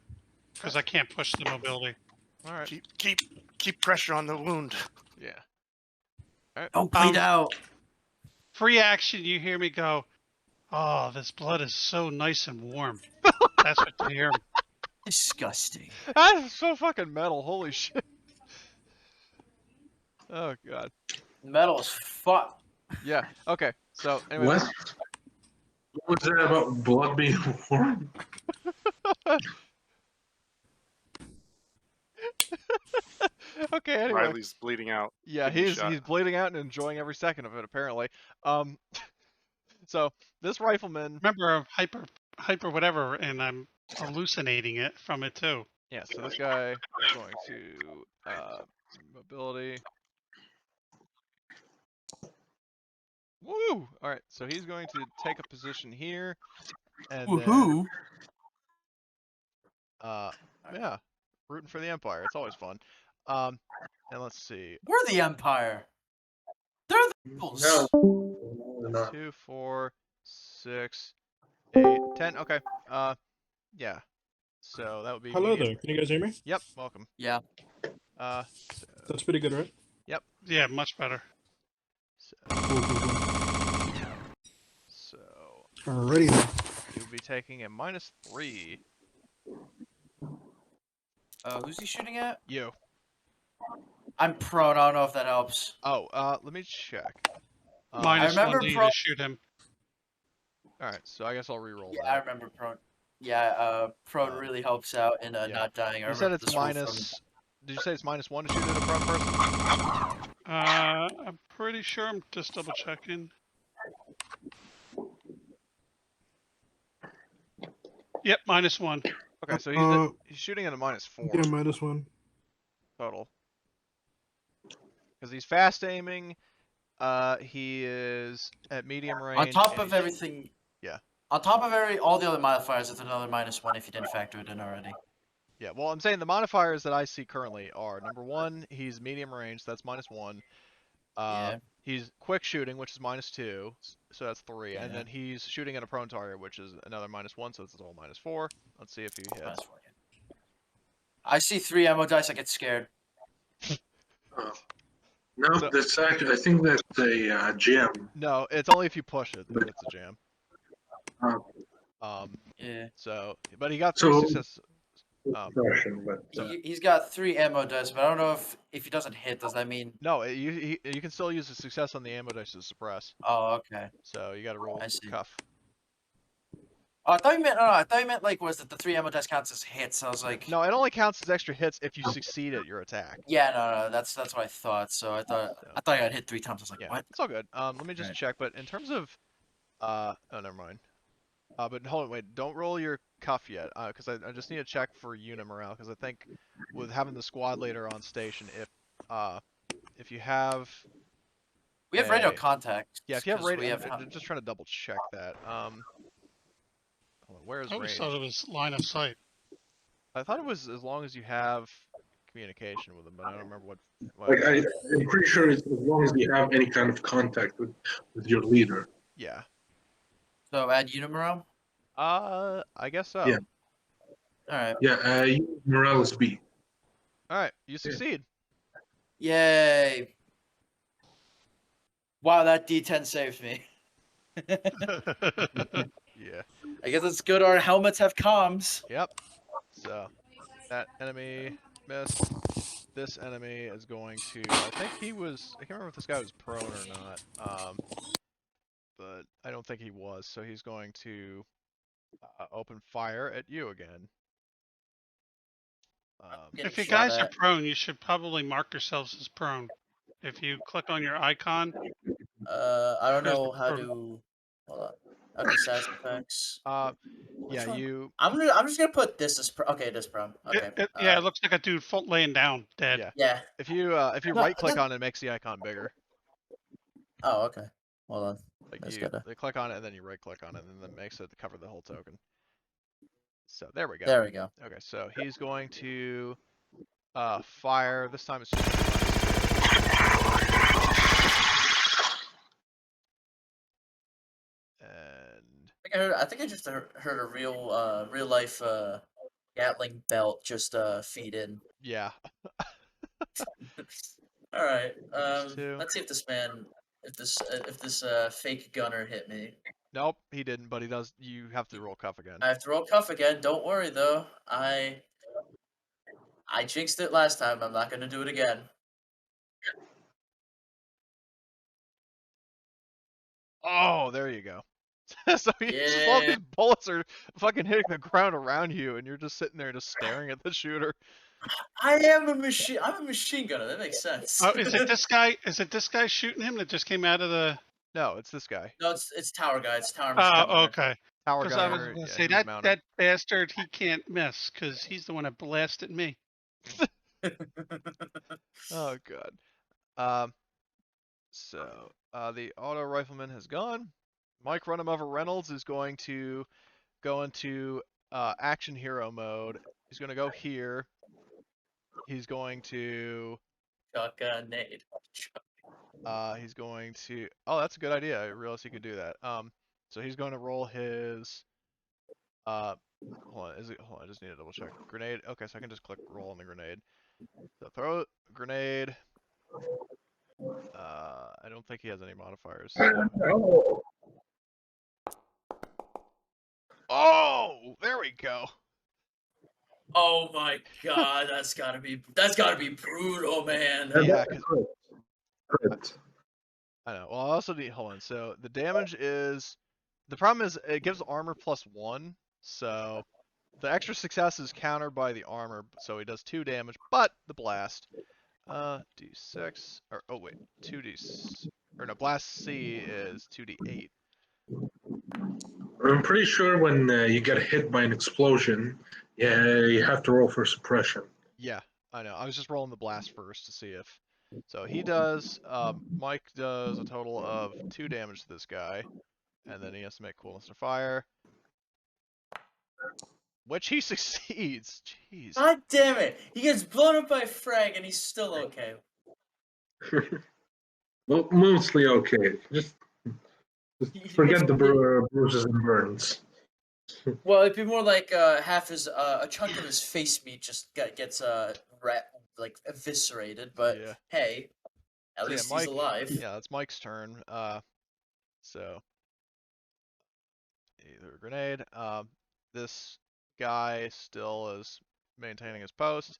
Because I can't push the mobility. Alright. Keep pressure on the wound. Yeah. Alright. Don't bleed out. Free action, you hear me go, oh, this blood is so nice and warm. That's what you hear. Disgusting. That's so fucking metal. Holy shit. Oh, God. Metal as fuck. Yeah. Okay. So, anyway. What was that about blood being warm? Okay, anyway. Riley's bleeding out. Yeah, he's bleeding out and enjoying every second of it, apparently. So, this rifleman... Remember, I'm hyper whatever, and I'm hallucinating it from it, too. Yeah, so this guy is going to... mobility... Woo! Alright, so he's going to take a position here, and Woohoo! yeah, rooting for the Empire. It's always fun. And let's see. We're the Empire. They're the peoples. No. 2, 4, 6, 8, 10. Okay. Yeah. So that would be. Hello there. Can you guys hear me? Yep. Welcome. Yeah. So, That's pretty good, right? Yep. Yeah, much better. So. Alrighty then. You'll be taking a -3. Who's he shooting at? You. I'm prone. I don't know if that helps. Oh, let me check. -1 to shoot him. Alright, so I guess I'll reroll Yeah, that. I remember prone. Yeah, prone really helps out in not dying. You said it's minus... Did you say it's -1 to shoot at a prone person? I'm pretty sure. I'm just double checking. Yep, -1. Okay, so he's shooting at a -4. Yeah, -1. Total. Because he's fast aiming, he is at medium range. On top of everything. Yeah. On top of all the other modifiers, it's another -1 if you didn't factor it in already. Yeah, well, I'm saying the modifiers that I see currently are, number 1, he's medium range, that's -1. Yeah. He's quick shooting, which is -2, so that's 3, Yeah, and yeah. then he's shooting at a prone target, which is another -1, so it's a total -4. Let's see if he hits. Minus 4, yeah. I see 3 ammo dice. I get scared. No, So- that's actually, I think that's a gem. No, it's only if you push it that it's a jam. Yeah. So, but he got 3 So- successes. Suppression, but He's got 3 ammo dice, but I don't know if he doesn't hit. Does that mean? No, you can still use a success on the ammo dice to suppress. Oh, okay. So you got to roll I see. cuff. Oh, I thought you meant. No, I thought you meant like was that the 3 ammo dice counts as hits. I was like. No, it only counts as extra hits if you succeed at your attack. Yeah, no, that's what I thought. So I thought I got hit 3 times. I was like, Yeah, what? it's all good. Let me just check. But in terms of, oh, never mind. But hold on, wait, don't roll your cuff yet, because I just need to check for unit morale, because I think with having the squad leader on station, if you have, We have radio contact. yeah, if you have 'cause radio, we I'm just trying to double check that. Hold on, where is I always range? thought it was line of sight. I thought it was as long as you have communication with them, but I don't remember what. like I'm pretty sure it's as long as you have any kind of contact with your leader. Yeah. So add unit morale. I guess so. Yeah. All right. Yeah, morale is B. All right, you succeed. Yay! Wow, that D10 saved me. Yeah. I guess it's good our helmets have comms. Yep. So that enemy missed. This enemy is going to. I think he was. I can't remember if this guy was prone or not. But I don't think he was. So he's going to open fire at you again. If you guys are prone, you should probably mark yourselves as prone. If you click on your icon. I don't know how to. Hold on. Okay, status effects. Yeah, you. I'm just gonna put this as okay. This prone. Okay. Yeah, it looks like a dude laying down dead. Yeah. Yeah. If you right click on it, it makes the icon bigger. Oh, okay. Hold on. Like Just you gotta... click on it and then you right click on it and then it makes it cover the whole token. So there we go. There we go. Okay, so he's going to fire. This time it's just and I think I just heard a real life Gatling belt just feed in. Yeah. All right. Two. Let's see if this fake gunner hit me. Nope, he didn't, but he does. You have to roll cuff again. I have to roll cuff again. Don't worry though. I jinxed it last time. I'm not gonna do it again. Oh, there you go. So just all these bullets are fucking hitting the ground around you, and you're just sitting there just staring at the shooter. I am a machine. I'm a machine gunner. That makes sense. Oh, is it this guy? Is it this guy shooting him that just came out of the? No, it's this guy. No, it's tower guy. It's tower. Oh, okay. Tower Because I was gunner. gonna Yeah, say that bastard, he can't miss because he's the one that blasted me. Oh god. So the auto rifleman has gone. Mike Runamover Reynolds is going to go into action hero mode. He's going to go here. He's going to shotgun nade. He's going to. Oh, that's a good idea. I realized he could do that. So he's going to roll his. Hold on. Hold on. I just need to double check. Grenade. Okay, so I can just click roll on the grenade. So throw grenade. I don't think he has any modifiers. So. Oh, there we go. Oh my god, that's gotta be brutal, man. Yeah, I know. Well, I also need. Hold on. So the damage is. The problem is it gives armor +1. So the extra success is countered by the armor. So he does 2 damage, but the blast. D6 or oh wait, 2d or no, blast C is 2d8. I'm pretty sure when you get hit by an explosion, yeah, you have to roll for suppression. Yeah, I know. I was just rolling the blast first to see if. So he does. Mike does a total of 2 damage to this guy, and then he has to make coolness to fire, which he succeeds. Jeez. God damn it! He gets blown up by frag, and he's still okay. Well, mostly okay. Just forget the bruises and burns. Well, it'd be more like half his a chunk of his face meat just gets like eviscerated. But Yeah. hey, at So yeah, least he's Mike. alive. Yeah, that's Mike's turn. So either a grenade. This guy still is maintaining his post.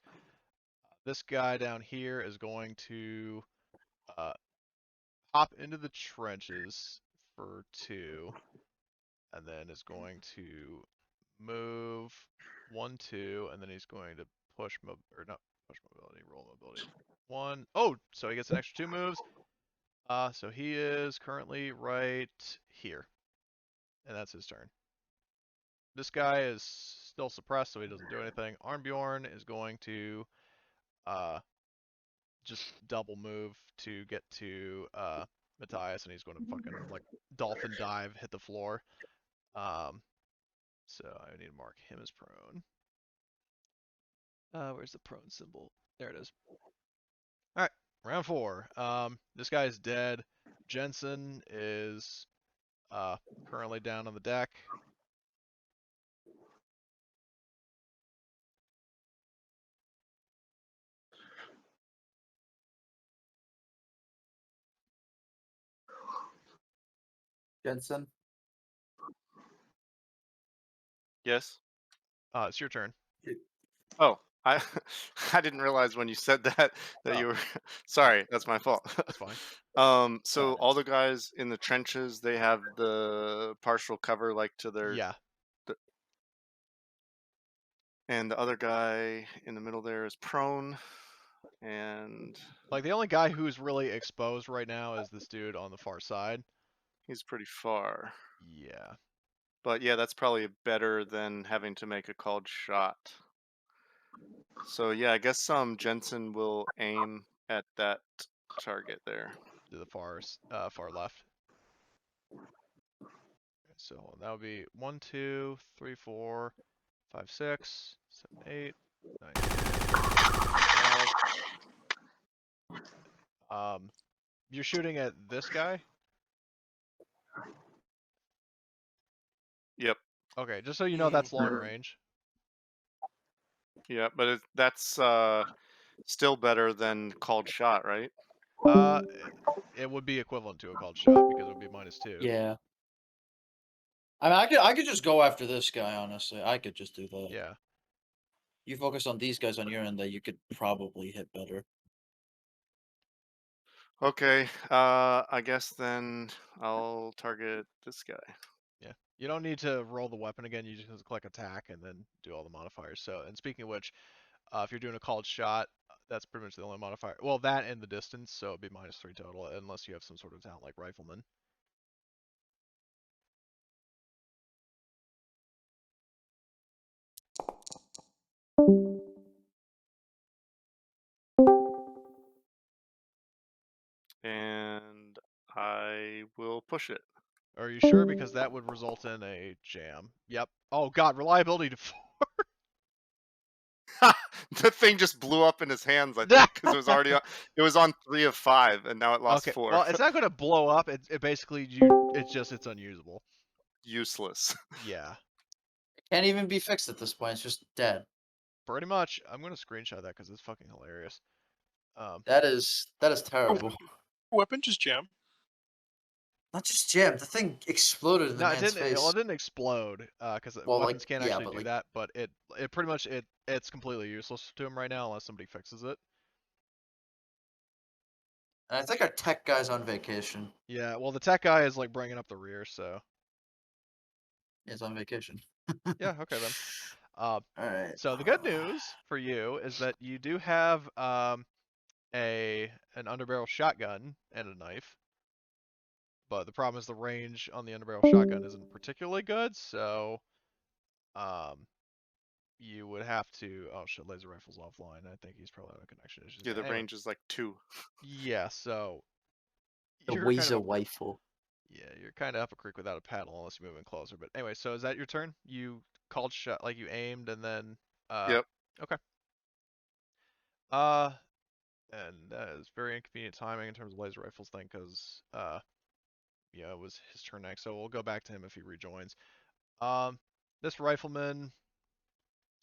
This guy down here is going to uh, hop into the trenches for 2, and then is going to move 1, 2, and then he's going to push or not push mobility, roll mobility 1. Oh, so he gets an extra 2 moves. So he is currently right here, and that's his turn. This guy is still suppressed, so he doesn't do anything. Armbjorn is going to just double move to get to Matthias, and he's going to fucking like dolphin dive, hit the floor. So I need to mark him as prone. Where's the prone symbol? There it is. All right, round 4. This guy is dead. Jensen is currently down on the deck. Jensen. Yes. It's your turn. Oh, I I didn't realize when you said that Oh. you were. Sorry, that's my fault. That's fine. So all the guys in the trenches, they have the partial cover like to their. Yeah. And the other guy in the middle there is prone, and Like the only guy who's really exposed right now is this dude on the far side. he's pretty far. Yeah. But yeah, that's probably better than having to make a called shot. So yeah, I guess Jensen will aim at that target there. To the far left. So that would be 1, 2, 3, 4, 5, 6, 7, 8, 9, 10, 12. You're shooting at this guy? Yep. Okay, just so you know, that's long range. Yeah, but that's still better than called shot, right? It would be equivalent to a called shot because it would be -2. Yeah. I mean, I could just go after this guy. Honestly, I could just do that. Yeah. You focus on these guys on your end that you could probably hit better. Okay. I guess then I'll target this guy. Yeah. You don't need to roll the weapon again. You just click attack and then do all the modifiers. So, and speaking of which, if you're doing a called shot, that's pretty much the only modifier. Well, that and the distance, so it'd be -3 total, unless you have some sort of talent like rifleman. And I will push it. Are you sure? Because that would result in a jam. Yep. Oh god, reliability to 4. The thing just blew up in his hands, I think, because it was already it was on 3 of 5, and now it lost 4. Well, it's not going to blow up. It basically it's unusable. Useless. Yeah. It can't even be fixed at this point. It's just dead. Pretty much. I'm going to screenshot that because it's fucking hilarious. That is terrible. Weapon just jam. Not just jammed. The thing exploded in the No, it man's didn't. face. Well, it didn't explode because Well, weapons like, can't yeah, actually but do like- that. But it pretty much it's completely useless to him right now unless somebody fixes it. And I think our tech guy's on vacation. Yeah. Well, the tech guy is like bringing up the rear, so He's on vacation. yeah. Okay then. All right. So the good news for you is that you do have an underbarrel shotgun and a knife. But the problem is the range on the underbarrel shotgun isn't particularly good, so you would have to. Oh shit, laser rifle's offline. I think he's probably on a connection issue. Yeah, the Anyway, range is like 2. yeah, so The you're Weezer rifle. Yeah, you're kind of up a creek without a paddle unless you move in closer. But anyway, so is that your turn? You called shot, like you aimed and then. Yep. Okay. Uh, And that is very inconvenient timing in terms of laser rifles thing, because yeah, it was his turn next. So we'll go back to him if he rejoins. This rifleman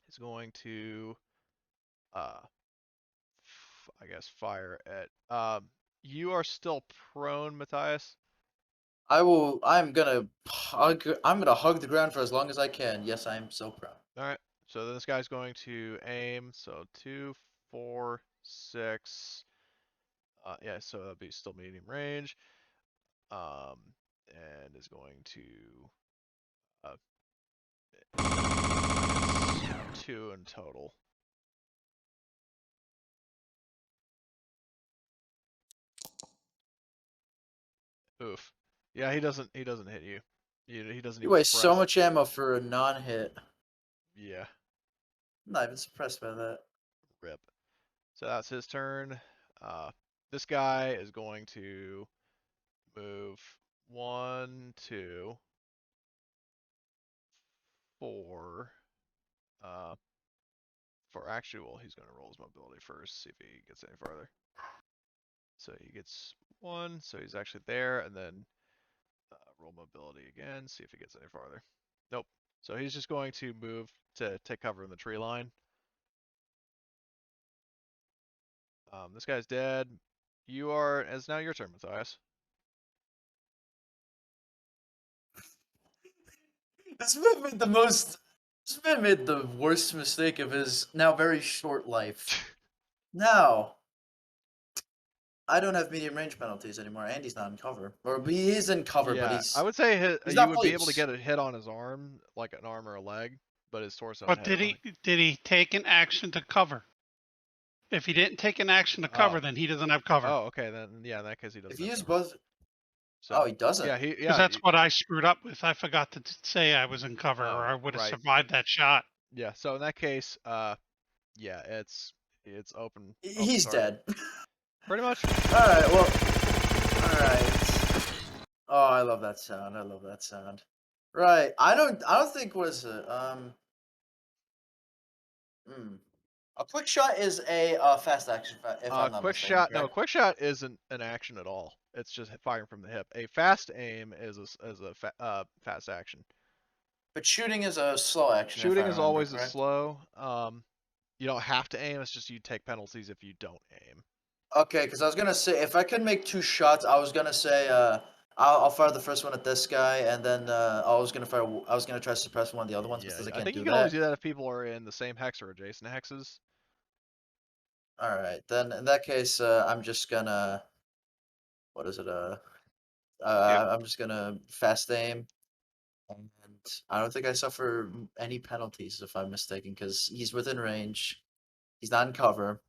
is going to I guess fire at you are still prone, Matthias. I'm gonna hug the ground for as long as I can. Yes, I am so proud. All right. So this guy's going to aim. So 2, 4, 6. Yeah. So that'll be still medium range. And is going to uh, 2 in total. Oof. Yeah, he doesn't hit you. He doesn't You even waste so suppress. much ammo for a non-hit. Yeah. I'm not even surprised by that. Rip. So that's his turn. This guy is going to move 1, 2, 4. For actual, he's going to roll his mobility first, see if he gets any farther. So he gets 1, so he's actually there, and then roll mobility again, see if he gets any farther. Nope. So he's just going to move to take cover in the tree line. This guy's dead. It's now your turn, Matthias. This man made the most. This man made the worst mistake of his now very short life. Now, I don't have medium range penalties anymore. Andy's not in cover, or he is in cover, but Yeah, he's. I would say he's you not would fully be able to get a hit on his arm, like an arm or a leg, but his torso and But head. did he take an action to cover? If he didn't take an action to cover, then he doesn't have cover. Oh, okay. Then yeah, in that case he doesn't. If he have used cover. both. So, Oh, he doesn't. Yeah, Because that's what I screwed up with. I forgot to say I was in cover, or I would have right. survived that shot. Yeah. So in that case, yeah, it's open. He's target. dead. Pretty much. All right. Well. All right. Oh, I love that sound. I love that sound. Right. I don't think was it. A quick shot is a fast action. If I'm not Quick mistaken. shot. No, Correct? quick shot isn't an action at all. It's just firing from the hip. A fast aim is a fast action. But shooting is a slow action. Shooting if I is remember, always correct? a slow. You don't have to aim. It's just you take penalties if you don't aim. Okay, because I was gonna say if I could make 2 shots, I was gonna say I'll fire the first one at this guy, and then I was gonna try to suppress one of the other ones, but since I I can't think do you can always that. do that if people are in the same hex or adjacent hexes. All right, then in that case, I'm just gonna. What is it? I'm just gonna fast aim, and I don't think I suffer any penalties if I'm mistaken, because he's within range, he's not in cover,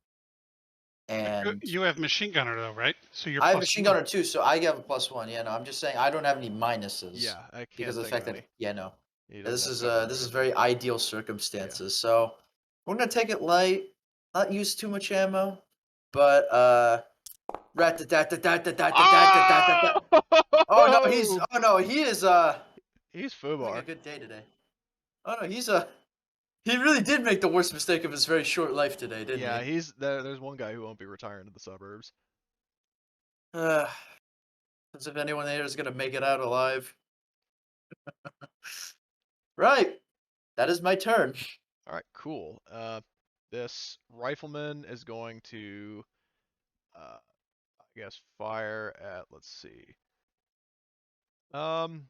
and You have machine gunner though, right? So you're I have plus machine 1. gunner too, so I get a +1. Yeah, no, I'm just saying I don't have any minuses. Yeah, I can't because of the think fact of that any. no. He Yeah, doesn't have cover or this is anything. very ideal circumstances. So we're gonna take it light, not use too much ammo, but oh no, he is he's having a Fubar. good day today. Oh no, he really did make the worst mistake of his very short life today, didn't Yeah, he? he's there's one guy who won't be retiring to the suburbs. As if anyone there is gonna make it out alive. Right. That is my turn. All right, cool. This rifleman is going to, I guess, fire at. Let's see. One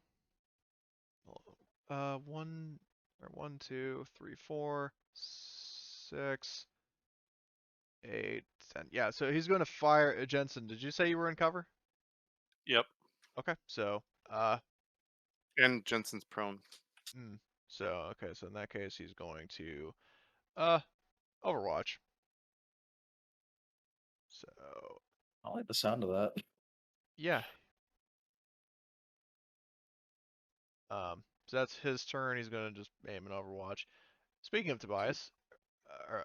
or 1, 2, 3, 4, 6, 8, 10. Yeah, so he's going to fire. Jensen, did you say you were in cover? Yep. Okay, so And Jensen's prone. so okay, so in that case, he's going to Overwatch. So I like the sound of that. yeah. So that's his turn. He's gonna just aim an Overwatch. Speaking of Tobias,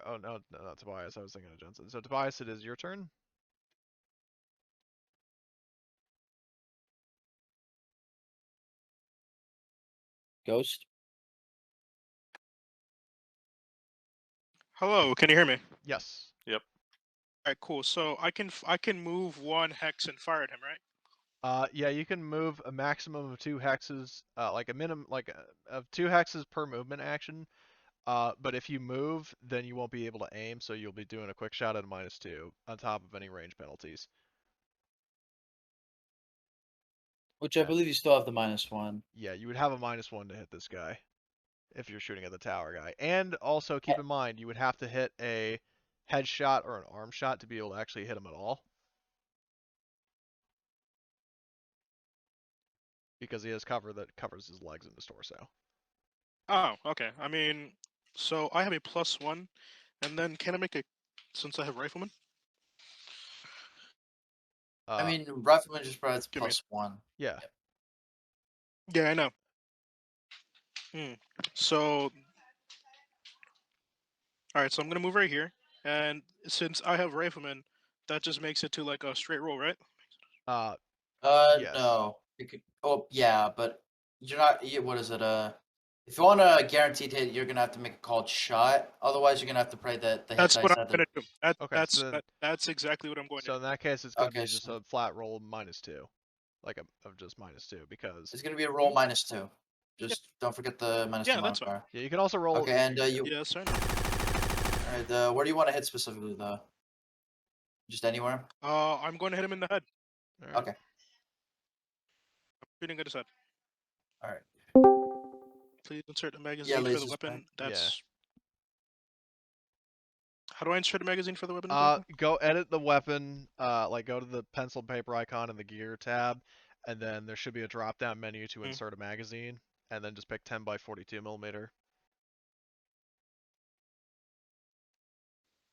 oh no, not Tobias. I was thinking of Jensen. So Tobias, it is your turn. Ghost. Hello, can you hear me? Yes. Yep. Alright, cool. So I can move 1 hex and fire at him, right? Yeah, you can move a maximum of 2 hexes, like a minimum, of 2 hexes per movement action. But if you move, then you won't be able to aim, so you'll be doing a quick shot at a -2 on top of any range penalties. Which I believe you still have the -1. Yeah, you would have a -1 to hit this guy if you're shooting at the tower guy. And also keep in mind, you would have to hit a headshot or an arm shot to be able to actually hit him at all. Because he has cover that covers his legs and his torso. Oh, okay. I mean, so I have a +1, and then can I make a, since I have rifleman? I mean, rifleman just provides give me- +1. Yeah. Yeah, I know. So, alright, so I'm gonna move right here, and since I have rifleman, that just makes it to like a straight roll, right? Yes. No. You could, oh, yeah, but you're not. What is it? If you want a guaranteed hit, you're gonna have to make a called shot. Otherwise, you're gonna have to pray that the hit That's dice what I'm have gonna do. Okay, so That's exactly what I'm going to so do. in that case, it's going to Okay, be just so- a flat roll -2, like of just -2 because. It's gonna be a roll -2. Just don't forget the -2 Yeah, that's fine. modifier. Yeah, you can also roll. Okay, and you. Yeah, sorry. All right. Where do you want to hit specifically, though? Just anywhere. I'm going to hit him in the head. All right. Okay. I'm shooting at his head. All right. Please insert a magazine for the laser's weapon. back. That's. How do I insert a magazine for the weapon? Go edit the weapon. Like go to the pencil paper icon in the gear tab, and then there should be a drop-down menu to insert a magazine, and then just pick 10 by 42 millimeter.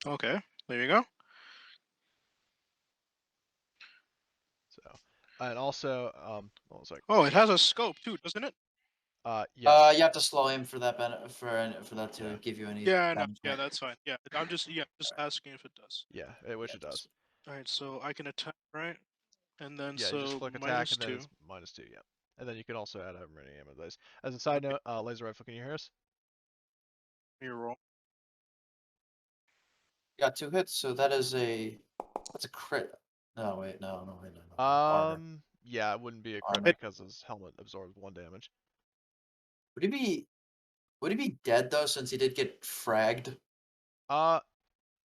Okay, there you go. So, and also, what was I? Oh, it has a scope too, doesn't it? Yes. You have to slow aim for that for that to Yeah. give you any. Yeah, no, damage. yeah, that's fine. Yeah, I'm just asking if it does. Yeah, which it does. All right, so I can attack, right? And then Yeah, so you just click attack and then -2. it's -2. Yeah, and then you can also add however many ammo dice. As a side note, laser rifle, can you hear us? You roll. You got 2 hits, so that's a crit. No, wait, no. Armor. Yeah, it wouldn't be a crit Armor. because his helmet absorbs 1 damage. Would he be dead though, since he did get fragged?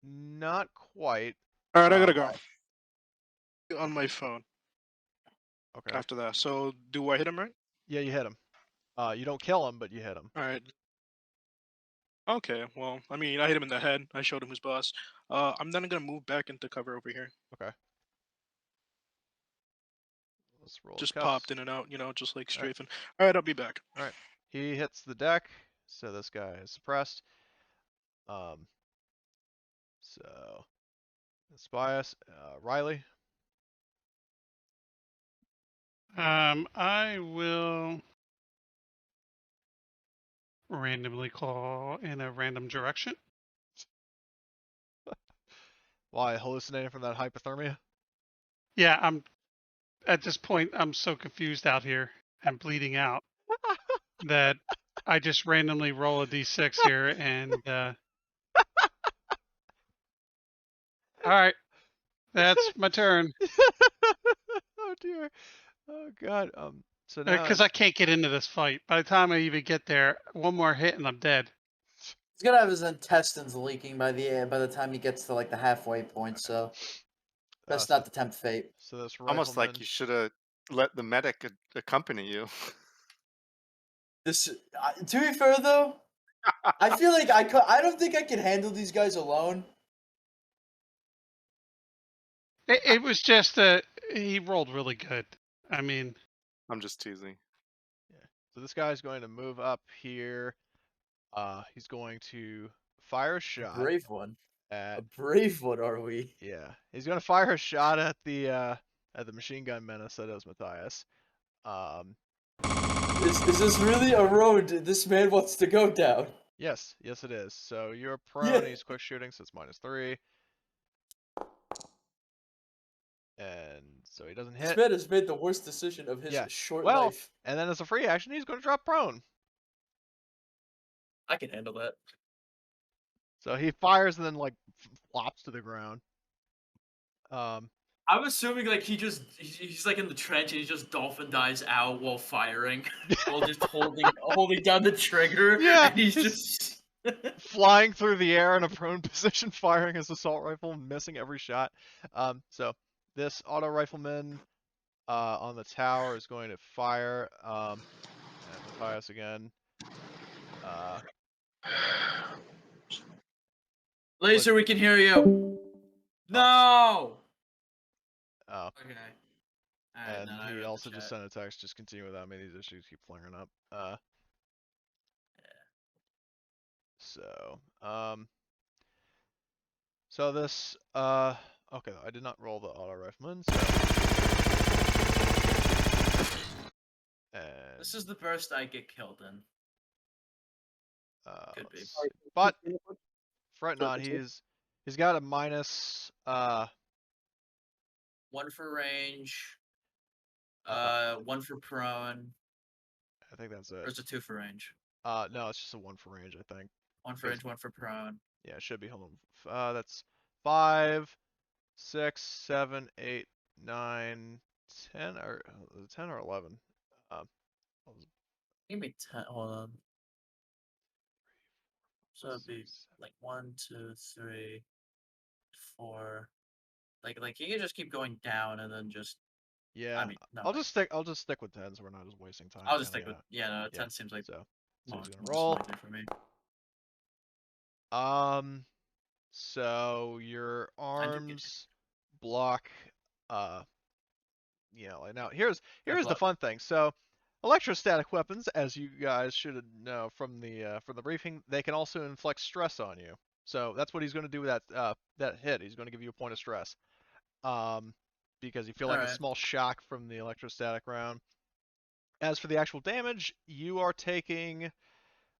Not quite. All right, I gotta go. On my phone. Okay. After that, so do I hit him right? Yeah, you hit him. You don't kill him, but you hit him. All right. Okay, well, I mean, I hit him in the head. I showed him who's boss. I'm then gonna move back into cover over here. Okay. Let's roll. Just cuffs. popped in and out, just like strafing. All right, I'll be back. All right. He hits the deck, so this guy is suppressed. So spy us, Riley. I will randomly claw in a random direction. Why, hallucinating from that hypothermia? Yeah, I'm at this point. I'm so confused out here and bleeding out that I just randomly roll a d6 here, and all right, that's my turn. Oh dear. Oh god. So now Because I can't get into this fight. By the time I even get there, one more hit and I'm dead. He's gonna have his intestines leaking by the time he gets to like the halfway point. So that's not to tempt fate. So this almost like you should have let the medic accompany you. This, to be fair though, I feel like I don't think I can handle these guys alone. It was just he rolled really good. I mean, I'm just teasing. Yeah. So this guy's going to move up here. He's going to fire a shot. Brave one. A brave one, are we? Yeah. He's going to fire a shot at the machine gun menace that is Matthias. Is this really a road this man wants to go down? Yes, it is. So you're prone. He's quick shooting, so it's -3. And so he doesn't hit. This man has made the worst decision of his short life. And then as a free action, he's going to drop prone. I can handle that. So he fires and then like flops to the ground. I'm assuming like he's like in the trench and he just dolphin dives out while firing, while just holding down the trigger. Yeah, and he's just flying through the air in a prone position, firing his assault rifle, missing every shot. So this auto rifleman on the tower is going to fire at Matthias again. Laser, we can hear you. No. Oh. Okay. And he also just sent a text, just continue without me, these issues keep flaring up. So this, okay, I did not roll the auto rifleman, so. And, this is the burst I get killed in. Could be. But, fret not, he's got a minus, 1 for range, 1 for prone. I think that's it. Or is it 2 for range? No, it's just a 1 for range, I think. 1 for range, 1 for prone. Yeah, it should be. Hold on. That's 5, 6, 7, 8, 9, 10, or 10 or 11. Give me 10. Hold on. So it'd be like 1, 2, 3, 4. Like you can just keep going down and then just. Yeah. I mean, no, I'll just stick with 10s. We're not just wasting time. I'll just stick with. Yeah, no, 10 seems like. So he's gonna most roll. likely for me. So your arms block. Now here's the fun thing. So electrostatic weapons, as you guys should know from the briefing, they can also inflict stress on you. So that's what he's going to do with that hit. He's going to give you a point of stress. Because you feel like a small shock from the electrostatic round. As for the actual damage, you are taking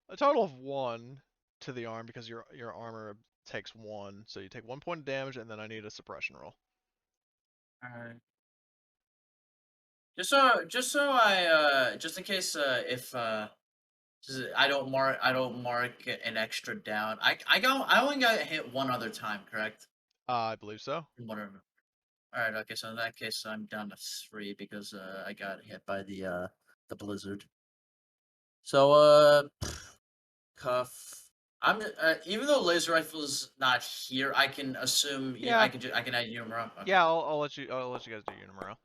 a total of 1 to the arm because your armor takes 1. So you take 1 point of damage, and then I need a suppression roll. Alright. Just in case if I don't mark an extra down. I only got hit 1 other time, correct? I believe so. Whatever. Alright, okay, so in that case I'm down to 3 because I got hit by the blizzard. So cuff. I'm even though laser rifle is not here, I can assume I can add Unimero. Okay. Yeah, I'll let you guys do Unimero.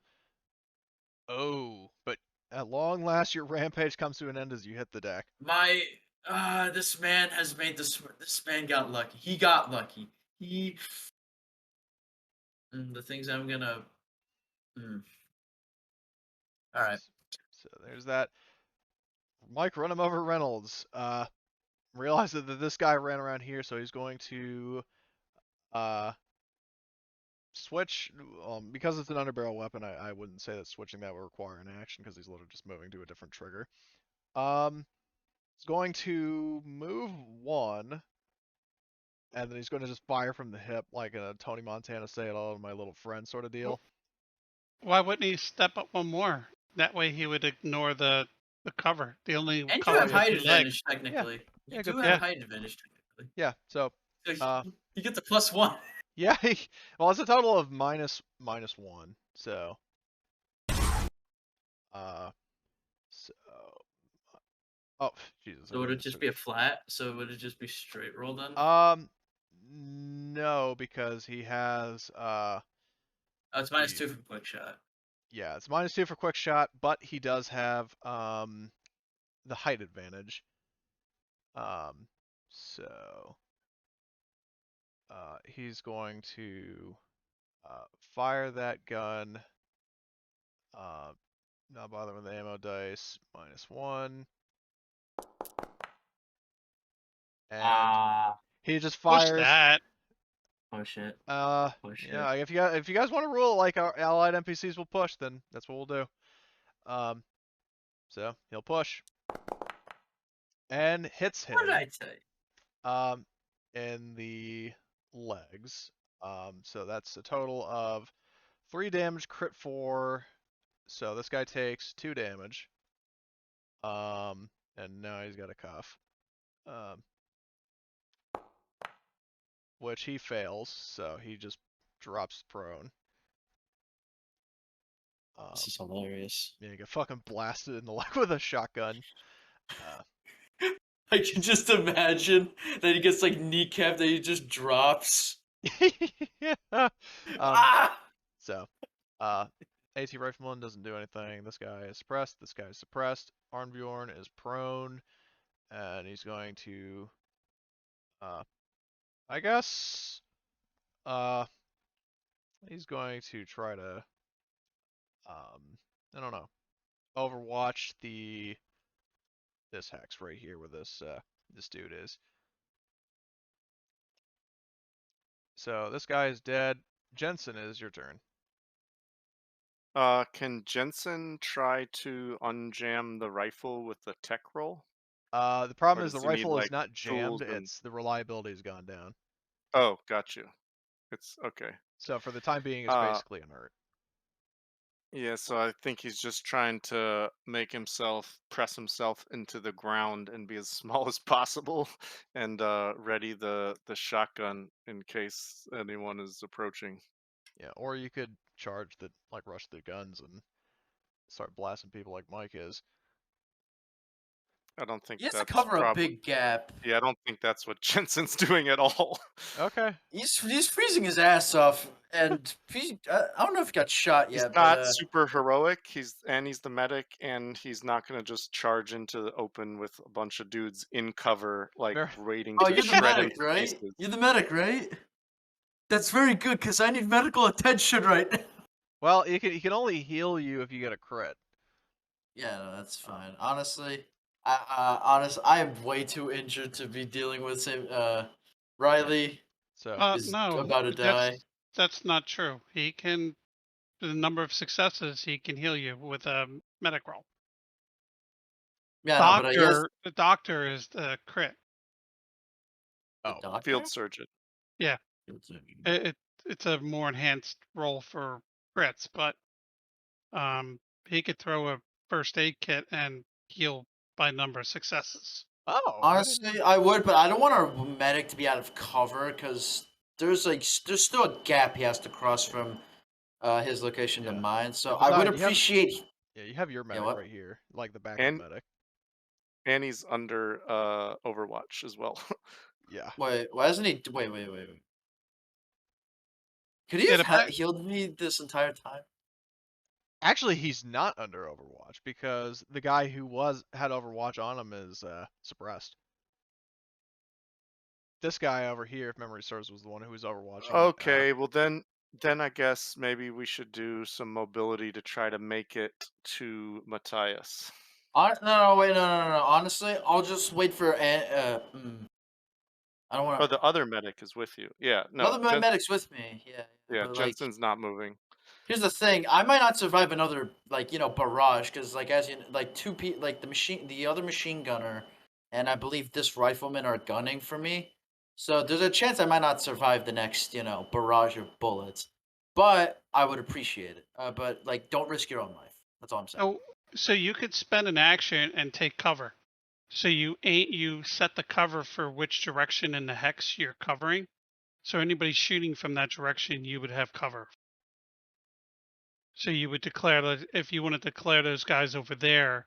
Oh, but at long last, your rampage comes to an end as you hit the deck. This man has made this man got lucky. He got lucky. The things I'm gonna. All right. So there's that. Mike, run him over Reynolds. Realize that this guy ran around here, so he's going to switch. Because it's an underbarrel weapon, I wouldn't say that switching that would require an action because he's literally just moving to a different trigger. He's going to move 1, and then he's going to just fire from the hip like a Tony Montana say hello to my little friend sort of deal. Why wouldn't he step up 1 more? That way he would ignore the cover. The only and cover you have height advantage technically. Yeah. You do have height advantage technically. Yeah. So. You get the +1. Yeah. Well, it's a total of minus 1. So. Oh, Jesus. So would it just be a flat? So would it just be straight roll then? No, because he has Oh, it's -2 for quick shot. Yeah, it's -2 for quick shot, but he does have the height advantage. So he's going to fire that gun. Not bother with the ammo dice. -1. And he just fires. Push that. Oh shit. Yeah. If you guys want to rule like our allied NPCs will push, then that's what we'll do. So he'll push. And hits him. What did I say? In the legs. So that's a total of 3 damage, crit 4. So this guy takes 2 damage. And now he's got a cuff. Which he fails, so he just drops prone. This is hilarious. Yeah, you get fucking blasted in the leg with a shotgun. I can just imagine that he gets like kneecapped, that he just drops. um, Ah! so, AT Rifleman doesn't do anything. This guy is suppressed. This guy is suppressed. Arnbjorn is prone, and he's going to, I guess, he's going to try to, I don't know, overwatch this hex right here where this dude is. So this guy is dead. Jensen, it is your turn. Can Jensen try to unjam the rifle with the tech roll? The problem Or is the does he need, rifle is like, not tools jammed, and... it's the reliability's gone down. Oh, got you. It's okay. So for the time being, it's basically inert. Yeah, so I think he's just trying to make himself press himself into the ground and be as small as possible, and ready the shotgun in case anyone is approaching. Yeah, or you could charge the rush the guns and start blasting people like Mike is. I don't think He has to that's cover a probably... big gap. Yeah, I don't think that's what Jensen's doing at all. Okay. He's freezing his ass off, and I don't know if he got shot He's yet, not but super heroic. He's the medic, and he's not gonna just charge into the open with a bunch of dudes in cover, like Fair. waiting oh, to you're the shred medic, into right? pieces. You're the medic, right? That's very good because I need medical attention right now. Well, he can only heal you if you get a crit. Yeah, no, that's fine. Honestly, I am way too injured to be dealing with Riley So is No, about to die. that's not true. He can, the number of successes, he can heal you with a medic roll. Yeah, no, but yes, The doctor is the crit. the oh, doctor. Field surgeon. Yeah, it's a more enhanced roll for crits, but he could throw a first aid kit and heal by number of successes. oh. Honestly, I would, but I don't want our medic to be out of cover because there's still a gap he has to cross from his location to Yeah. mine. So And I would besides, you have- appreciate. Yeah, you have your medic what? right here, like the backup And medic. and he's under Overwatch as well. Yeah. Wait, why hasn't he? Wait. Could he Yeah, have healed me this entire time? Actually, he's not under Overwatch because the guy who had Overwatch on him is suppressed. This guy over here, if memory serves, was the one who was overwatching. Okay, well then I guess maybe we should do some mobility to try to make it to Matthias. No, wait, no. Honestly, I'll just wait for. I don't want Oh, to. the other medic is with you. Yeah, The no. other medic's with me. Yeah. Yeah, But, Jensen's not moving. here's the thing: I might not survive another barrage because as you the other machine gunner, and I believe this rifleman are gunning for me. So there's a chance I might not survive the next barrage of bullets, but I would appreciate it. But don't risk your own life. That's all I'm saying. Oh, so you could spend an action and take cover. So you set the cover for which direction in the hex you're covering. So anybody shooting from that direction, you would have cover. So you would declare that if you want to declare those guys over there,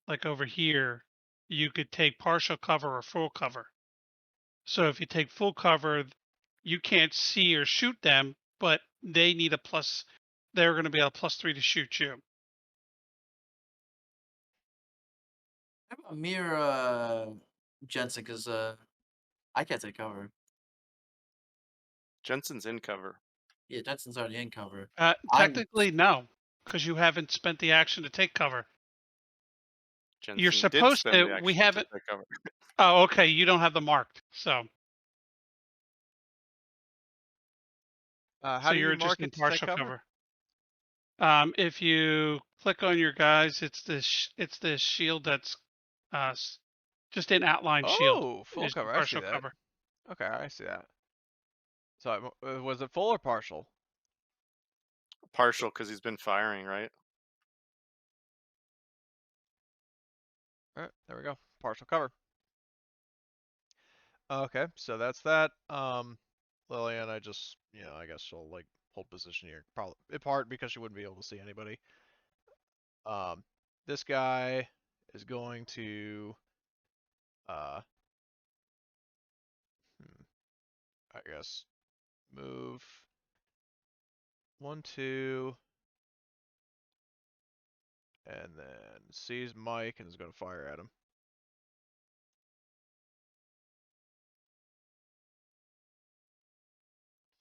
like over here, you could take partial cover or full cover. So if you take full cover, you can't see or shoot them, but they need a plus. They're going to be a +3 to shoot you. How about Mir Jensen? Because I can't take cover. Jensen's in cover. Yeah, Jensen's already in cover. Technically, no, because you haven't spent the action to take cover. Jensen You're did supposed spend the to. action We haven't. take cover. Oh, okay. You don't have them marked, so. How do you're you mark just in it to take partial cover? If you click on your guys, it's this shield that's just an outline shield. Oh, full Is cover. I see partial that. cover. Okay, I see that. So was it full or partial? Partial, because he's been firing, right? All right, there we go. Partial cover. Okay, so that's that. Lillian, I guess she'll hold position here, probably in part because she wouldn't be able to see anybody. This guy is going to, I guess, move 1, 2, and then sees Mike and is going to fire at him.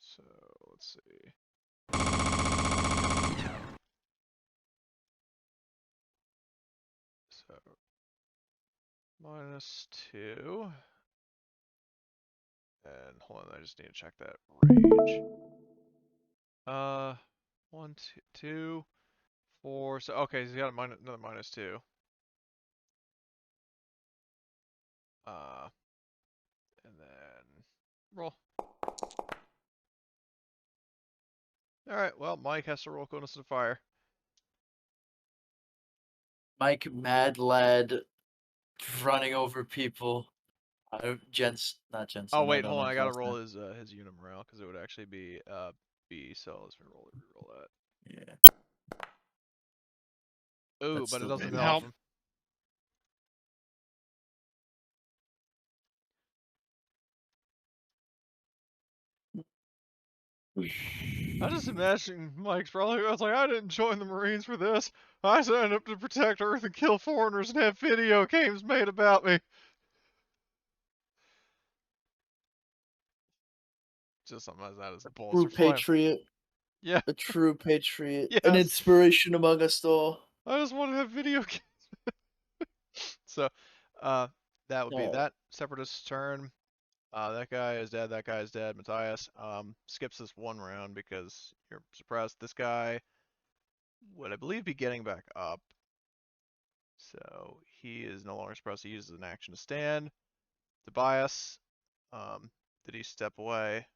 So let's see. So -2. And hold on, I just need to check that range. 1, 2, 4. So okay, he's got another -2. And then roll. All right. Well, Mike has to roll coolness and fire. Mike, mad lad, running over people. Not Jensen. Oh I wait, don't hold know on. I his gotta last roll name. his unit morale because it would actually be B. So let's re-roll that. Yeah. Ooh, That's but it still doesn't Didn't help help. him. I just imagine Mike's probably. I was like, I didn't join the Marines for this. I signed up to protect Earth and kill foreigners and have video games made about me. Just something like that as bullets True are flying. patriot. Yeah. A true patriot. Yes. An inspiration among us all. I just want to have video games. So, that would be that separatist's turn. That guy is dead. That guy is dead. Matthias skips this one round because you're suppressed. This guy would, I believe, be getting back up. So he is no longer suppressed. He uses an action to stand. Tobias, did he step away?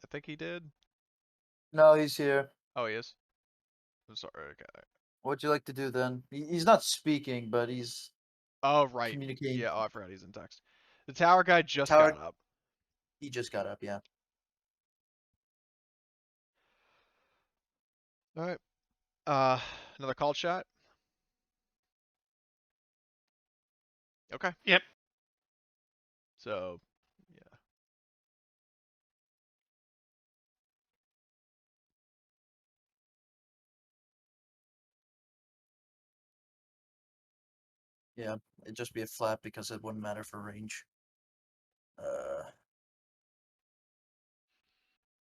I think he did. No, he's here. Oh, he is. I'm sorry. Okay. What'd you like to do then? He's not speaking, but he's Oh, right. communicating. Yeah. Oh, I forgot he's in text. The tower guy just Tower- got up. He just got up, yeah. All right. Another called shot. Okay. Yep. So, yeah. Yeah, it'd just be a flat because it wouldn't matter for range.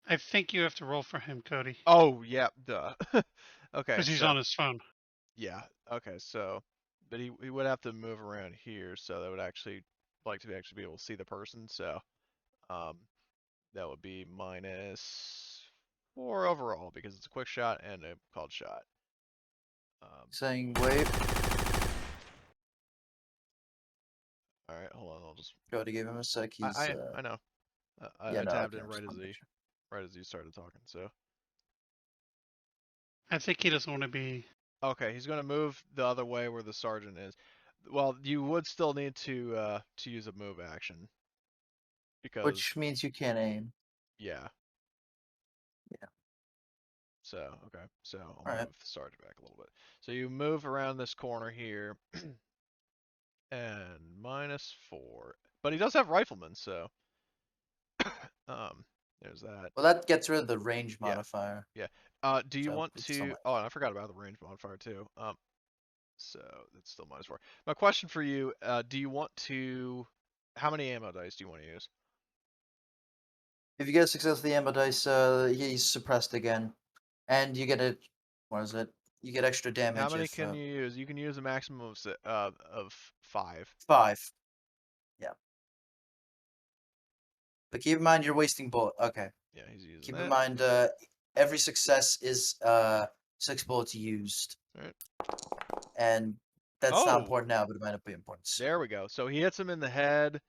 I think you have to roll for him, Cody, Oh, yeah. Duh. Okay. because he's So, on his phone. yeah. Okay. So, but he would have to move around here, so that would actually like to actually be able to see the person. So, that would be -4 overall because it's a quick shot and a called shot. Saying wait. All right, hold on. I'll just. Cody gave him a sec. He's. I know. Yeah, I no, tabbed okay, in I'm just wanting to make right as you started talking. So. I think he doesn't want to be. Okay, he's going to move the other way where the sergeant is. Well, you would still need to use a move action because. Which means you can't aim. Yeah. Yeah. So okay, so I'll All move right. the sergeant back a little bit. So you move around this corner here, and -4. But he does have rifleman, so there's that. Well, that gets rid of the range Yeah. modifier. Yeah. Do you So want it's still to? nice. Oh, and I forgot about the range modifier too. So that's still -4. My question for you: do you want to? How many ammo dice do you want to use? If you get a success with the ammo dice, he's suppressed again, and you get a. What is it? You get extra damage. How many if, can you use? You can use a maximum of 5. 5. Yeah. But keep in mind you're wasting bullet. Okay. Yeah, he's using Keep that. in mind every success is 6 bullets used. Alright. And that's not Oh! important now, but it might not be important soon. There we go. So he hits him in the head.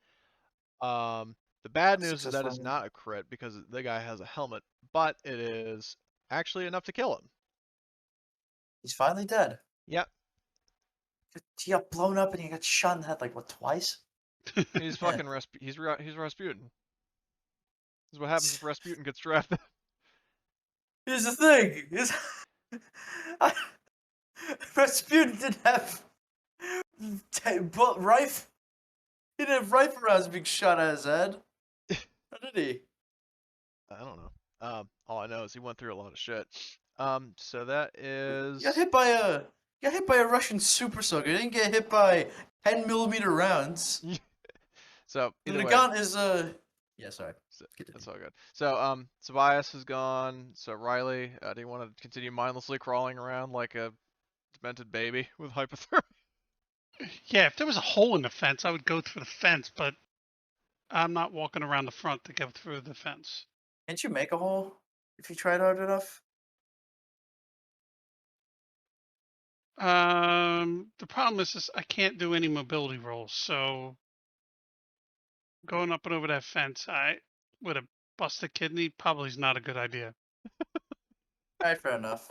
The bad news is that Successful it's ending. not a crit because the guy has a helmet, but it is actually enough to kill him. He's finally dead. Yep. He got blown up and he got shot in the head like what, twice? He's fucking he's Rasputin. This is what happens if Rasputin gets drafted. Here's the thing. Rasputin didn't have rifle. He didn't have rifle rounds being shot at his head. How did he? I don't know. All I know is he went through a lot of shit. So that is. He got hit by a Russian super soldier. He didn't get hit by 10mm rounds. So either The way. gun is Yeah, sorry. So, that's all good. So Tobias is gone. So Riley, do you want to continue mindlessly crawling around like a demented baby with hypothermia? Yeah, if there was a hole in the fence, I would go through the fence, but I'm not walking around the front to get through the fence. Can't you make a hole if you tried hard enough? The problem is I can't do any mobility rolls, so going up and over that fence, with a busted kidney probably is not a good idea. Alright, fair enough.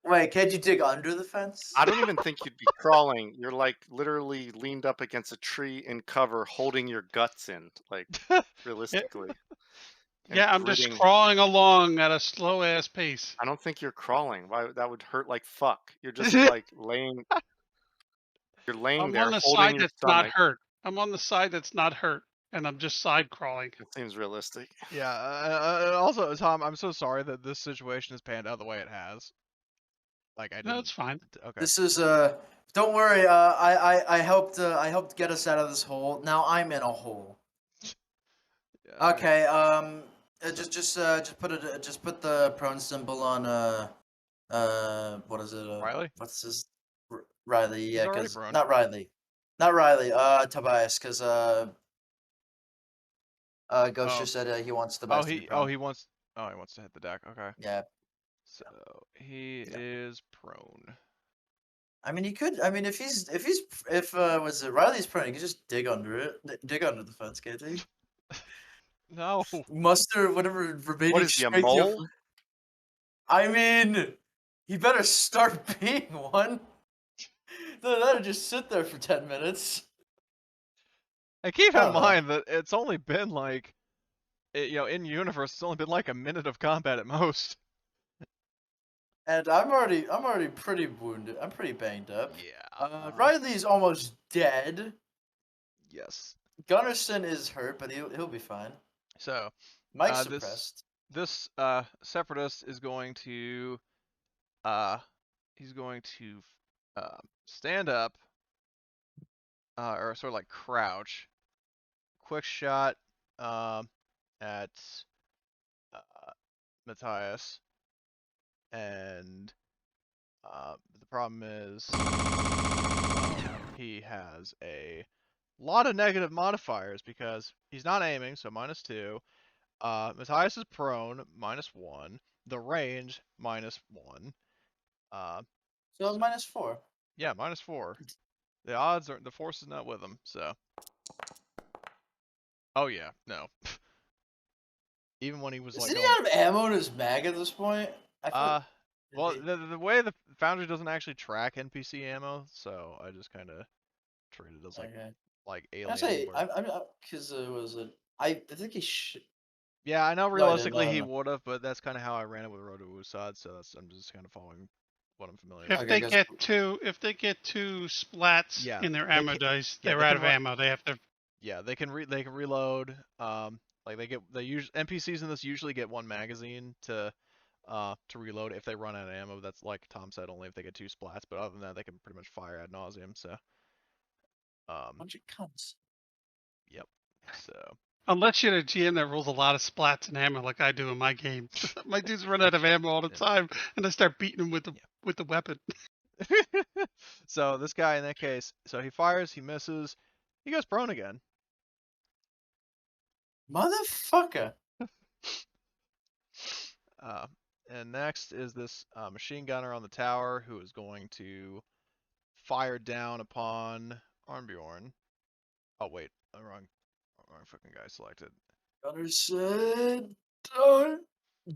Wait, can't you dig under the fence? I don't even think you'd be crawling. You're like literally leaned up against a tree in cover, holding your guts in, like realistically. Yeah, I'm just crawling along at a slow ass pace. I don't think you're crawling. Why? That would hurt like fuck. You're just like laying. You're laying I'm there on the holding side your that's stomach. not hurt. I'm on the side that's not hurt, and I'm just side crawling. It seems realistic. Yeah. Also, Tom, I'm so sorry that this situation has panned out the way it has. Like I didn't. No, it's fine. Okay. This is Don't worry. I helped get us out of this hole. Now I'm in a hole. Yeah, Okay. Just put the prone symbol on what is it? Riley? What's his? Riley. He's Yeah, already because prone. not Riley. Not Riley. Tobias, because Ghost just said he wants Tobias to be prone. he wants to hit the deck. Okay. Yeah. So he is prone. I mean, he could. I mean, if was it Riley's prone, he could just dig under it, dig under the fence, can't he? No. Muster whatever remaining. What is he, a strength you have- mole? I mean, he better start being one. That'll just sit there for 10 minutes. And keep in mind that it's only been like, in universe, it's only been like a minute of combat at most. And I'm already pretty wounded. I'm pretty banged up. Yeah. Riley's almost dead. Yes. Gunnarsson is hurt, but he'll be fine. So, Mike's suppressed. This separatist is going to stand up or sort of like crouch. Quick shot at Matthias. And the problem is he has a lot of negative modifiers because he's not aiming, so -2. Matthias is prone, -1. The range, -1. So -4. Yeah, -4. The odds are the force is not with him, so. Oh yeah, no. Even when he was Is he out of ammo in his mag at this point? Well, the way the Foundry doesn't actually track NPC ammo, so I just kind of treat it as like alien. I say, because I think he should. Yeah, I know realistically he would have, but that's kind of how I ran it with Road to Wusad, so I'm just kind of following what I'm familiar with. If they get two splats in their ammo dice, they're out of ammo. They have to. Yeah, they can reload. Like NPCs in this usually get one magazine to reload if they run out of ammo. That's like Tom said, only if they get 2 splats. But other than that, they can pretty much fire ad nauseum. So, bunch of cunts. Yep. So. Unless you're a GM that rolls a lot of splats and ammo like I do in my game, my dudes run out of ammo all the time, and I start beating them with the weapon. So this guy in that case, so he fires, he misses, he goes prone again. Motherfucker. And next is this machine gunner on the tower who is going to fire down upon Arnbjorn. Oh wait, wrong fucking guy selected. Gunnarsson.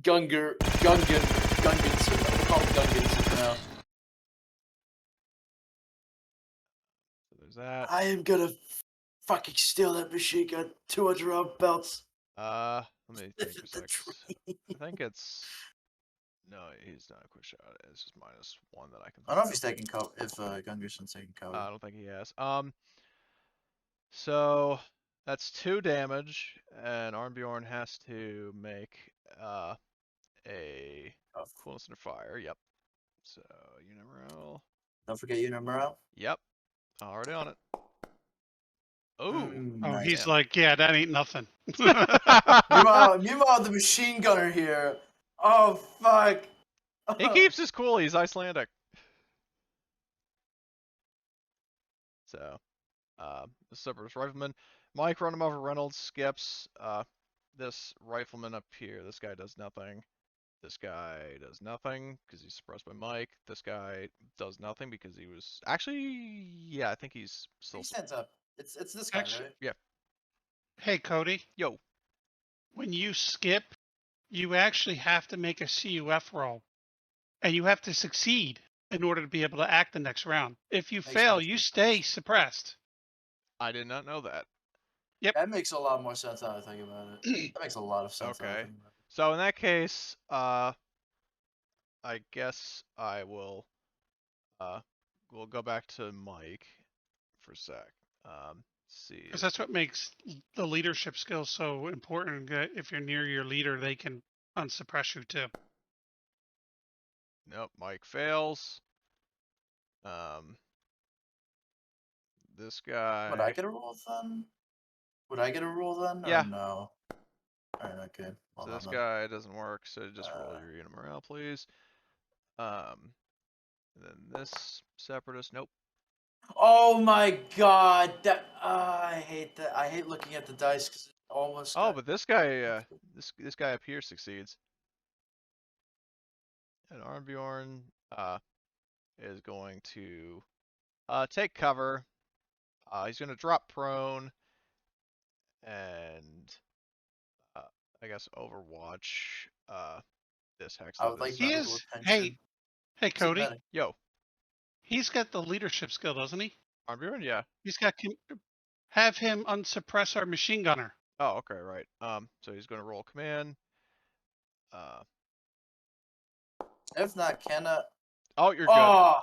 Gungan. I'm called Gungan now. So there's that. I am gonna fucking steal that machine gun. 200 round belts. Let me think for a The sec. tree. I think it's no, he's not a quick shot. It's just -1 that I can I don't know think if he's of. taking cover. If Gungerson's taking cover. I don't think he has. So that's 2 damage, and Arnbjorn has to make a Oh, coolness under fire. Yep. So Unimero. don't forget Unimero. Yep. Already on it. Oh. Oh, Nice. he's like, yeah, that ain't nothing. Meanwhile, the machine gunner here. Oh fuck. He keeps his cool. He's Icelandic. So, the Cerberus rifleman. Mike run him over. Reynolds skips. This rifleman up here. This guy does nothing. This guy does nothing because he's suppressed by Mike. This guy does nothing because he was actually, yeah, I think he's still. He stands up. It's this guy, Actually, right? Yeah. Hey, Cody. Yo. When you skip, you actually have to make a CUF roll, and you have to succeed in order to be able to act the next round. If you Makes fail, much you more stay sense. suppressed. I did not know that. That makes a lot more sense now that I think about it. That makes a lot of sense now that I Okay. think about it. So in that case, I guess I will, we'll go back to Mike for a sec. See. Because that's what makes the leadership skills so important. If you're near your leader, they can unsuppress you too. Nope, Mike fails. This guy. Would I get a roll then? Would I get a roll then? Yeah. Or no. Alright, okay. Well, So this then. guy doesn't work, so just roll your unit morale, please. And then this separatist, nope. Oh my god! That I hate that. I hate looking at the dice because it almost. Oh, but this guy, this guy up here succeeds. And Arnbjorn, is going to, take cover. He's gonna drop prone, and, I guess Overwatch, this hex. I would like He medical is. attention. Hey, Cody. medic. Yo. He's got the leadership skill, doesn't he? Arnbjorn, yeah. He's got. Have him unsuppress our machine gunner. Oh, okay, right. So he's gonna roll command. If not, cannot. Oh, you're good. Oh.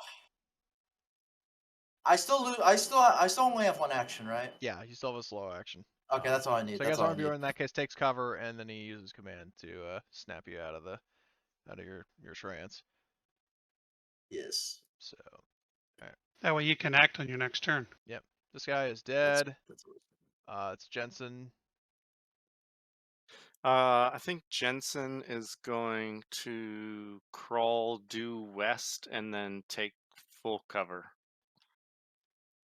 I still lose. I still only have 1 action, right? Yeah, you still have a slow action. Okay, that's all I need. So I That's guess all I need. Arnbjorn in that case takes cover, and then he uses command to snap you out of your trance. Yes. So, That way you can act on your next turn. yep. This guy is dead. That's It's Jensen. I think Jensen is going to crawl due west and then take full cover.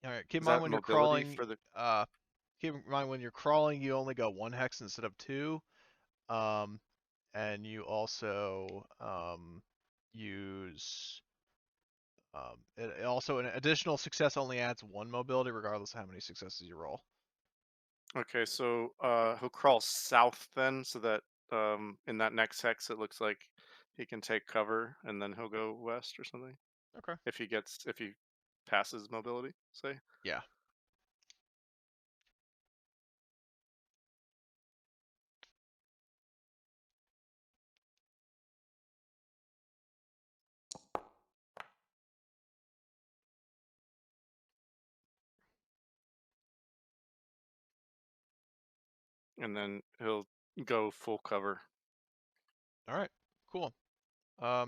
All right. Keep in Is mind that when you're mobility crawling. for the? Keep in mind when you're crawling, you only go 1 hex instead of 2. And you also use. Also, an additional success only adds 1 mobility, regardless of how many successes you roll. Okay, so he'll crawl south then, so that in that next hex it looks like he can take cover, and then he'll go west or something. Okay. If he passes mobility, say. Yeah. And then he'll go full cover. All right. Cool. So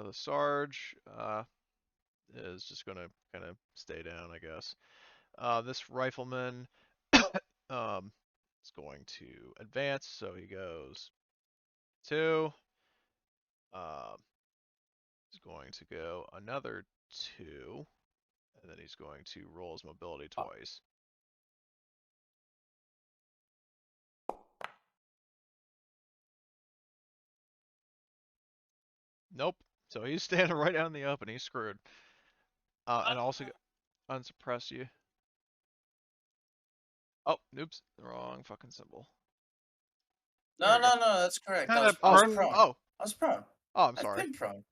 the Sarge is just gonna kind of stay down, I guess. This rifleman is going to advance, so he goes 2. He's going to go another 2, and then he's going to roll his mobility twice. Nope. So he's standing right out in the open. He's screwed. And also unsuppress you. Oh, oops. The wrong fucking symbol. No, that's correct. Kinda I was prone- prone. Oh. I was prone. Oh, I'm I've sorry. been prone.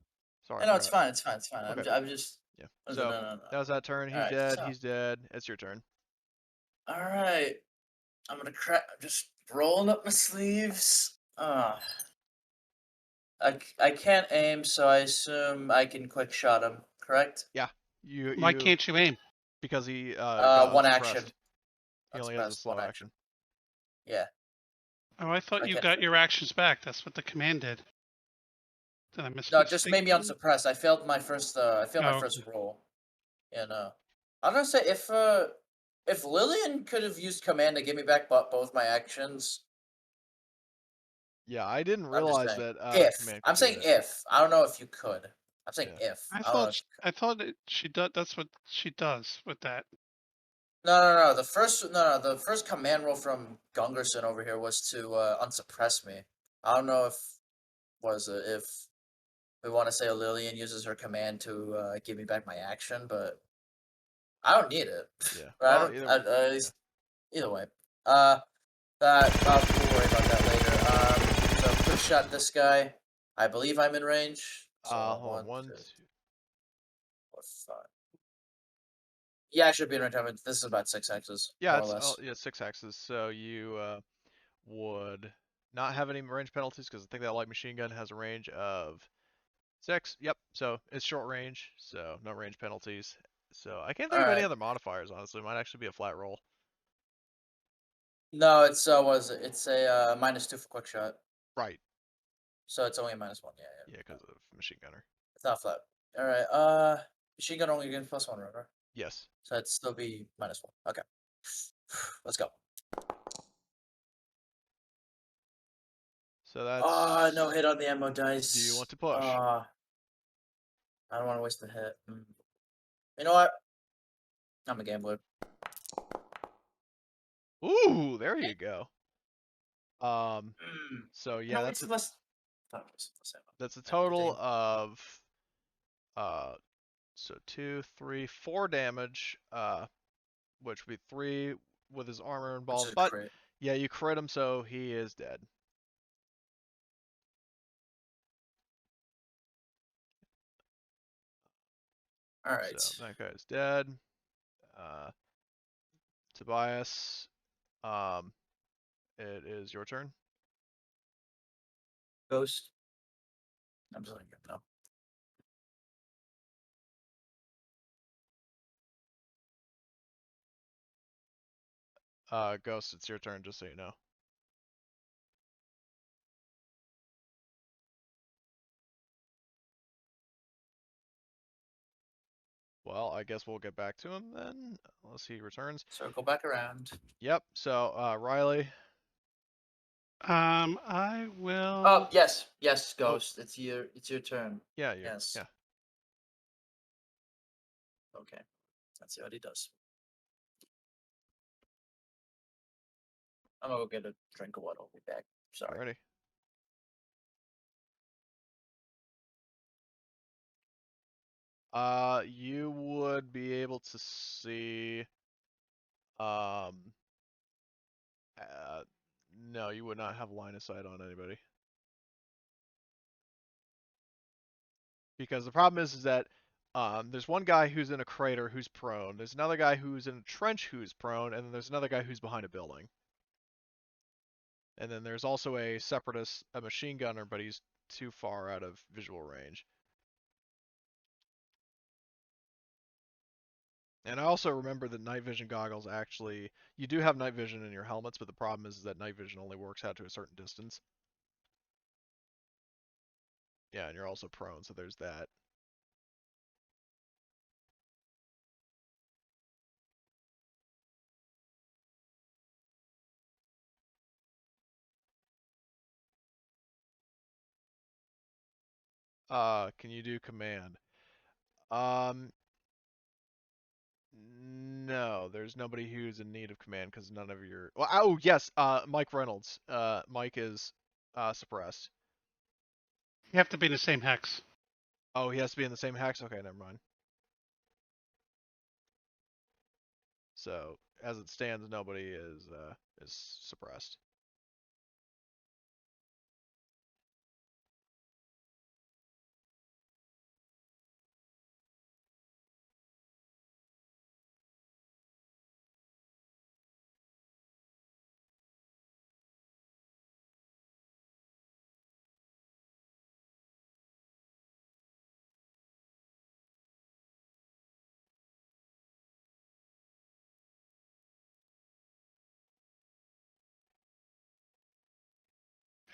Sorry. No, it's fine. It's fine. It's fine. Okay. I'm just. Yeah. No, So no. that was that turn. He's Alright, dead. so- He's dead. It's your turn. All right. I'm gonna just rolling up my sleeves. I can't aim, so I assume I can quick shot him. Correct? Yeah. Why can't you aim? Because he got One unsuppressed. action. He only has a slow one action. Yeah. Oh, I thought I you can't got your actions back. That's what the command did. Did I miss? No, it just made me unsuppressed. I failed my first. I failed my Oh, first roll. And I'm gonna say if Lillian could have used command to give me back both my actions. Yeah, I didn't I'm just realize saying that if. command could I'm do saying that. if. I don't know if you could. I'm saying Yeah. if. I I don't know thought if I thought she does. That's what she does with that. No. The first command roll from Gungerson over here was to unsuppress me. I don't know if we want to say Lillian uses her command to give me back my action, but I don't need it. Yeah. But I Well, don't. either, Either way. We'll worry about that later. So quick shot this guy. I believe I'm in range. So hold on. 1, 2. 4, 5. Yeah, I should be in range. This is about 6 X's, Yeah, more or it's less. 6 hexes. So you would not have any range penalties because I think that light machine gun has a range of 6. Yep. So it's short range, so no range penalties. So I can't think All of any right. other modifiers. Honestly, it might actually be a flat roll. No, it's was it? It's a -2 for quick shot. Right. So it's only a -1. Yeah. Yeah, because of machine gunner. It's not flat. All right. Machine gun only gains +1, right? Yes. So it'd still be -1. Okay. Let's go. So that's. No hit on the ammo dice. Do you want to push? I don't want to waste the hit. You know what? I'm a gambler. Ooh, there you go. So yeah, No, it's less. that's a total of so 2, 3, 4 damage, which would be 3 with his armor involved. But crit. yeah, you crit him, so he is dead. All right. So that guy's dead. Tobias, it is your turn. Ghost. I'm just letting you know. Ghost, it's your turn, just so you know. Well, I guess we'll get back to him then, unless he returns. Circle back around. Yep. So Riley. I will. Oh yes, Ghost. It's your turn. Yeah. Yes. Yeah. Okay. Let's see what he does. I'm gonna go get a drink of water. I'll be back. Sorry. Ready. You would be able to see. No, you would not have line of sight on anybody. Because the problem is that there's one guy who's in a crater who's prone. There's another guy who's in a trench who's prone, and then there's another guy who's behind a building. And then there's also a separatist, a machine gunner, but he's too far out of visual range. And I also remember that night vision goggles actually, you do have night vision in your helmets, but the problem is that night vision only works out to a certain distance. Yeah, and you're also prone, so there's that. Can you do command? No, there's nobody who's in need of command because none of your. Well, oh yes, Mike Reynolds. Mike is suppressed. You have to be in the same hex. Oh, he has to be in the same hex. Okay, never mind. So as it stands, nobody is suppressed.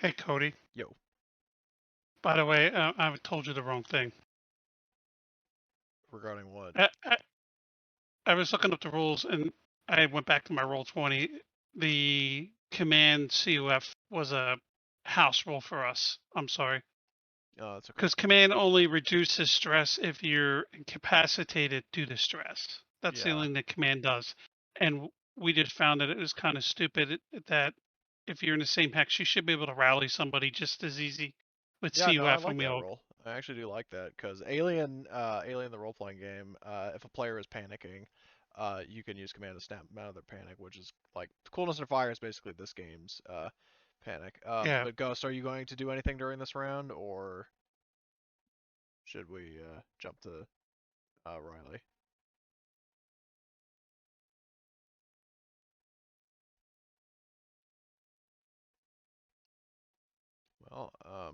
Hey, Cody. Yo. By the way, I told you the wrong thing. Regarding what? I was looking up the rules, and I went back to my Roll20. The command CUF was a house rule for us. I'm sorry. Oh, that's okay. Because command only reduces stress if you're incapacitated due to stress. That's the only thing that command does. And we just found that it was kind of stupid that if you're in the same hex, you should be able to rally somebody just as easy with Yeah, no, I CUF. like And we that all role. I actually do like that because Alien, the role-playing game, if a player is panicking, you can use command to snap them out of their panic, which is like coolness and fire is basically this game's panic. yeah. But Ghost, are you going to do anything during this round, or should we jump to Riley? Well, oh.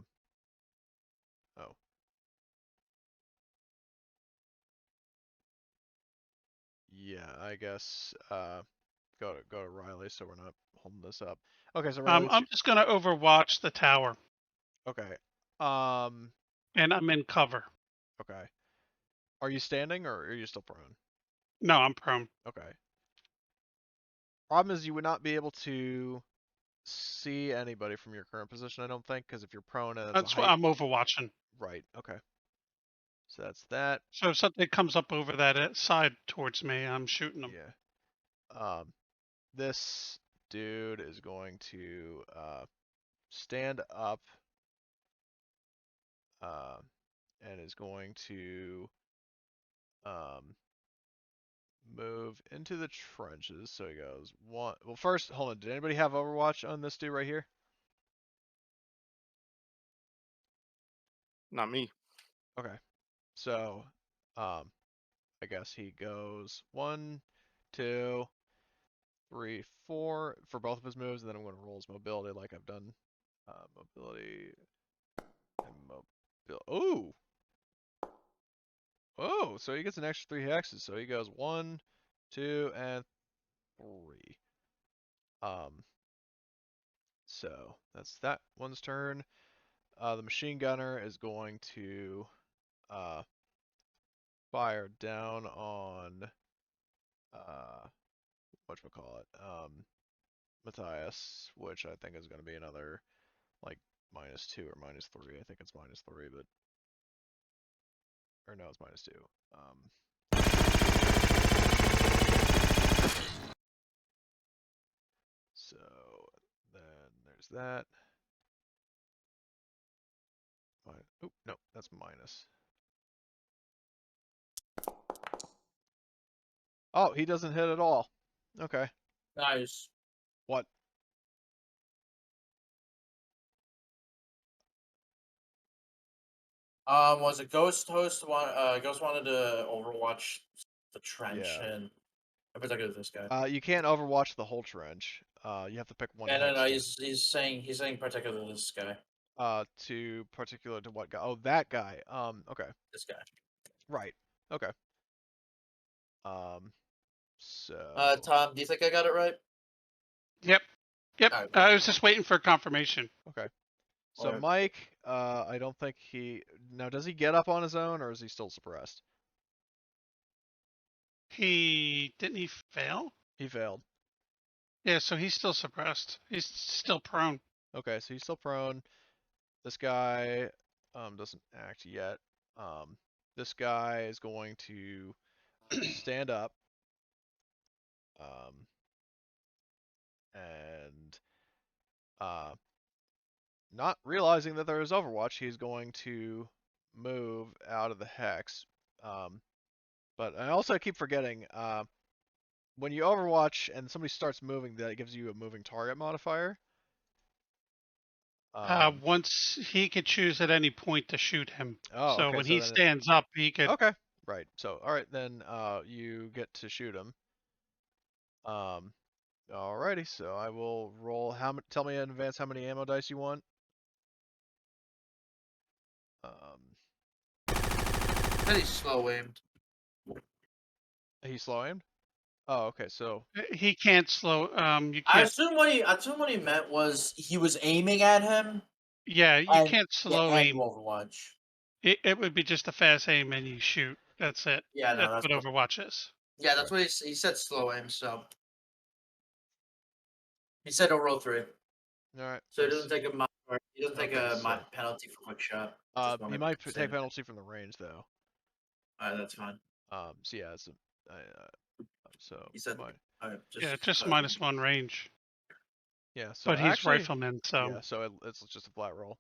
Yeah, I guess go to Riley so we're not holding this up. Okay, so Riley, I'm just gonna overwatch the tower, okay. and I'm in cover. Okay. Are you standing or are you still prone? No, I'm prone. Okay. Problem is you would not be able to see anybody from your current position, I don't think, because if you're prone and it's That's a why height. I'm overwatching. Right, okay. So that's that. So if something comes up over that side towards me, I'm shooting them. Yeah. This dude is going to stand up and is going to move into the trenches. So he goes one. Well, first, hold on. Did anybody have Overwatch on this dude right here? Not me. Okay. So, I guess he goes 1, 2, 3, 4 for both of his moves, and then I'm going to roll his mobility like I've done. Mobility and mobility. Ooh. Oh, so he gets an extra 3 hexes. So he goes 1, 2, and 3. So that's that one's turn. The machine gunner is going to fire down on whatchamacallit, Matthias, which I think is going to be another like -2 or -3. I think it's -3, but or no, it's -2. So then there's that. Oh no, that's minus. Oh, he doesn't hit at all. Okay. Nice. What? Was it Ghost Ghost wanted to Overwatch the trench Yeah. and in particular this guy. You can't overwatch the whole trench. You have to pick one hex. No, he's saying particularly this guy. To what guy? Oh, that guy. Okay. This guy. Right. Okay. So. Tom, do you think I got it right? Yep. Alright. I was just waiting for confirmation. Okay. So Alright. Mike, I don't think he. Now, does he get up on his own, or is he still suppressed? Didn't he fail? He failed. Yeah, so he's still suppressed. He's still prone. Okay, so he's still prone. This guy doesn't act yet. This guy is going to stand up. And not realizing that there is Overwatch, he's going to move out of the hex. But I also keep forgetting, when you Overwatch and somebody starts moving, that gives you a moving target modifier. Once he could choose at any point to shoot him. Oh, so okay, when so he then stands up, he could. Okay, right. So, all right, then you get to shoot him. Alrighty, so I will roll. Tell me in advance how many ammo dice you want. Pretty slow aimed. He's slow aimed. Oh, okay. So He can't slow. You I can't. assume what he meant was he was aiming at him, Yeah, you and can't yeah, slow and aim. Overwatch. It would be just a fast aim and you shoot. That's it. Yeah, no, That's that's what what. Overwatch is. Yeah, that's what he said. Slow aim. So he said he'll roll 3. all right. So he doesn't take a he doesn't take Okay, a so- penalty for quick shot. Just He wanted might to say take that. penalty from the range though. Alright, that's fine. So yeah, it's so He said. might, Alright, Yeah, just -1 range. yeah. So But he's actually, rifleman, so yeah. So it's just a flat roll.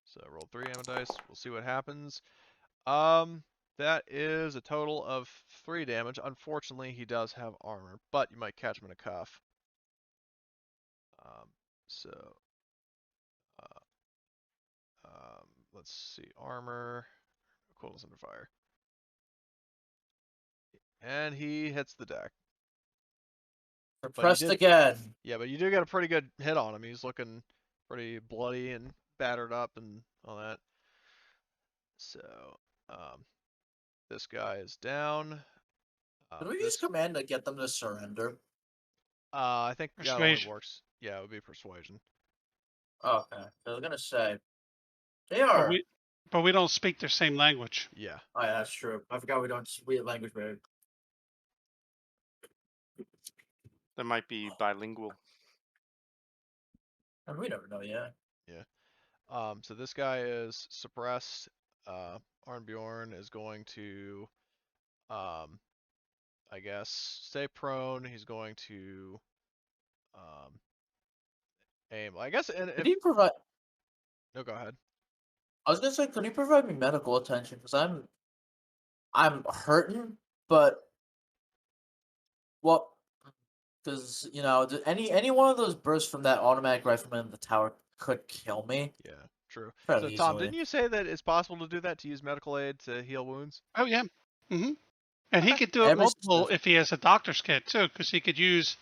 So roll 3 ammo dice. We'll see what happens. That is a total of 3 damage. Unfortunately, he does have armor, but you might catch him in a cuff. So, let's see, armor, equivalence under fire, and he hits the deck. Pressed again. Yeah, but you do get a pretty good hit on him. He's looking pretty bloody and battered up and all that. So, this guy is down. Can we use command to get them to surrender? I think that only Persuasion. works. Yeah, it would be persuasion. Oh, okay. I was gonna say they are. but we don't speak their same language. Yeah. Oh, yeah, that's true. I forgot we have language barrier. That might be bilingual. And we never know. Yeah. Yeah. So this guy is suppressed. Arnbjorn is going to, I guess, stay prone. He's going to, aim. I guess, and Could he provide? no, go ahead. I was gonna say, could he provide me medical attention? Because I'm hurting, but what? Because any one of those bursts from that automatic rifleman in the tower could kill me. Yeah, true. Fairly So Tom, easily. didn't you say that it's possible to do that, to use medical aid to heal wounds? Oh yeah. And he could do it Every multiple if he has a doctor's kit too, because he could use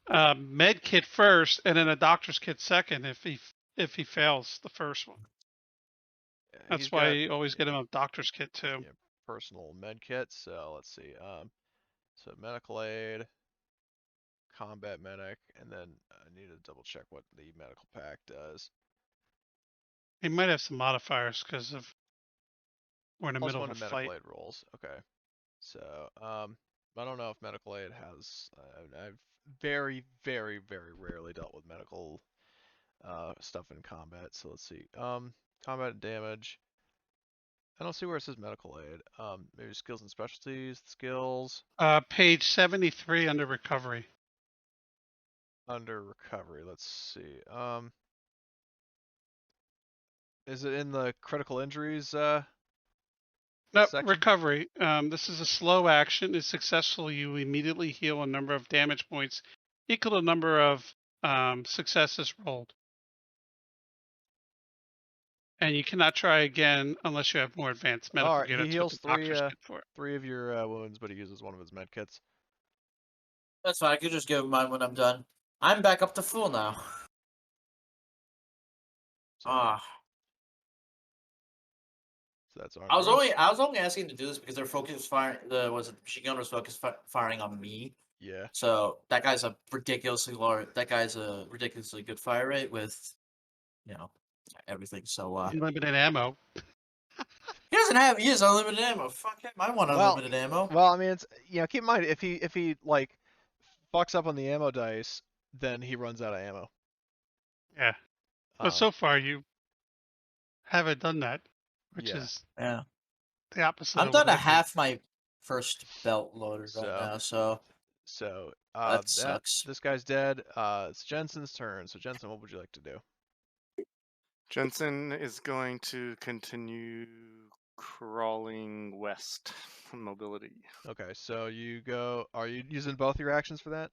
med kit first and then a doctor's kit second if he fails the first one. Yeah, That's why you always get him a doctor's kit too. Yeah, personal med kit. So let's see. So medical aid, combat medic, and then I need to double check what the medical pack does. He might have some modifiers because of we're in the middle +1 of to a medical fight. aid rolls. Okay. So I don't know if medical aid has. I've very, very, very rarely dealt with medical stuff in combat. So let's see. Combat damage. I don't see where it says medical aid. Maybe skills and specialties, skills. Page 73 under recovery. Under recovery, let's see. Is it in the critical injuries? No, section? recovery. This is a slow action. If successful, you immediately heal a number of damage points equal to the number of successes rolled. And you cannot try again unless you have more advanced medical Alright, gear. he That's heals what the doctor's kit for. 3 of your wounds, but he uses one of his med kits. That's fine. I could just give him mine when I'm done. I'm back up to full now. So, Ah. So that's I was only asking to do this because their focus was firing. The machine gun was focused firing on me. Yeah. So that guy's a ridiculously good fire rate with, everything. So Unlimited ammo. he has unlimited ammo. Fuck him. I want unlimited ammo. Well, I mean, it's keep in mind if he like fucks up on the ammo dice, then he runs out of ammo. Yeah. But so far you haven't done that, which is the opposite. I'm done to half my first belt loaded right now, so that sucks. This guy's dead. It's Jensen's turn. So Jensen, what would you like to do? Jensen is going to continue crawling west on mobility. Okay, so you go. Are you using both your actions for that?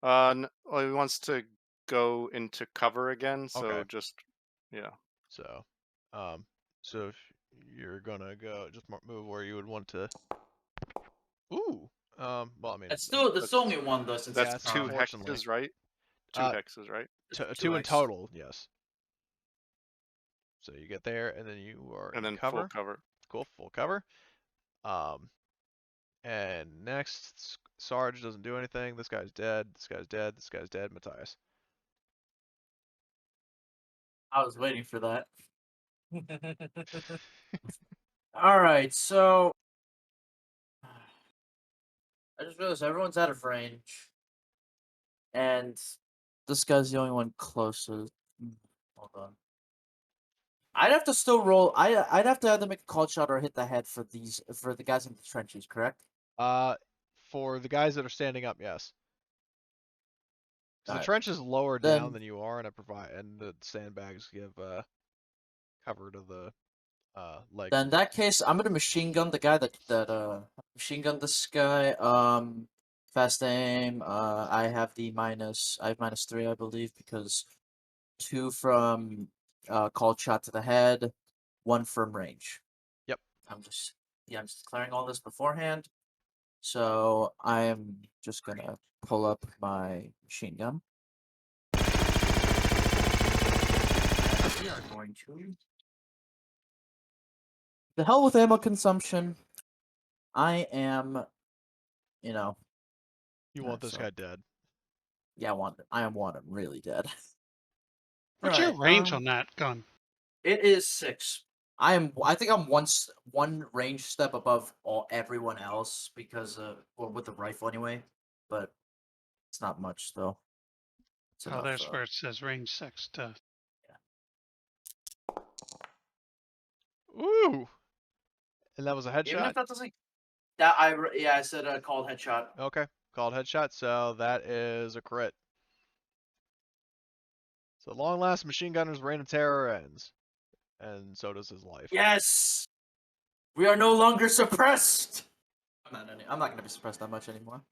Well, he wants to go into cover again, so Okay. just yeah. So, so if you're gonna go, just move where you would want to. Ooh. Well, I mean, That's only one though. Since That's yeah, 2 unfortunately. hexes, right? 2 hexes, right? Two in total, yes. So you get there, and then you are and in then cover. full cover. Cool, full cover. And next, Sarge doesn't do anything. This guy's dead. This guy's dead. This guy's dead. Matthias. I was waiting for that. All right, so I just realized everyone's out of range, and this guy's the only one closest. Hold on. I'd have to still roll. I'd have to either make a called shot or hit the head for the guys in the trenches, correct? For the guys that are standing up, yes. Because the Alright. trench is lower Then- down than you are, and the sandbags give cover to the legs. Then in that case, I'm gonna machine gun the guy that machine gun this guy. Fast aim. I have -3, I believe, because 2 from called shot to the head, 1 from range. Yep. I'm just declaring all this beforehand. So I am just gonna pull up my machine gun. We are going to. The hell with ammo consumption. I am, You want this so- guy dead. yeah, I want him really dead. What's your Alright, range on that gun? It is 6. I think I'm one range step above everyone else because with the rifle anyway, but it's not much though. It's Oh, enough, there's where it says range 6 to. Ooh! And that was a Even headshot? if that doesn't, I said called headshot. Okay. Called headshot, so that is a crit. So long last machine gunner's reign of terror ends. And so does his life. Yes, we are no longer suppressed. I'm not gonna be suppressed that much anymore.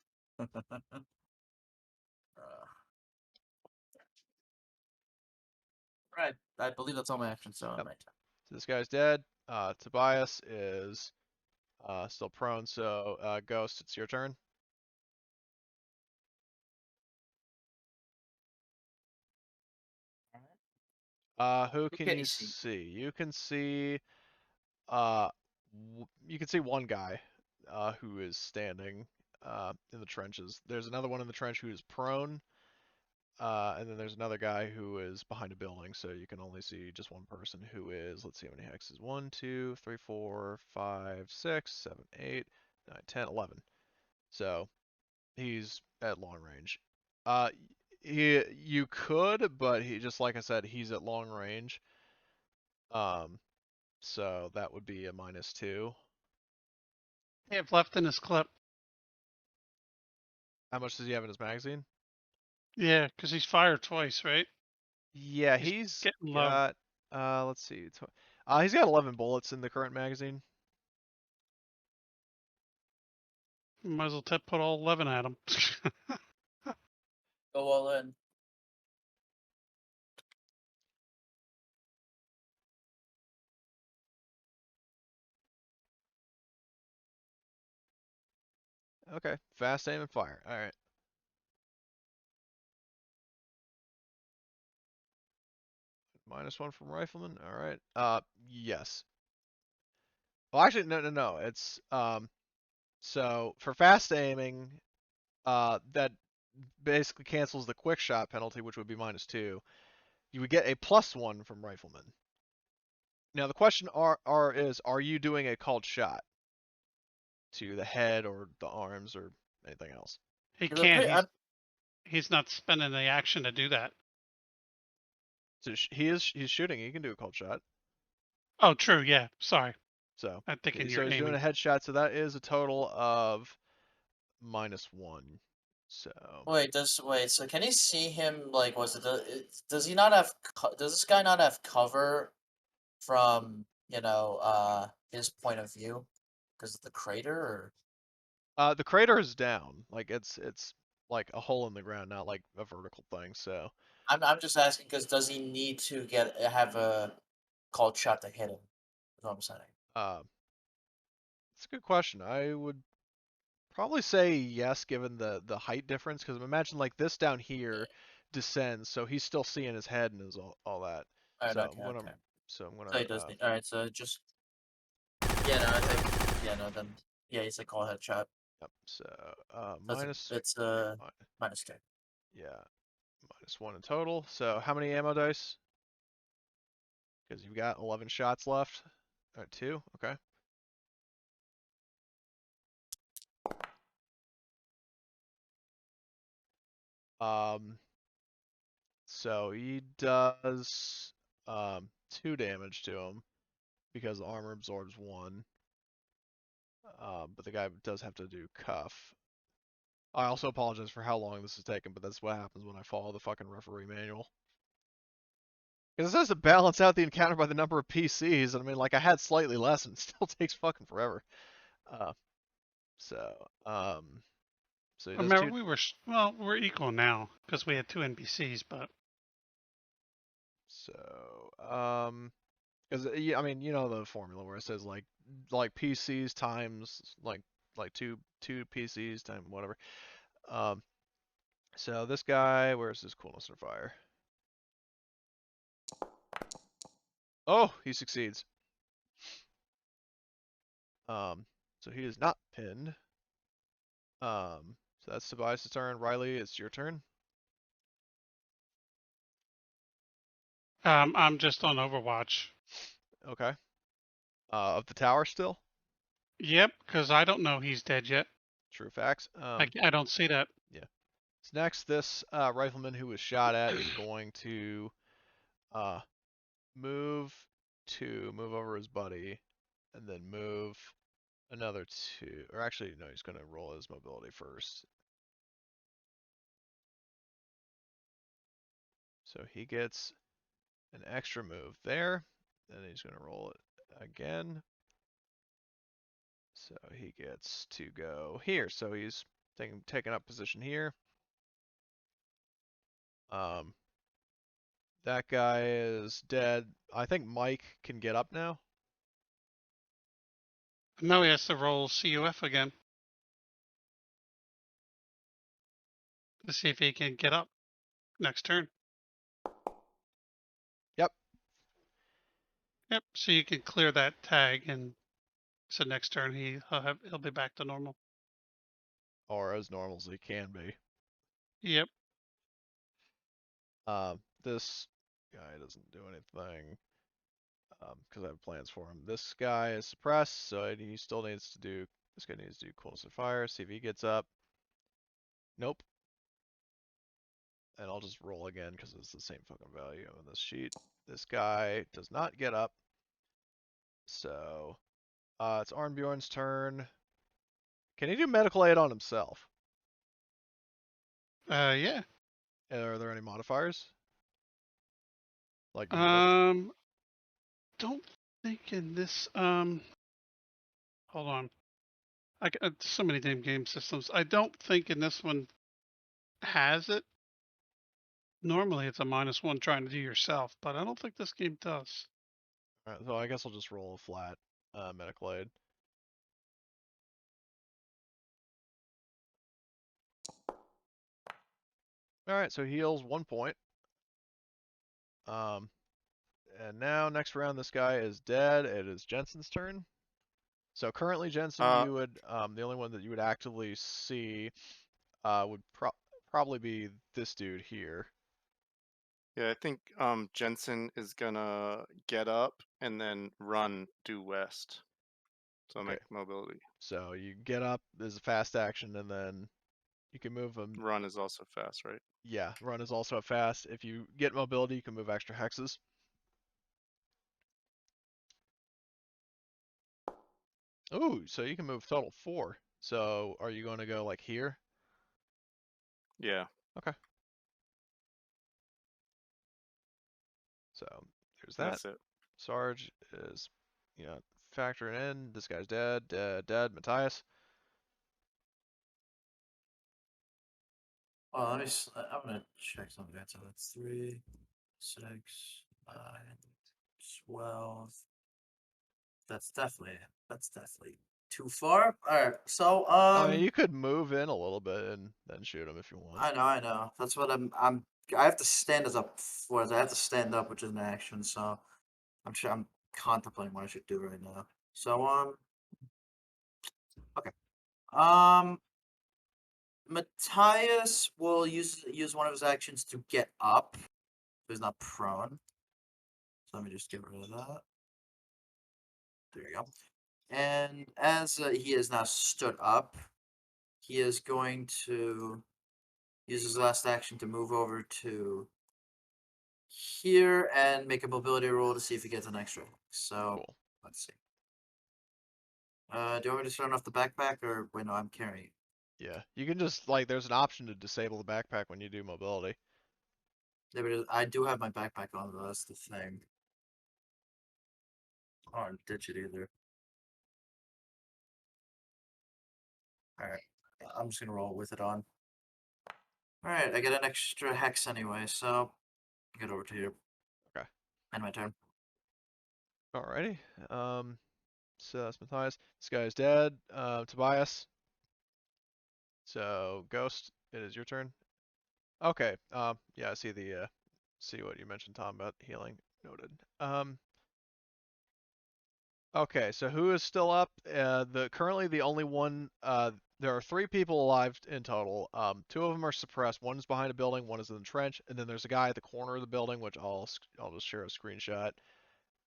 Right, I believe that's all my actions. So Yep. right. So this guy's dead. Tobias is still prone, so Ghost, it's your turn. Who can you see? You can see you can see one guy who is standing in the trenches. There's another one in the trench who is prone. And then there's another guy who is behind a building, so you can only see just one person who is, let's see how many hexes. 1, 2, 3, 4, 5, 6, 7, 8, 9, 10, 11. So he's at long range. You could, but he, just like I said, he's at long range. So that would be a -2. They have left in his clip. How much does he have in his magazine? Yeah, because he's fired twice, right? Yeah, He's he's getting low. got let's see. He's got 11 bullets in the current magazine. Might as well put all 11 at him. Go all in. Okay, fast aim and fire. All right. -1 from rifleman. All right. Yes. Well, actually, no. It's so for fast aiming, that basically cancels the quick shot penalty, which would be -2. You would get a +1 from rifleman. Now the question is, are you doing a called shot to the head or the arms or anything else? He can't. He's not spending the action to do that. So he's shooting. He can do a called shot. Oh, true. Yeah. Sorry. So I'm thinking so you're he's aiming. doing a headshot. So that is a total of -1. So Wait, so can he see him? Like, does he not have? Does this guy not have cover from his point of view because of the crater? Or the crater is down. Like it's like a hole in the ground, not like a vertical thing. So I'm just asking because does he need to have a called shot to hit him? That's what I'm saying. It's a good question. I would probably say yes, given the height difference, because imagine like this down here descends, so he's still seeing his head and his all that. All right, So okay. I'm gonna. So he does need. All right, so just. Yeah, no, I think. Yeah, no, then. Yeah, he's a call headshot. Yep. So That's minus. it's minus 10. Yeah, -1 in total. So how many ammo dice? Because you've got 11 shots left. 2. Okay. So he does 2 damage to him because the armor absorbs 1. But the guy does have to do cuff. I also apologize for how long this is taking, but that's what happens when I follow the fucking referee manual. Because it says to balance out the encounter by the number of PCs, and I mean, like, I had slightly less, and it still takes fucking forever. So he does Remember, 2. we're equal now because we had 2 NPCs, but So because I mean, you know the formula where it says like PCs times like two PCs times whatever. So this guy, where's his coolness or fire? Oh, he succeeds. So he is not pinned. So that's Tobias' turn. Riley, it's your turn. I'm just on Overwatch. Okay. Of the tower still? Yep, because I don't know he's dead yet. True facts. I don't see that. Yeah. So next, this rifleman who was shot at is going to move over his buddy, and then move another 2. Or actually, no, he's going to roll his mobility first. So he gets an extra move there, and he's going to roll it again. So he gets to go here. So he's taking up position here. That guy is dead. I think Mike can get up now. Now he has to roll CUF again to see if he can get up next turn. Yep. Yep. So you can clear that tag, and so next turn he'll be back to normal. Or as normal as he can be. Yep. This guy doesn't do anything because I have plans for him. This guy is suppressed, so he still needs to do. This guy needs to do coolness of fire. See if he gets up. Nope. And I'll just roll again because it's the same fucking value on this sheet. This guy does not get up. So it's Arnbjorn's turn. Can he do medical aid on himself? Yeah. Are there any modifiers? Like Don't think in this. Hold on. I got so many damn game systems. I don't think in this one has it. Normally it's a -1 trying to do yourself, but I don't think this game does. Alright, so I guess I'll just roll a flat medical aid. Alright, so he heals 1 point. And now next round this guy is dead. It is Jensen's turn. So currently Jensen, you would the only one that you would actively see would probably be this dude here. Yeah, I think Jensen is gonna get up and then run due west. So Okay. make mobility. So you get up is a fast action, and then you can move him. Run is also fast, right? Yeah, run is also a fast. If you get mobility, you can move extra hexes. Ooh, so you can move total 4. So are you going to go like here? Yeah. Okay. So there's that. That's it. Sarge is, factoring in. This guy's dead. Dead. Matthias. Well, I'm gonna check something. So that's 3, 6, 9, 12. That's definitely too far. All right, so I mean, you could move in a little bit and then shoot him if you want. I know. That's what I have to stand as up for. I have to stand up, which is an action. So I'm contemplating what I should do right now. So okay. Matthias will use one of his actions to get up, so he's not prone. So let me just get rid of that. There you go. And as he is now stood up, he is going to use his last action to move over to here and make a mobility roll to see if he gets an extra. So Cool. let's see. Do you want me to start off the backpack or wait? No, I'm carrying. Yeah, you can just like there's an option to disable the backpack when you do mobility. Yeah, but I do have my backpack on, though. That's the thing. I don't ditch it either. All right, I'm just gonna roll with it on. All right, I get an extra hex anyway, so get over to here. Okay. End my turn. Alrighty. So that's Matthias. This guy's dead. Tobias. So Ghost, it is your turn. Okay. Yeah, I see the see what you mentioned, Tom, about healing. Noted. Okay, so who is still up? Currently the only one. There are 3 people alive in total. 2 of them are suppressed. One's behind a building. One is in the trench, and then there's a guy at the corner of the building, which I'll just share a screenshot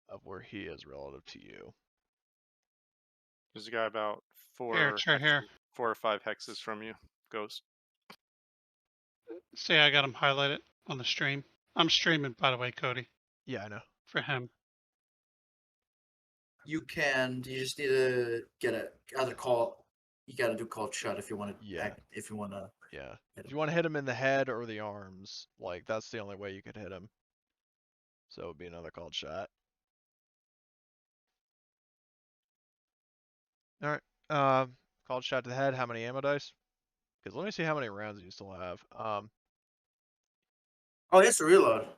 of where he is relative to you. There's a guy about Here, chair here. 4 or 5 hexes from you. Ghost. See, I got him highlighted on the stream. I'm streaming, by the way, Cody, Yeah, I know. for him. You can. You just need to get a either call. You got to do called shut if you want to. Yeah. If you want to. Yeah. If you want to hit him in the head or the arms, like that's the only way you could hit him. So it would be another called shot. All right. Called shot to the head. How many ammo dice? Because let me see how many rounds you still have. Oh, he has to reload.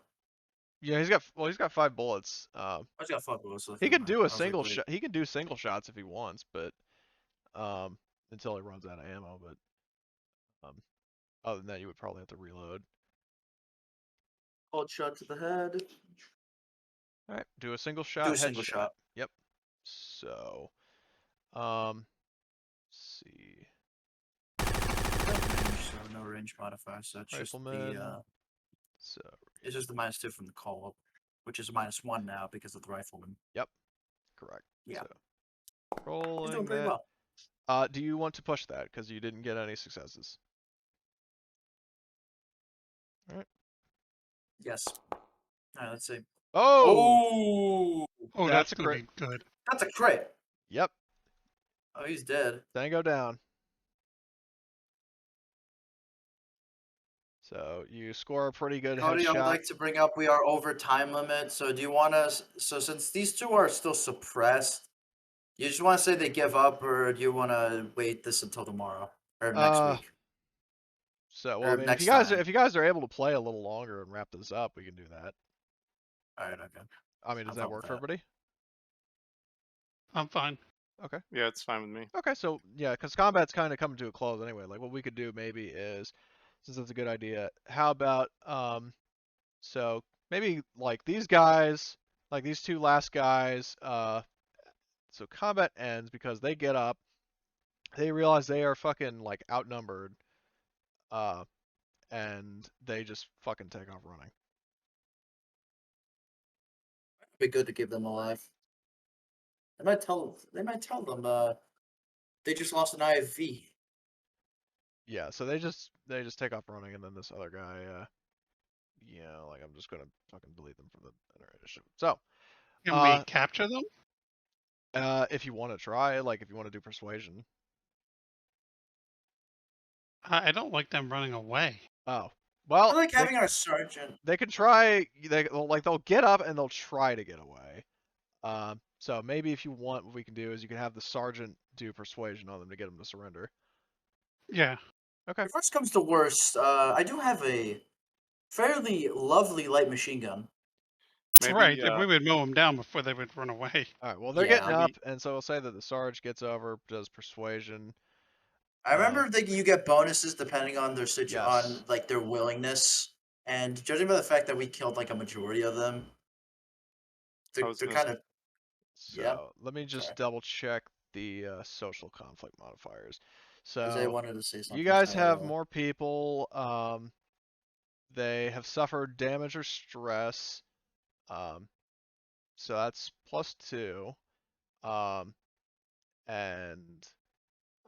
Yeah, he's got 5 bullets. I just got 5 bullets. So He can do I a was like, single wait. shot. He can do single shots if he wants, but until he runs out of ammo. But other than that, you would probably have to reload. Called shot to the head. All right, do a single shot. Do a single shot. Yep. So, let's see. So no range modifier. So it's just Rifleman. the So it's just the -2 from the call, which is a -1 now because of the rifleman. Yep. Correct. Yeah. So, He's rolling doing pretty that. well. Do you want to push that because you didn't get any successes? All right. Yes. All right. Let's see. Oh. Oh, That's that's a gonna crit. be good. That's a crit. Yep. Oh, he's dead. Tango down. So you score a pretty good Cody, I would headshot. like to bring up we are over time limit. So do you want us? So since these 2 are still suppressed, you just want to say they give up, or do you want to wait this until tomorrow or next week? So Or well, I mean, next if you guys are able to play a little longer and wrap this up, we can do that. All right. Okay. I mean, does that work for everybody? I'm fine. Okay. Yeah, it's fine with me. Okay, so yeah, because combat's kind of coming to a close anyway. Like what we could do maybe is, since that's a good idea, how about so maybe like these guys, like these 2 last guys, so combat ends because they get up, they realize they are fucking like outnumbered, and they just fucking take off running. It'd be good to keep them alive. They might tell them they just lost an IV. Yeah, so they just take off running, and then this other guy, like I'm just gonna fucking delete them from the initiative. So, Can we capture them? if you want to try, like if you want to do persuasion. I don't like them running away. Oh, well, I like having our sergeant. They can try. They'll get up and they'll try to get away. So maybe if you want, what we can do is you can have the sergeant do persuasion on them to get them to surrender. Yeah. Okay. If worst comes to worst, I do have a fairly lovely light machine gun. Maybe, right. If we would mow them down before they would run away. All right. Well, they're getting up, and so we'll say that the Sarge gets over, does persuasion. I remember thinking you get bonuses depending on their on Yes. like their willingness, and judging by the fact that we killed like a majority of them, they're kind of. So let me just double check the social conflict modifiers. Because they So wanted to say something. you guys so, have more people. They have suffered damage or stress. So that's +2. And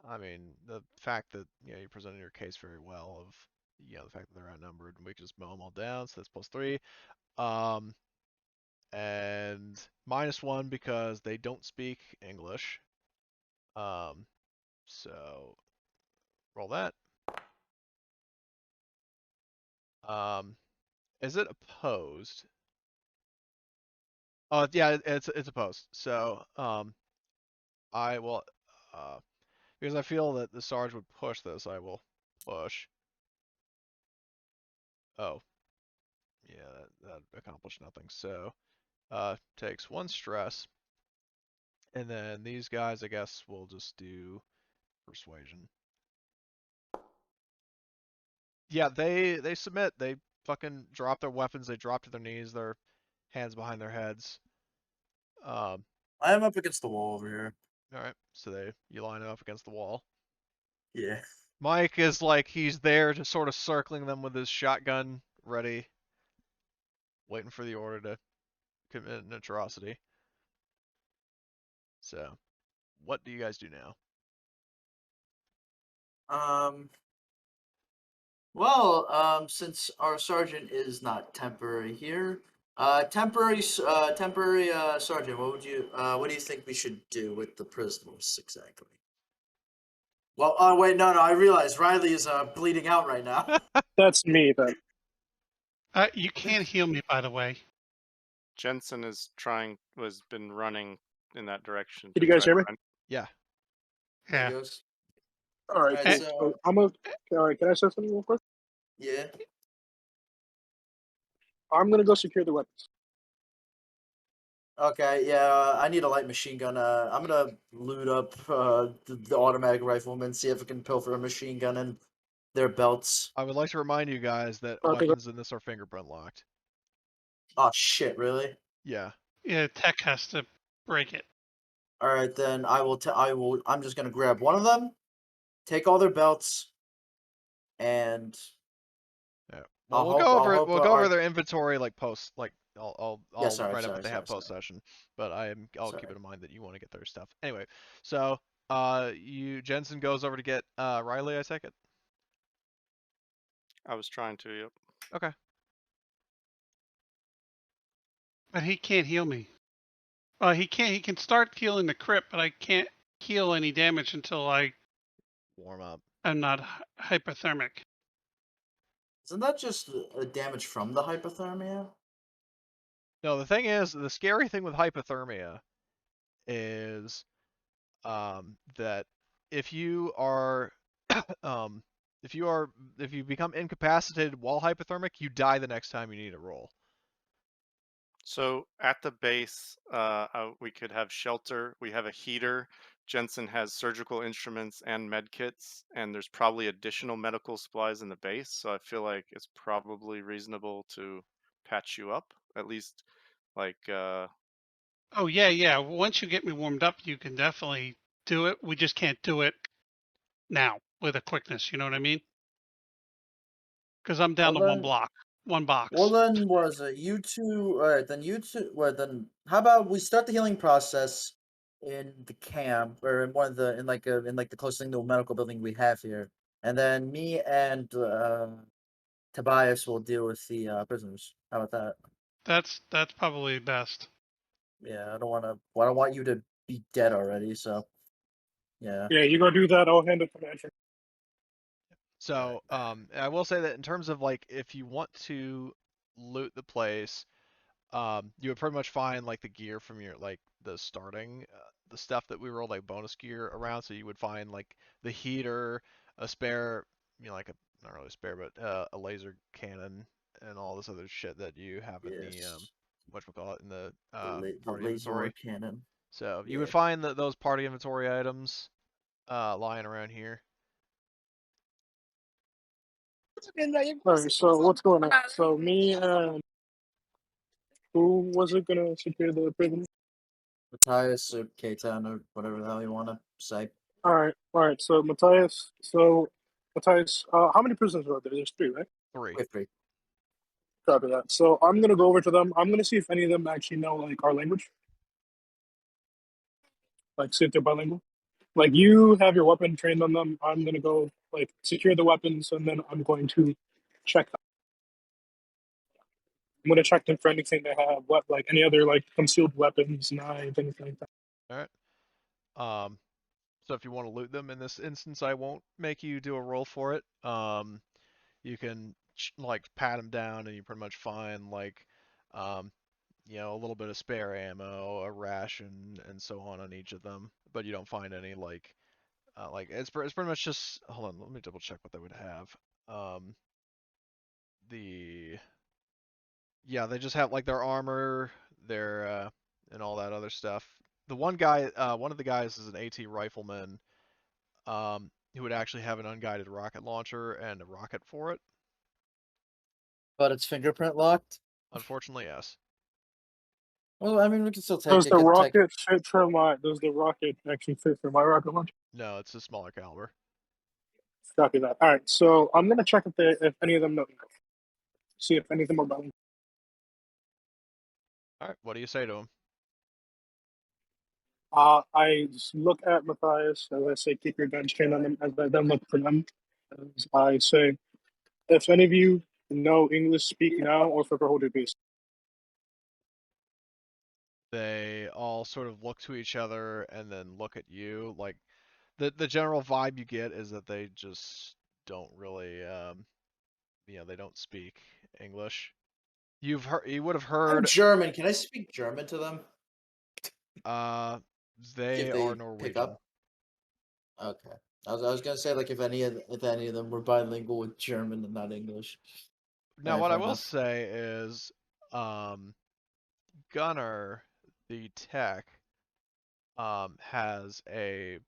I mean the fact that you presented your case very well of the fact that they're outnumbered, and we can just mow them all down. So that's +3. And -1 because they don't speak English. So roll that. Is it opposed? Oh yeah, it's opposed. So I will because I feel that the Sarge would push this, I will push. Oh. Yeah, that accomplished nothing. So takes 1 stress. And then these guys I guess will just do persuasion. Yeah, they submit. They fucking drop their weapons, they drop to their knees, their hands behind their heads. I am up against the wall over here. Alright, so you line up against the wall. Yeah. Mike is like, he's there just sort of circling them with his shotgun ready, waiting for the order to commit an atrocity. So, what do you guys do now? Well, since our sergeant is not temporary here, temporary sergeant, what do you think we should do with the prisoners exactly? Well, wait, no, I realize Riley is bleeding out right now. That's me then. You can't heal me, by the way. Jensen has been running in that direction. Did you guys hear me? Yeah. Yeah. All right, Alright, cool. so- So all right, can I say something real quick? Yeah. I'm gonna go secure the weapons. Okay, yeah, I need a light machine gun. I'm gonna loot up the automatic riflemen, see if I can pilfer a machine gun and their belts. I would like to remind you guys that Okay. weapons in this are fingerprint locked. Oh shit, really? Yeah. Yeah, tech has to break it. All right, then I'm just gonna grab one of them, take all their belts, and Yeah. Well, we'll go over their inventory like post, like I'll write up what they have post session, but I'll keep it in mind that you want to get their stuff. Anyway, so Jensen goes over to get Riley, I take it. I was trying to, yep. Okay. But he can't heal me. Well, he can start healing the crypt, but I can't heal any damage until I warm up. I'm not hypothermic. Isn't that just a damage from the hypothermia? No, the thing is, the scary thing with hypothermia is that if you are if you become incapacitated while hypothermic, you die the next time you need a roll. So at the base, we could have shelter. We have a heater. Jensen has surgical instruments and med kits, and there's probably additional medical supplies in the base. So I feel like it's probably reasonable to patch you up, at least like. Oh yeah. Once you get me warmed up, you can definitely do it. We just can't do it now with a quickness. You know what I mean? Because I'm down to one box. Well, then you two? All right, then you two. Well, then how about we start the healing process in the camp or in one of the in like the closest thing to a medical building we have here, and then me and Tobias will deal with the prisoners. How about that? That's probably best. Yeah, I don't want you to be dead already. So yeah. Yeah, you go do that. I'll hand it to Mansion. So, I will say that in terms of like, if you want to loot the place, you would pretty much find like the gear from your like the starting, the stuff that we rolled like bonus gear around. So you would find like the heater, a spare, like not really a spare, but a laser cannon and all this other shit that you have in the whatchamacallit in the party inventory. Cannon. So you would find those party inventory items lying around here. Alright, so what's going on? So me and who was it gonna secure the prison? Matthias or K-Town or whatever the hell you want to say. All right. So Matthias, how many prisoners are there? There's 3, right? 3. With 3. Copy that. So I'm gonna go over to them. I'm gonna see if any of them actually know like our language, like see if they're bilingual. Like you have your weapon trained on them. I'm gonna go like secure the weapons, and then I'm going to check them. I'm gonna check them for anything they have. What like any other like concealed weapons, knives, anything like that. All right. So if you want to loot them in this instance, I won't make you do a roll for it. You can like pat them down, and you pretty much find like, um, a little bit of spare ammo, a ration, and so on each of them. But you don't find any like it's pretty much just. Hold on, let me double check what they would have. Um, the Yeah, they just have like their armor, their and all that other stuff. The one guy, one of the guys is an AT rifleman, who would actually have an unguided rocket launcher and a rocket for it. But it's fingerprint locked. Unfortunately, yes. Well, I mean, we can still take Does it. the Could take. rocket fit for my? Does the rocket actually fit for my rocket launcher? No, it's a smaller caliber. Copy that. All right. So I'm gonna check if any of them know. See if any of them are bilingual. All right, what do you say to him? I just look at Matthias as I say, keep your guns trained on them. As I then look for them, as I say, if any of you know English, speak now or for hold your peace. They all sort of look to each other and then look at you. Like the general vibe you get is that they just don't really, they don't speak English. You would have I'm heard, German. Can I speak German to them? uh, See if they they are pick Norwegian. up. Okay. I was gonna say like if any of them were bilingual with German and not English. Now, Alright, what I fair will enough. say is, um, Gunner, the tech, has a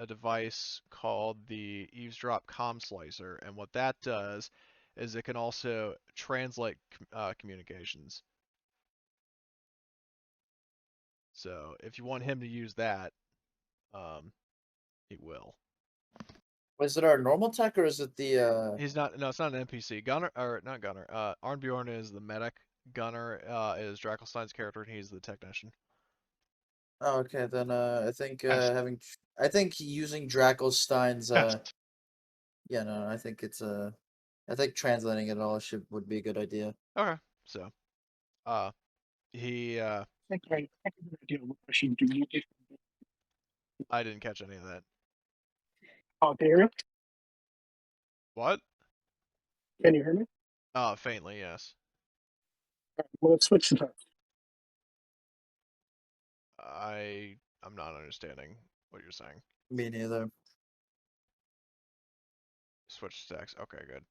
device called the Eavesdrop Comm Slicer, and what that does is it can also translate communications. So if you want him to use that, he will. Was it our normal tech or is it the He's not. No, it's not an NPC. Gunner, or not Gunner. Arnbjorn is the medic. Gunner is Drakelstein's character, and he's the technician. Oh, okay, then I think Best. I think using Drakelstein's Best. yeah, no, I think it's I think translating it all would be a good idea. Okay, so he I can get an idea what I should do. I didn't catch any of that. Oh, can you hear me? What? Can you hear me? Faintly, yes. All right, well, let's switch to that. I'm not understanding what you're saying. Me neither. Switch to text. Okay, good.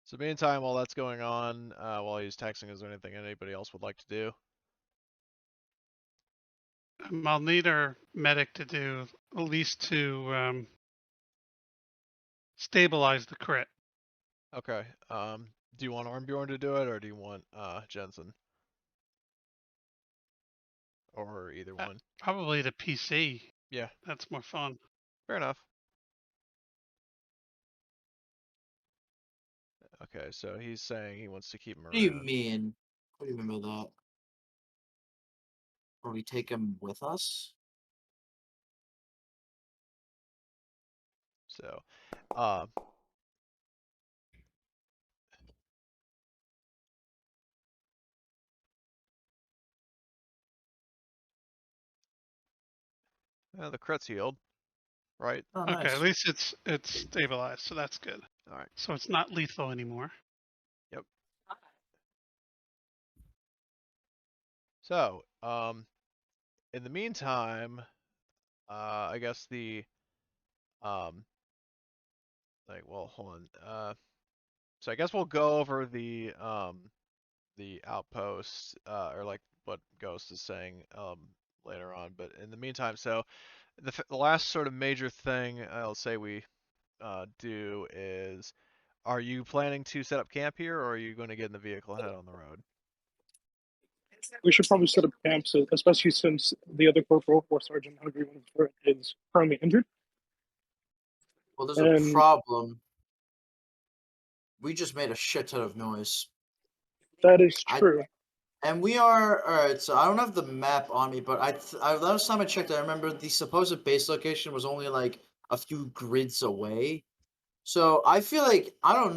So meantime, while that's going on, while he's texting, is there anything anybody else would like to do? I'll need our medic to do at least to stabilize the crit. Okay. Do you want Arnbjorn to do it, or do you want Jensen? Or either one? Probably the PC. Yeah, That's more fun. fair enough. Okay, so he's saying he wants to keep him What do you around. mean? What do you mean by that? Or we take him with us? So, the crit's healed, right? Oh, Okay, nice. at least it's stabilized, so that's good. All right. So it's not lethal anymore. Yep. So, in the meantime, I guess well, hold on. So I guess we'll go over the outposts, or like what Ghost is saying, later on. But in the meantime, so the last sort of major thing I'll say we do is, are you planning to set up camp here, or are you going to get in the vehicle and head on the road? We should probably set up camps, especially since the other corporal or sergeant, however you want to refer it, is currently injured. Well, there's a And problem. We just made a shit ton of noise. that is true. And we are alright. So I don't have the map on me, but last time I checked, I remember the supposed base location was only like a few grids away. So I feel like I don't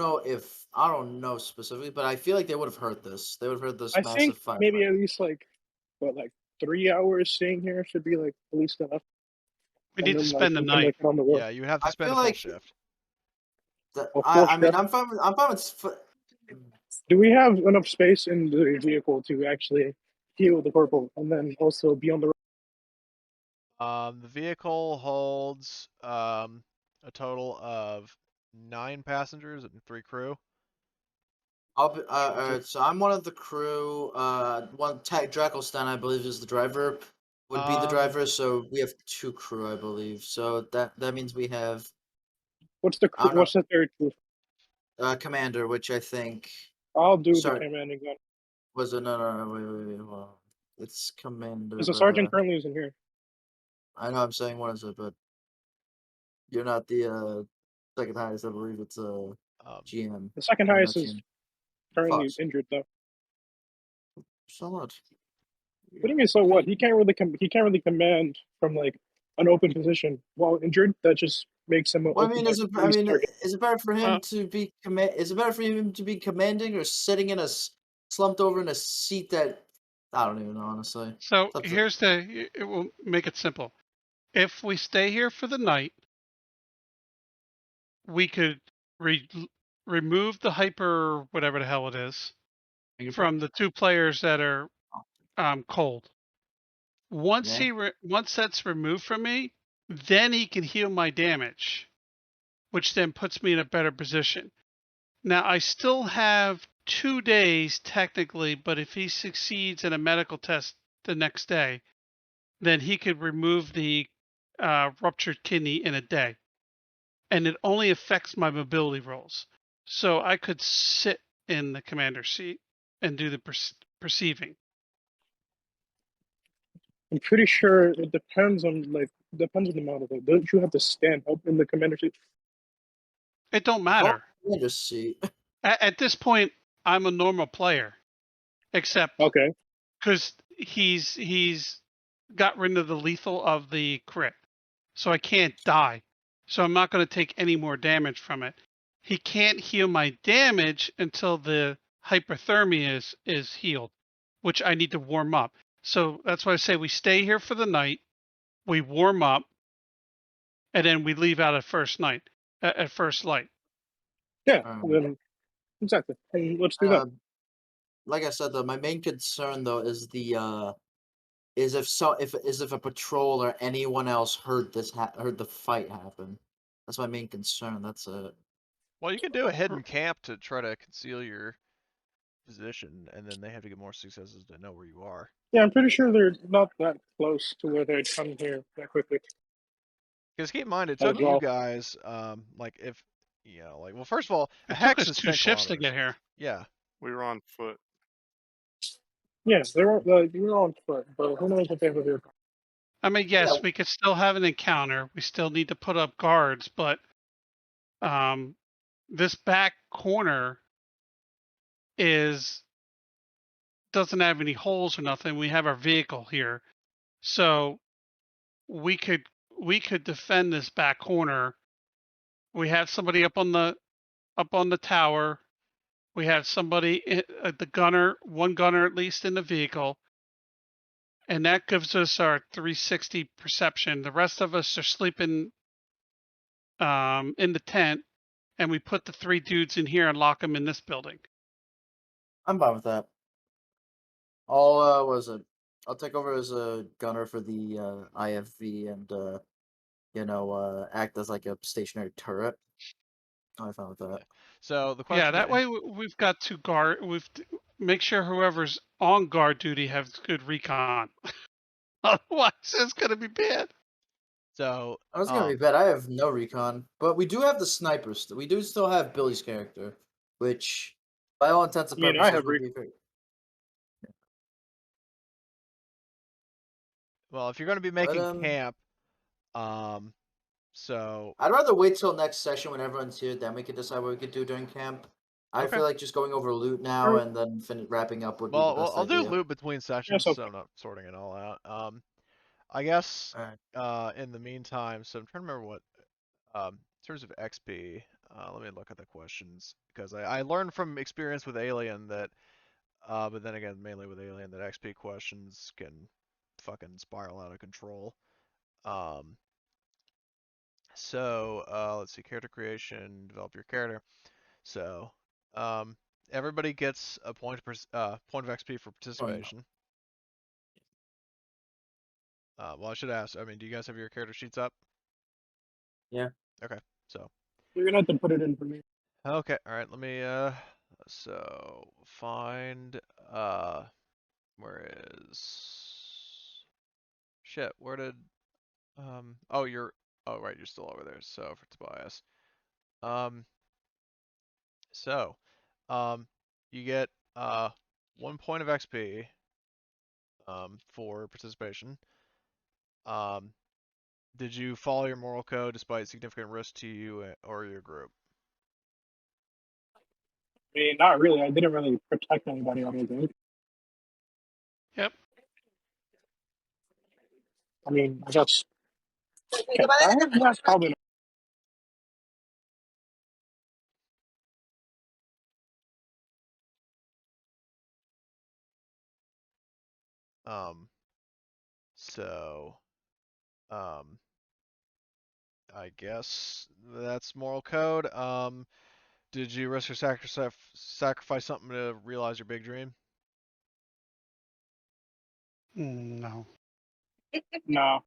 know specifically, but I feel like they would have heard this. They would have heard this I massive think fire. maybe at least like 3 hours staying here should be like at least enough. We need to spend the night. On the road. Yeah, you would have to I spend a feel full like shift. I mean, I'm fine. I'm fine with. Do we have enough space in the vehicle to actually heal the corporal and then also be on the road? The vehicle holds a total of 9 passengers and 3 crew. I'll be, so I'm one of the crew. One Drachelstein, I believe, is the driver. Would be the driver. So we have 2 crew, I believe. So that means we have. What's the third crew? Commander, which I think. I'll do the commanding gun. Was it no? Wait. Hold on. It's commander. Because the sergeant currently isn't here. I know. I'm saying what is it, but you're not the second highest. I believe it's GM. The second highest is currently injured though. So what? What do you mean? So what? He can't really command from like an open position while injured. That just makes him. Well, is it better for him to be Is it better for him to be commanding or sitting in slumped over in a seat that I don't even know, honestly. So it will make it simple. If we stay here for the night, we could remove the hyper, whatever the hell it is, from the 2 players that are cold. Once once that's removed from me, then he can heal my damage, which then puts me in a better position. Now I still have 2 days technically, but if he succeeds in a medical test the next day, then he could remove the ruptured kidney in a day. And it only affects my mobility rolls. So I could sit in the commander's seat and do the perceiving. I'm pretty sure it depends on the model. Though. Don't you have to stand up in the commander's seat? It don't matter. Commander's seat. At this point, I'm a normal player, except because he's got rid of the lethal of the crit, so I can't die. So I'm not going to take any more damage from it. He can't heal my damage until the hypothermia is healed, which I need to warm up. So that's why I say we stay here for the night, we warm up, and then we leave out at first light. Yeah, exactly. And let's do that. Like I said, though, my main concern though is if a patrol or anyone else heard the fight happen. That's my main concern. That's it. Well, you can do a hidden camp to try to conceal your position, and then they have to get more successes to know where you are. Yeah, I'm pretty sure they're not that close to where they'd come here that quickly. Because keep in mind, it took you guys, well, first of all, a hex is 2 shifts to get here. Yeah. We were on foot. Yes, we were on foot, but who knows if they have a vehicle. I mean, yes, we could still have an encounter. We still need to put up guards, but this back corner doesn't have any holes or nothing. We have our vehicle here, so we could defend this back corner We have somebody up on the tower. We have somebody, the gunner, one gunner at least in the vehicle. And that gives us our 360 perception. The rest of us are sleeping in the tent, and we put the 3 dudes in here and lock them in this building. I'm fine with that. I'll take over as a gunner for the IFV and act as like a stationary turret. I'm fine with that. Yeah. So the question. Yeah, that way we've got 2 guard. Make sure whoever's on guard duty has good recon. Otherwise, it's gonna be bad. So Oh, it's gonna be bad. I have no recon, but we do have the snipers. We do still have Billy's character, which, by all intents and I mean, I purposes, have would be very. Well, if you're going to be making camp, so I'd rather wait till next session when everyone's here, then we could decide what we could do during camp. I Okay. feel like just going over loot now and then wrapping up would be the best I'll idea. do loot between sessions, okay. so I'm not sorting it all out. I guess Alright. in the meantime, so I'm trying to remember what in terms of XP. Let me look at the questions because I learned from experience with Alien that, but then again, mainly with Alien, that XP questions can fucking spiral out of control. So let's see, character creation, develop your character. So everybody gets a point of XP for participation. Well, I should ask. I mean, do you guys have your character sheets up? Yeah. Okay. So. You're gonna have to put it in for me. Okay. All right. Let me. So find. Where is? Shit. Where did? Oh, you're. Oh, right. You're still over there. So for Tobias. So, you get 1 point of XP for participation. Did you follow your moral code despite significant risk to you or your group? I mean, not really. I didn't really protect anybody on anything. Yep. I mean, I guess. That's probably not. So, I guess that's moral code. Did you risk or sacrifice something to realize your big dream? No. No.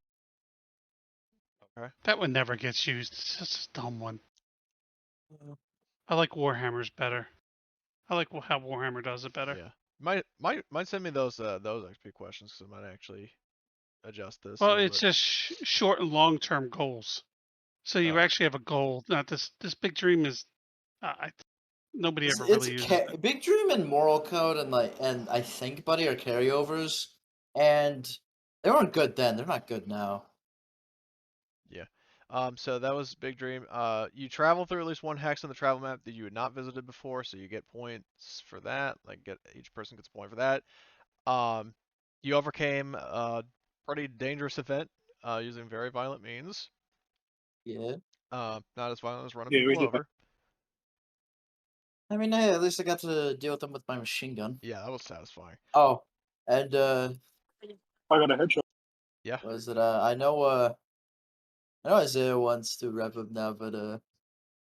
Okay. That one never gets used. It's just a dumb one. I like Warhammer's better. I like how Warhammer does it better. Yeah. Might send me those XP questions because I might actually adjust this. Well, it's just short and long term goals. So you actually have a goal. Not this big dream is. Nobody ever really uses it. Big Dream and Moral Code and I think Buddy are carryovers, and they weren't good then. They're not good now. Yeah. So that was Big Dream. You travel through at least one hex on the travel map that you had not visited before, so you get points for that. Each person gets a point for that. You overcame a pretty dangerous event using very violent means. Yeah. Not as violent as running Yeah, people over. I mean, hey, at least I got to deal with them with my machine gun. Yeah, that was satisfying. Oh, and I got a headshot. Yeah. Was it? I know Isaiah wants to wrap up now, but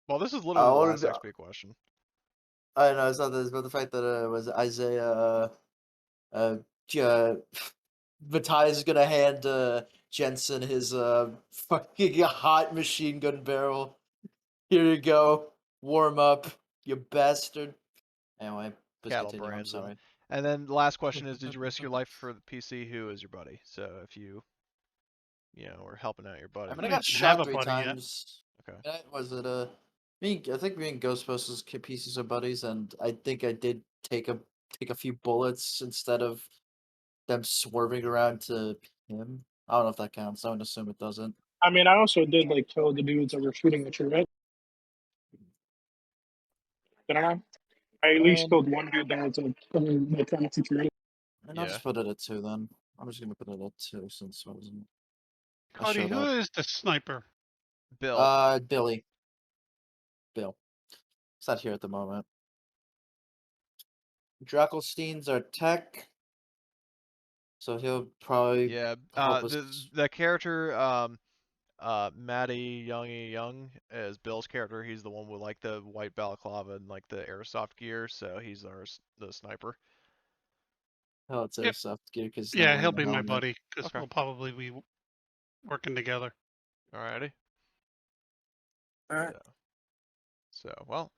Well, this is literally the last XP question. I know it's not this, but the fact that was Isaiah Matthias gonna hand Jensen his fucking hot machine gun barrel. Here you go. Warm up, you bastard. Anyway, please Cattle continue. I'm brands. sorry. And then the last question is, did you risk your life for the PC? Who is your buddy? So if you were helping out your buddy. I mean, I got shot 3 times. Yet. Okay. Was it I think me and Ghostbusters pieces of buddies, and I think I did take a few bullets instead of them swerving around to him. I don't know if that counts. I would assume it doesn't. I mean, I also did kill the dudes that were shooting at you, right? Did I? I at least killed one dude that was trying to shoot you. And I'll just put it at 2 then. I'm just gonna put it at 2 since I wasn't. Cody, who is the sniper? Bill. Billy. Bill. He's not here at the moment. Drakelstein's our tech, so he'll probably Yeah. help us. The character Matty Young is Bill's character. He's the one with like the white balaclava and like the airsoft gear, so he's the sniper. Oh, it's Yep. airsoft gear because Yeah, he'll be my buddy because Okay. we'll probably be working together. Alrighty. All right. So well,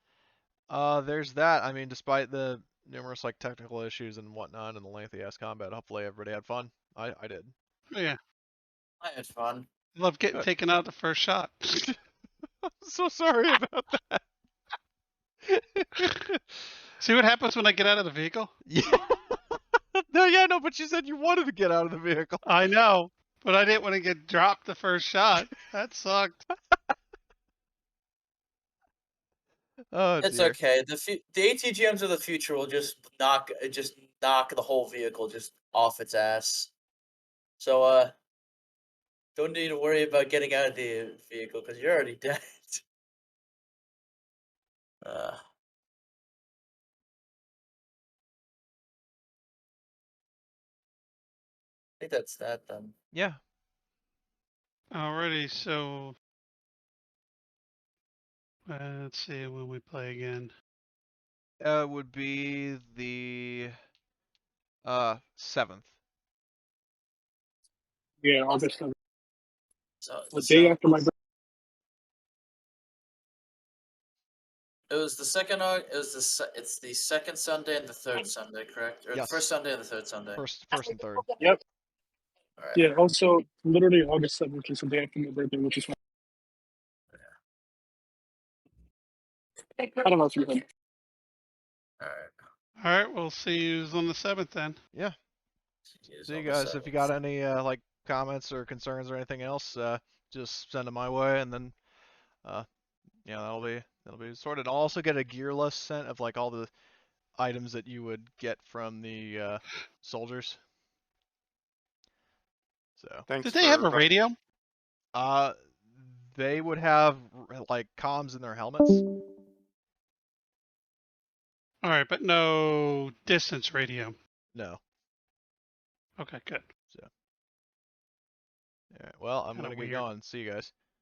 there's that. I mean, despite the numerous like technical issues and whatnot and the lengthy ass combat, hopefully everybody had fun. I did. Oh, yeah, I had fun. love getting Good. taken out the first shot. I'm so sorry about that. See what happens when I get out of the vehicle? Yeah. No, but you said you wanted to get out of the vehicle. I know, but I didn't want to get dropped the first shot. That sucked. Oh, It's dear. okay. The ATGMs of the future will just knock the whole vehicle just off its ass. So don't need to worry about getting out of the vehicle because you're already dead. I think that's that then. Yeah. Alrighty, so let's see when we play again. Would be the 7th. Yeah, August 7th. So The day after my birthday. it was the second. It's the second Sunday and the third Sunday, correct? Or Yes. the first Sunday and the third Sunday. First and third. Yep. All right. Yeah, also literally August 7th, which is the day after my birthday, which is fine. I don't know if you heard. All right. All right, we'll see you on the 7th then. Yeah. Jeez, See you on the guys. If you 7th. got any like comments or concerns or anything else, just send them my way, and then yeah, that'll be sorted. I'll also get a gear list sent of like all the items that you would get from the soldiers. So Thanks Did they have for a radio? they would have like comms in their helmets. All right, but no distance radio. No. Okay, good. So. All right. Well, I'm Kinda gonna get weird. going. See you guys.